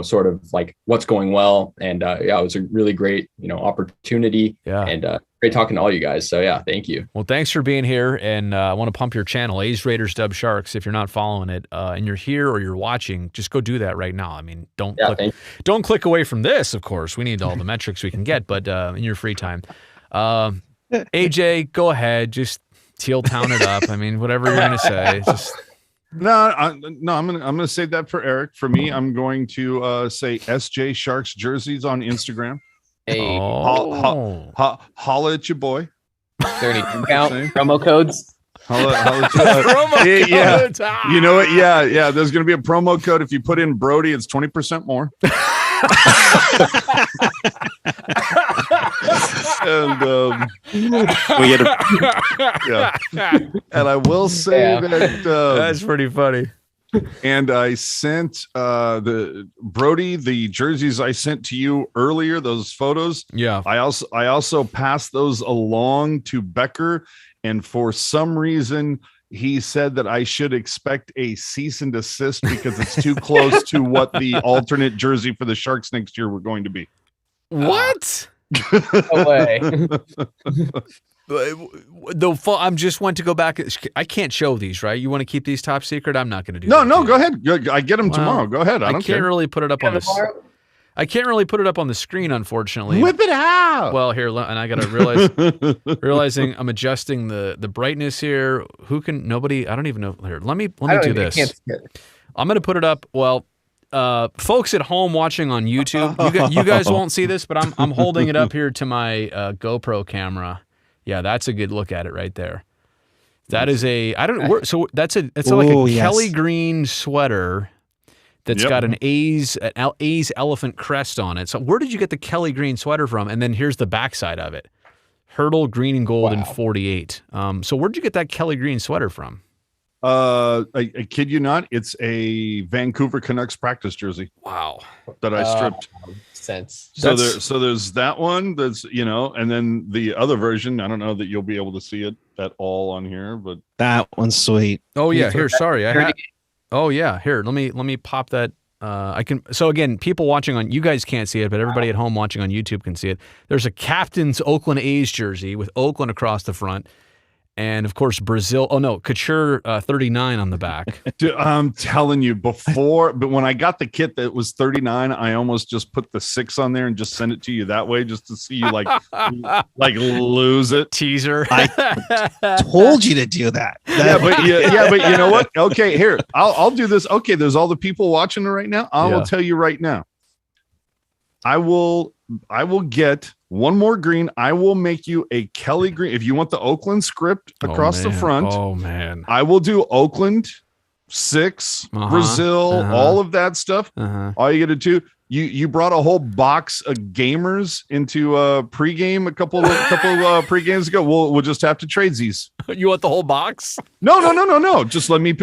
sort of like what's going well. And it was a really great, opportunity. Yeah. And great talking to all you guys. So yeah, thank you. Well, thanks for being here, and I want to pump your channel, A's Raiders Dub Sharks. If you're not following it and you're here or you're watching, just go do that right now. I mean, don't click away from this. Of course, we need all the metrics we can get, but in your free time, AJ, go ahead, just Teal Town it up. I mean, whatever you're gonna say, just. No, I'm gonna save that for Eric. For me, I'm going to say SJ Sharks jerseys on Instagram. Hey, Holla at your boy. is there any discount promo codes? Holla at your, yeah. You know what? Yeah. There's gonna be a promo code if you put in Brodie. It's 20% more. And We get and I will say that That's pretty funny. And I sent the Brodie the jerseys I sent to you earlier. Those photos. Yeah. I also passed those along to Becker, and for some reason he said that I should expect a cease and desist because it's too close to what the alternate jersey for the Sharks next year were going to be. What? No way. I'm just want to go back. I can't show these, right? You want to keep these top secret? I'm not going to do No, that. No, go ahead. I get them tomorrow. Go ahead. I don't can't care. really put it up on this. I can't really put it up on the screen, unfortunately. Whip it out. Well, here, and I got to realizing I'm adjusting the brightness here. Nobody, I don't even know. Here, let me do this. I'm going to put it up. Well, folks at home watching on YouTube, you guys won't see this, but I'm holding it up here to my GoPro camera. Yeah, that's a good look at it right there. That is it's like a Kelly green sweater that's got an A's elephant crest on it. So where did you get the Kelly green sweater from? And then here's the backside of it. Hurdle green and gold in 48. So where'd you get that Kelly green sweater from? I kid you not, it's a Vancouver Canucks practice jersey. Wow. That I stripped. Sense. So there's that one that's, and then the other version, I don't know that you'll be able to see it at all on here, but that one's sweet. Oh yeah, here, sorry. Oh yeah, here, let me pop that. I can. So again, people watching on, you guys can't see it, but everybody at home watching on YouTube can see it. There's a captain's Oakland A's jersey with Oakland across the front. And of course, Brazil. Oh no, Couture 39 on the back. Dude, I'm telling you, but when I got the kit that was 39, I almost just put the 6 on there and just send it to you that way, just to see you like lose it. Teaser. I told you to do that. But you know what? Okay, here I'll do this. Okay, there's all the people watching it right now. I will tell you right now. I will get one more green. I will make you a Kelly green. If you want the Oakland script across the front, I will do Oakland 6, Brazil, all of that stuff. All you got to do, you brought a whole box of gamers into pregame a couple pre-games ago. We'll just have to trade these. You want the whole box? No. Just let me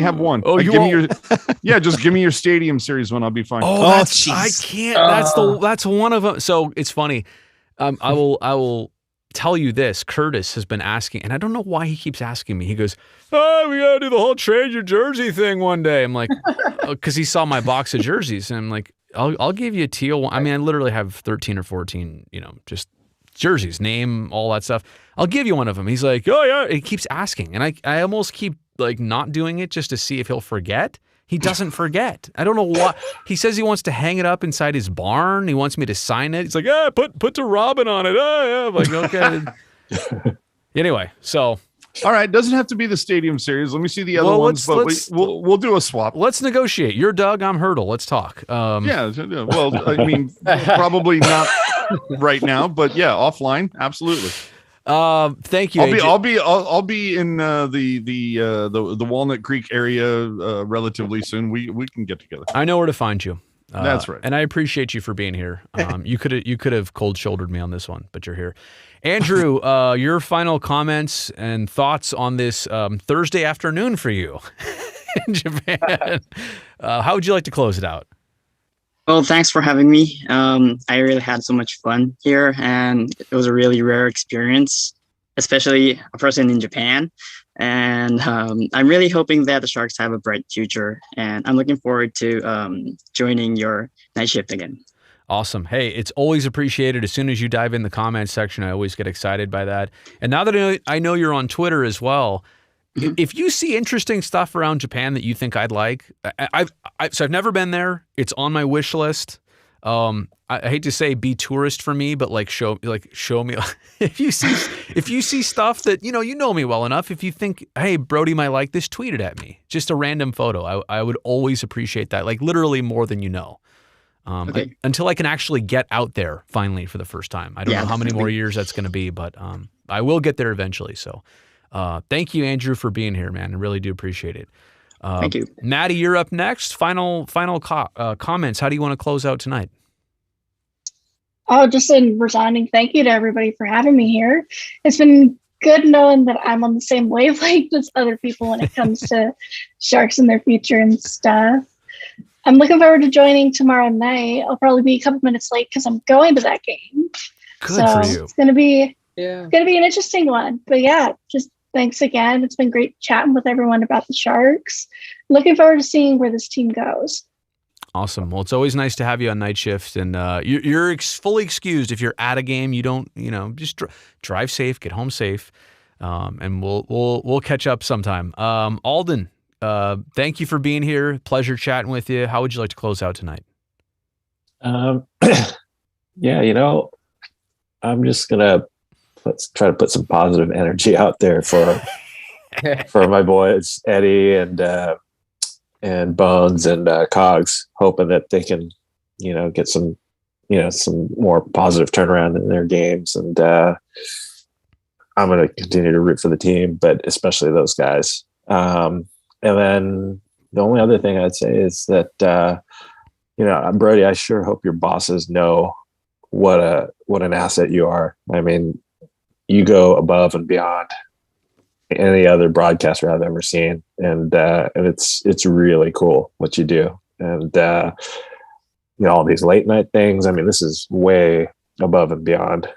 have one. Oh, just give me your Stadium Series one. I'll be fine. I can't. That's one of them. So it's funny. I will tell you this. Curtis has been asking, and I don't know why he keeps asking me. He goes, "Oh, we gotta do the whole trade your jersey thing one day." I'm like, because he saw my box of jerseys, and I'm like, I'll give you a teal one. I mean, I literally have 13 or 14, just jerseys, name, all that stuff. I'll give you one of them. He's like, "Oh yeah." He keeps asking, and I almost keep like not doing it just to see if he'll forget. He doesn't forget. I don't know what. He says he wants to hang it up inside his barn. He wants me to sign it. He's like, put to Robin on it. I'm like, okay. Anyway, so. All right. Doesn't have to be the Stadium Series. Let me see the other ones, but we'll do a swap. Let's negotiate. You're Doug. I'm Hurdle. Let's talk. Yeah. Well, I mean, probably not right now, but yeah, offline. Absolutely. Thank you. I'll be in the Walnut Creek area relatively soon. We can get together. I know where to find you. That's right. And I appreciate you for being here. You could have cold shouldered me on this one, but you're here. Andrew, your final comments and thoughts on this Thursday afternoon for you in Japan. How would you like to close it out? Well, thanks for having me. I really had so much fun here, and it was a really rare experience, especially a person in Japan. And I'm really hoping that the Sharks have a bright future, and I'm looking forward to joining your night shift again. Awesome. Hey, it's always appreciated. As soon as you dive in the comments section, I always get excited by that. And now that I know you're on Twitter as well, if you see interesting stuff around Japan that you think I'd like, so I've never been there. It's on my wish list. I hate to say be tourist for me, but show me if you see stuff that you know me well enough. If you think, hey, Brodie might like this, tweet it at me. Just a random photo. I would always appreciate that. Like literally more than you know. Okay. Until I can actually get out there finally for the first time. I don't know how many more years that's going to be, but I will get there eventually. So thank you, Andrew, for being here, man. I really do appreciate it. Thank you. Maddie, you're up next. Final comments. How do you want to close out tonight? Oh, just a resounding thank you to everybody for having me here. It's been good knowing that I'm on the same wavelength as other people when it comes to Sharks and their future and stuff. I'm looking forward to joining tomorrow night. I'll probably be a couple minutes late because I'm going to that game. Good for you. It's gonna be an interesting one. But yeah, just thanks again. It's been great chatting with everyone about the Sharks. Looking forward to seeing where this team goes. Awesome. Well, it's always nice to have you on night shift, and you're fully excused if you're at a game. You don't, just drive safe, get home safe, and we'll catch up sometime. Alden. Thank you for being here. Pleasure chatting with you. How would you like to close out tonight? Yeah, I'm just gonna try to put some positive energy out there for my boys Eddie and Bones and Cogs, hoping that they can, get some more positive turnaround in their games. And I'm going to continue to root for the team, but especially those guys. And then the only other thing I'd say is that, Brodie, I sure hope your bosses know what an asset you are. I mean, you go above and beyond any other broadcaster I've ever seen. And it's really cool what you do. And, all these late night things. I mean, this is way above and beyond,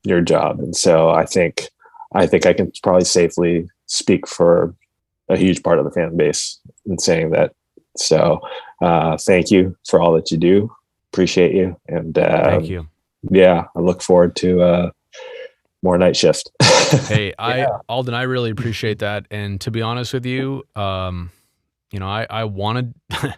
your job. And so I think I can probably safely speak for a huge part of the fan base in saying that. So thank you for all that you do. Appreciate you. And thank you. Yeah, I look forward to more night shift. Hey, Alden, I really appreciate that. And to be honest with you, I want to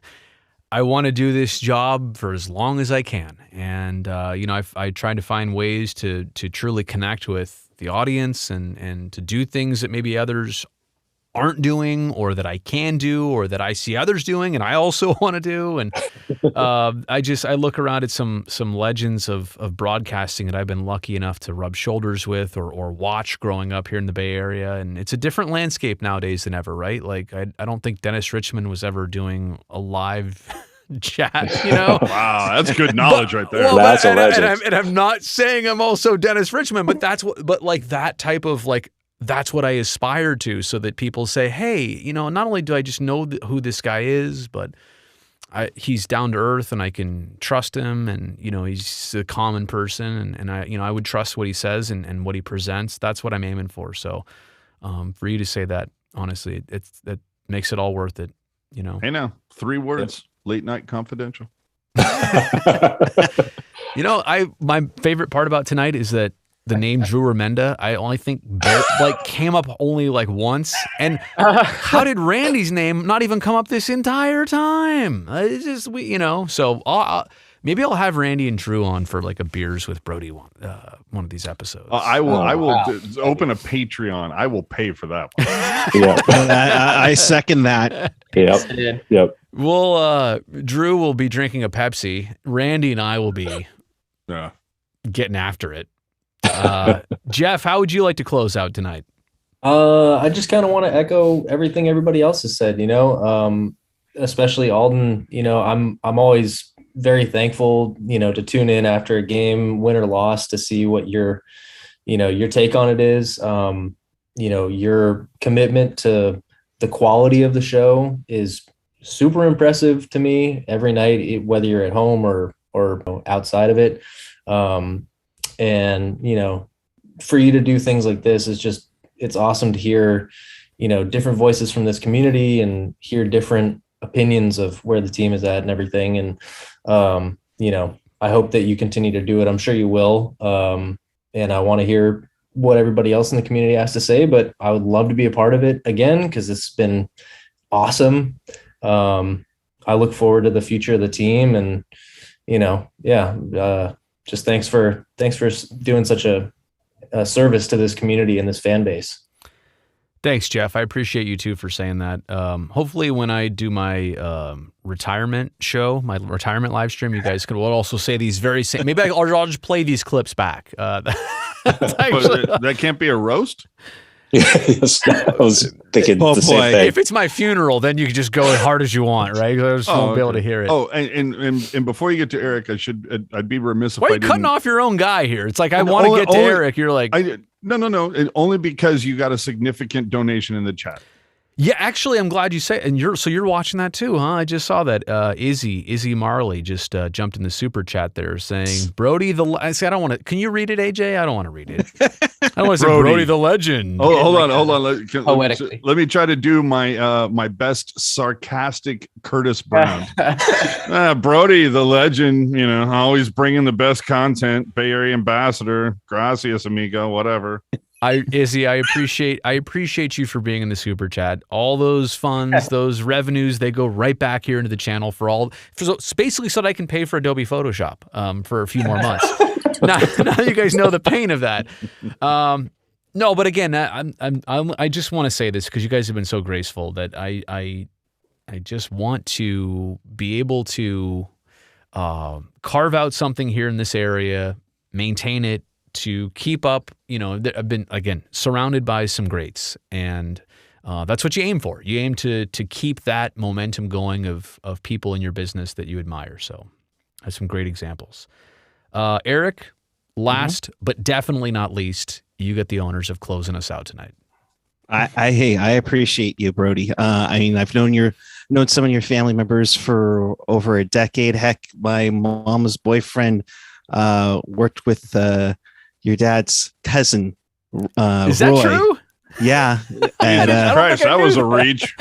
I want to do this job for as long as I can. And I try to find ways to truly connect with the audience and to do things that maybe others aren't doing, or that I can do, or that I see others doing and I also want to do. And I look around at some legends of broadcasting that I've been lucky enough to rub shoulders with or watch growing up here in the Bay Area. And it's a different landscape nowadays than ever, right? Like I don't think Dennis Richmond was ever doing a live chat, Wow, that's good knowledge right there. Well, that's a legend. And I'm not saying I'm also Dennis Richmond, but that type of that's what I aspire to, so that people say, hey, not only do I just know who this guy is, but he's down to earth and I can trust him, and, he's a common person, and I would trust what he says and what he presents. That's what I'm aiming for. So for you to say that, honestly, that makes it all worth it, Hey, now 3 words, late night confidential. My favorite part about tonight is that the name Drew Remenda, I only think came up only once. And how did Randy's name not even come up this entire time? It's just so maybe I'll have Randy and Drew on for a beers with Brodie one of these episodes. I will open a Patreon. I will pay for that one. Yeah. I second that. Yep. Drew will be drinking a Pepsi. Randy and I will be getting after it. Jeff, how would you like to close out tonight? I just kind of want to echo everything everybody else has said, especially Alden. I'm always very thankful, to tune in after a game, win or loss, to see what your take on it is. Your commitment to the quality of the show is super impressive to me every night, whether you're at home or outside of it. And, for you to do things like this is it's awesome to hear, different voices from this community and hear different opinions of where the team is at and everything. And, I hope that you continue to do it. I'm sure you will. And I want to hear what everybody else in the community has to say, but I would love to be a part of it again, because it's been awesome. I look forward to the future of the team, and, just thanks for doing such a service to this community and this fan base. Thanks, Jeff. I appreciate you too for saying that. Hopefully when I do my retirement show, my retirement live stream, you guys will also say these very same, maybe I'll just play these clips back. That can't be a roast? Yes, I was thinking the same thing. If it's my funeral, then you can just go as hard as you want, right? I just won't be able to hear it. Oh, and before you get to Eric, I'd be remiss if Why I are you didn't. cutting off your own guy here? It's like I want to get to Eric. You're like, no. Only because you got a significant donation in the chat. Yeah, actually, I'm glad you say. And you're watching that too, huh? I just saw that. Izzy Marley just jumped in the super chat there, saying Brodie I don't want to. Can you read it, AJ? I don't want to read it. I want to say Brodie the legend. Oh, hold on. Poetically. Let me try to do my best sarcastic Curtis Brown. Brodie the legend. Always bringing the best content. Bay Area ambassador. Gracias, amigo. Whatever. Izzy, I appreciate you for being in the super chat. All those funds, those revenues, they go right back here into the channel it's basically so that I can pay for Adobe Photoshop for a few more months. now you guys know the pain of that. No, but again, I just want to say this because you guys have been so graceful that I just want to be able to carve out something here in this area, maintain it, to keep up. I've been, again, surrounded by some greats, and that's what you aim for. You aim to keep that momentum going of people in your business that you admire. So I have some great examples. Eric, last but definitely not least, you get the honors of closing us out tonight. I appreciate you, Brodie. I've known some of your family members for over a decade. Heck, my mom's boyfriend worked with your dad's cousin. Is that Roy. true? Yeah. And, Christ, that was a reach.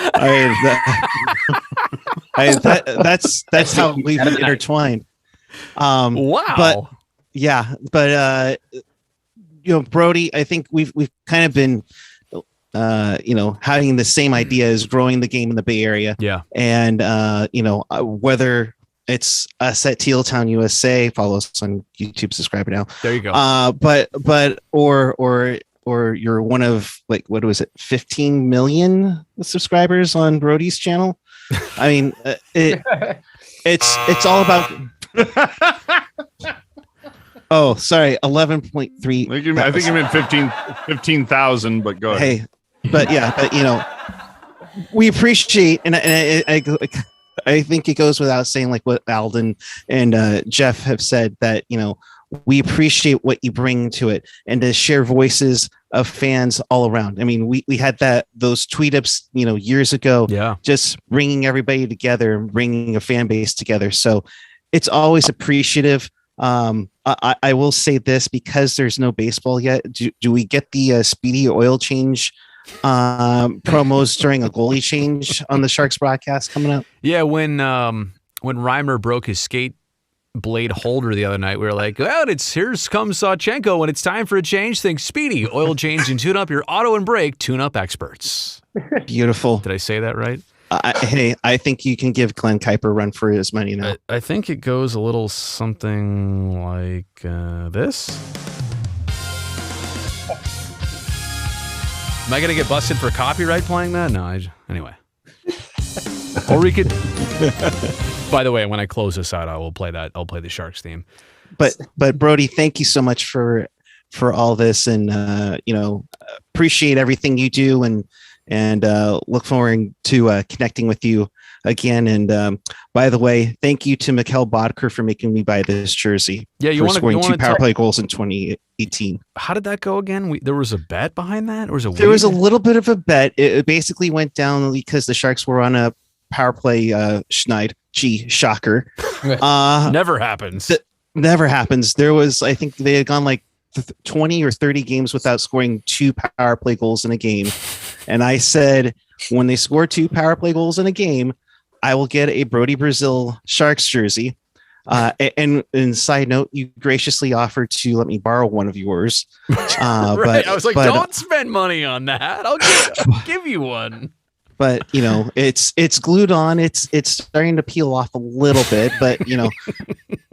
That's how we've been intertwined. Wow. But Brodie, I think we've kind of been having the same idea as growing the game in the Bay Area. Yeah. And whether it's us at Tealtown USA, follow us on YouTube, subscribe now. There you go. Or you're one of, like, what was it, 15 million subscribers on Brodie's channel. I mean, it's all about. Oh, sorry, 11.3. I think you meant 15,000, but go ahead. Hey, but we appreciate, and I think it goes without saying, like what Alden and Jeff have said, that we appreciate what you bring to it, and to share voices of fans all around. I mean, we had those tweet ups, years ago, just bringing everybody together and bringing a fan base together. So it's always appreciative. I will say this, because there's no baseball yet. Do we get the speedy oil change promos during a goalie change on the Sharks broadcast coming up? Yeah, when Reimer broke his skate blade holder the other night, we were like, well, here comes Sawchenko when it's time for a change. Think speedy oil change and tune up your auto and brake tune-up experts. Beautiful. Did I say that right? Hey, I think you can give Glenn Kuiper a run for his money now. I think it goes a little something like this. Am I going to get busted for copyright playing that? No, anyway. Or we could... By the way, when I close this out, I will play that. I'll play the Sharks theme. But Brodie, thank you so much for all this, and appreciate everything you do, and look forward to connecting with you again. And by the way, thank you to Mikkel Bodker for making me buy this jersey. Yeah, you want to scoring 2 power play goals in 2018. How did that go again? There was a bet behind that, or there was a little bit of a bet. It basically went down because the Sharks were on a power play schneid. Gee, shocker. Never happens. Never happens. There was, I think they had gone like 20 or 30 games without scoring 2 power play goals in a game. And I said, when they score 2 power play goals in a game, I will get a Brodie Brazil Sharks jersey. And side note, you graciously offered to let me borrow one of yours. Right. But I was like, don't spend money on that. I'll give you one. But it's glued on. It's starting to peel off a little bit. But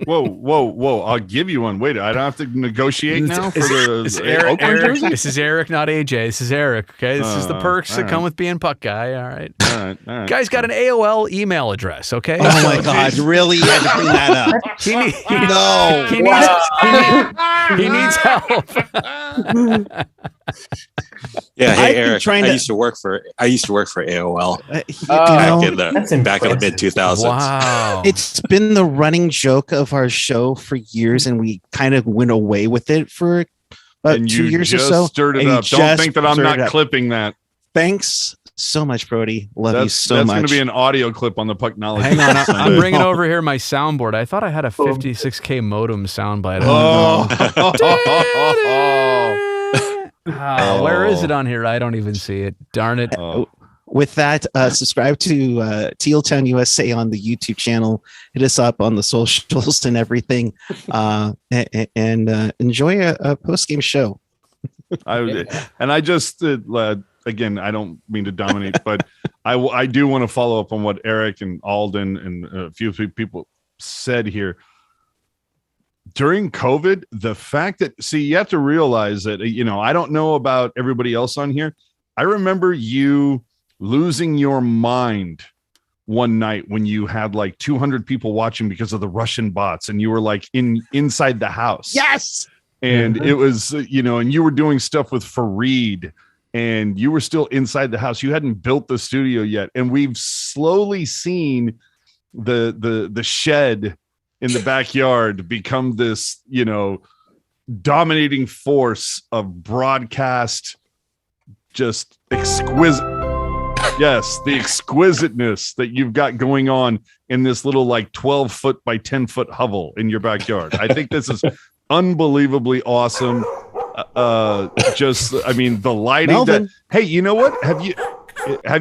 Whoa! I'll give you one. Wait, I don't have to negotiate now for the Eric, Oakland jersey? This is Eric, not AJ. This is Eric. Okay, this is the perks that come with being Puck Guy. All right. All right. Guy's got an AOL email address. Okay. oh my God, really? You had to bring that up. He needs help. Yeah, I've hey been Eric. trying I to- used to work for AOL That's back in the mid 2000s. Wow. It's been the running joke of our show for years, and we kind of went away with it for about And 2 you years or just so. stirred it and you up. Don't think that I'm stirred it not up. clipping that. Thanks so much, Brodie. Love you so that's much. going to be an audio clip on the Puck Knowledge. Hang on, I'm someday. bringing over here my soundboard. I thought I had a 56K modem soundbite. Where is it on here? I don't even see it. Darn it. With that, subscribe to Teal Town USA on the YouTube channel. Hit us up on the socials and everything, and enjoy a post-game show. I just again, I don't mean to dominate, but I do want to follow up on what Eric and Alden and a few people said here. During COVID, the fact that, you have to realize that, I don't know about everybody else on here. I remember you losing your mind one night when you had like 200 people watching because of the Russian bots, and you were like inside the house. Yes. And it was, and you were doing stuff with Fareed, and you were still inside the house. You hadn't built the studio yet. And we've slowly seen the shed in the backyard become this, dominating force of broadcast, just exquisite. Yes, the exquisiteness that you've got going on in this little like 12-foot by 10-foot hovel in your backyard. I think this is unbelievably awesome. The lighting. Melvin. Hey, you know what? Have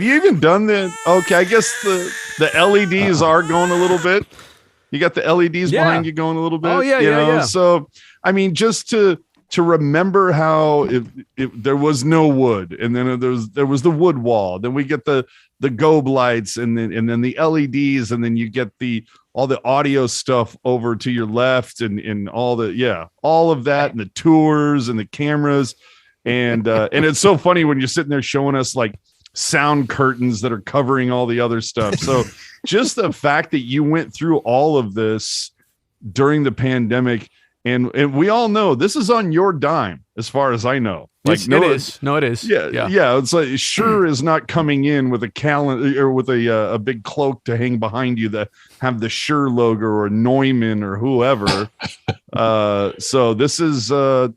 you even done the? Okay, I guess the LEDs are going a little bit. You got the LEDs behind you going a little bit. Oh yeah. So just to remember how there was no wood, and then there was the wood wall. Then we get the Gobe lights, and then the LEDs, and then you get all the audio stuff over to your left, and all of that, and the tours and the cameras, and it's so funny when you're sitting there showing us like sound curtains that are covering all the other stuff. So just the fact that you went through all of this during the pandemic, and we all know this is on your dime, as far as I know. Like it is. No, it is. Yeah. It's like Sure is not coming in with a calendar or with a big cloak to hang behind you that have the Sure logo or Neumann or whoever. So this is God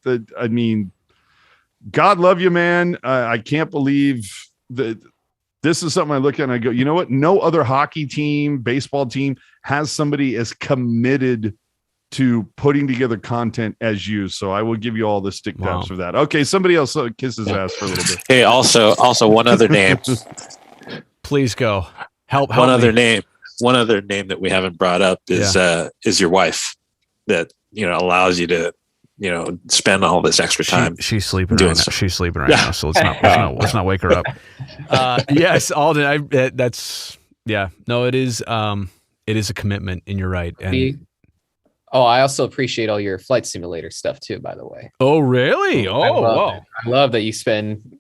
love you, man. I can't believe that this is something I look at and I go, you know what? No other hockey team, baseball team has somebody as committed to putting together content as you. So I will give you all the stick taps for that. Okay, somebody else kisses ass for a little bit. Hey, also one other name. Please go. Help one other me. name. One other name that we haven't brought up is your wife, that allows you to spend all this extra time. She's sleeping right now. She's sleeping right now. So let's not wake her up. Yes, Alden. It is a commitment, and you're right. And I also appreciate all your flight simulator stuff too, by the way. Oh, really? I love that you spend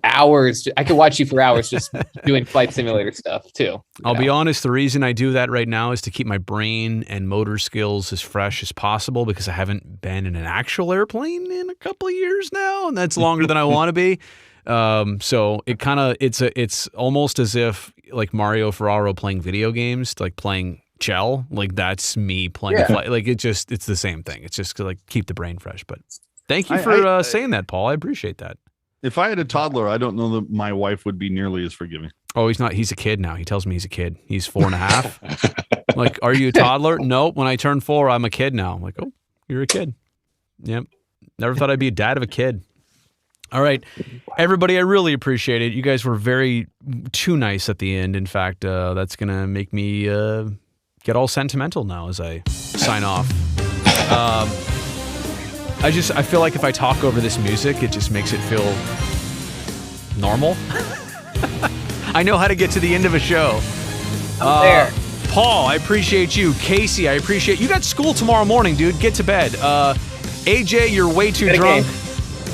hours. I could watch you for hours just doing flight simulator stuff too. I'll be honest. The reason I do that right now is to keep my brain and motor skills as fresh as possible, because I haven't been in an actual airplane in a couple of years now, and that's longer than I want to be. So it's almost as if like Mario Ferraro playing video games, like playing Chell, like that's me playing a flight. Like it's the same thing. It's just to like keep the brain fresh. But thank you for saying that, Paul. I appreciate that. If I had a toddler, I don't know that my wife would be nearly as forgiving. Oh, he's not. He's a kid now. He tells me he's a kid. He's 4.5. Like, are you a toddler? Nope. When I turn 4, I'm a kid now. I'm like, oh, you're a kid. Yep. Never thought I'd be a dad of a kid. All right, everybody, I really appreciate it. You guys were too nice at the end. In fact, that's going to make me get all sentimental now as I sign off. I feel like if I talk over this music, it just makes it feel normal. I know how to get to the end of a show. There. Paul, I appreciate you. Casey, I appreciate you. Got school tomorrow morning, dude. Get to bed. AJ, you're way too drunk.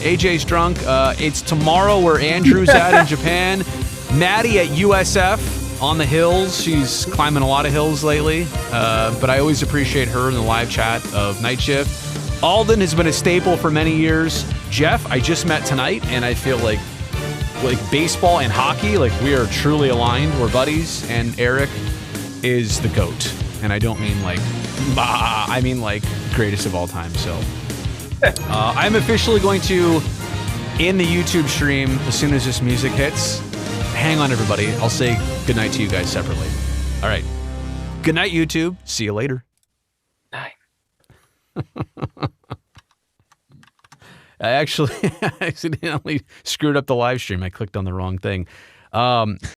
AJ's drunk. It's tomorrow where Andrew's at in Japan. Maddie at USF on the hills. She's climbing a lot of hills lately. But I always appreciate her in the live chat of Night Shift. Alden has been a staple for many years. Jeff, I just met tonight, and I feel like baseball and hockey, like we are truly aligned. We're buddies. And Eric is the GOAT. And I don't mean like, bah, I mean like greatest of all time. So I'm officially going to end the YouTube stream as soon as this music hits. Hang on, everybody. I'll say goodnight to you guys separately. All right. Good night, YouTube. See you later. Night. I actually accidentally screwed up the live stream. I clicked on the wrong thing.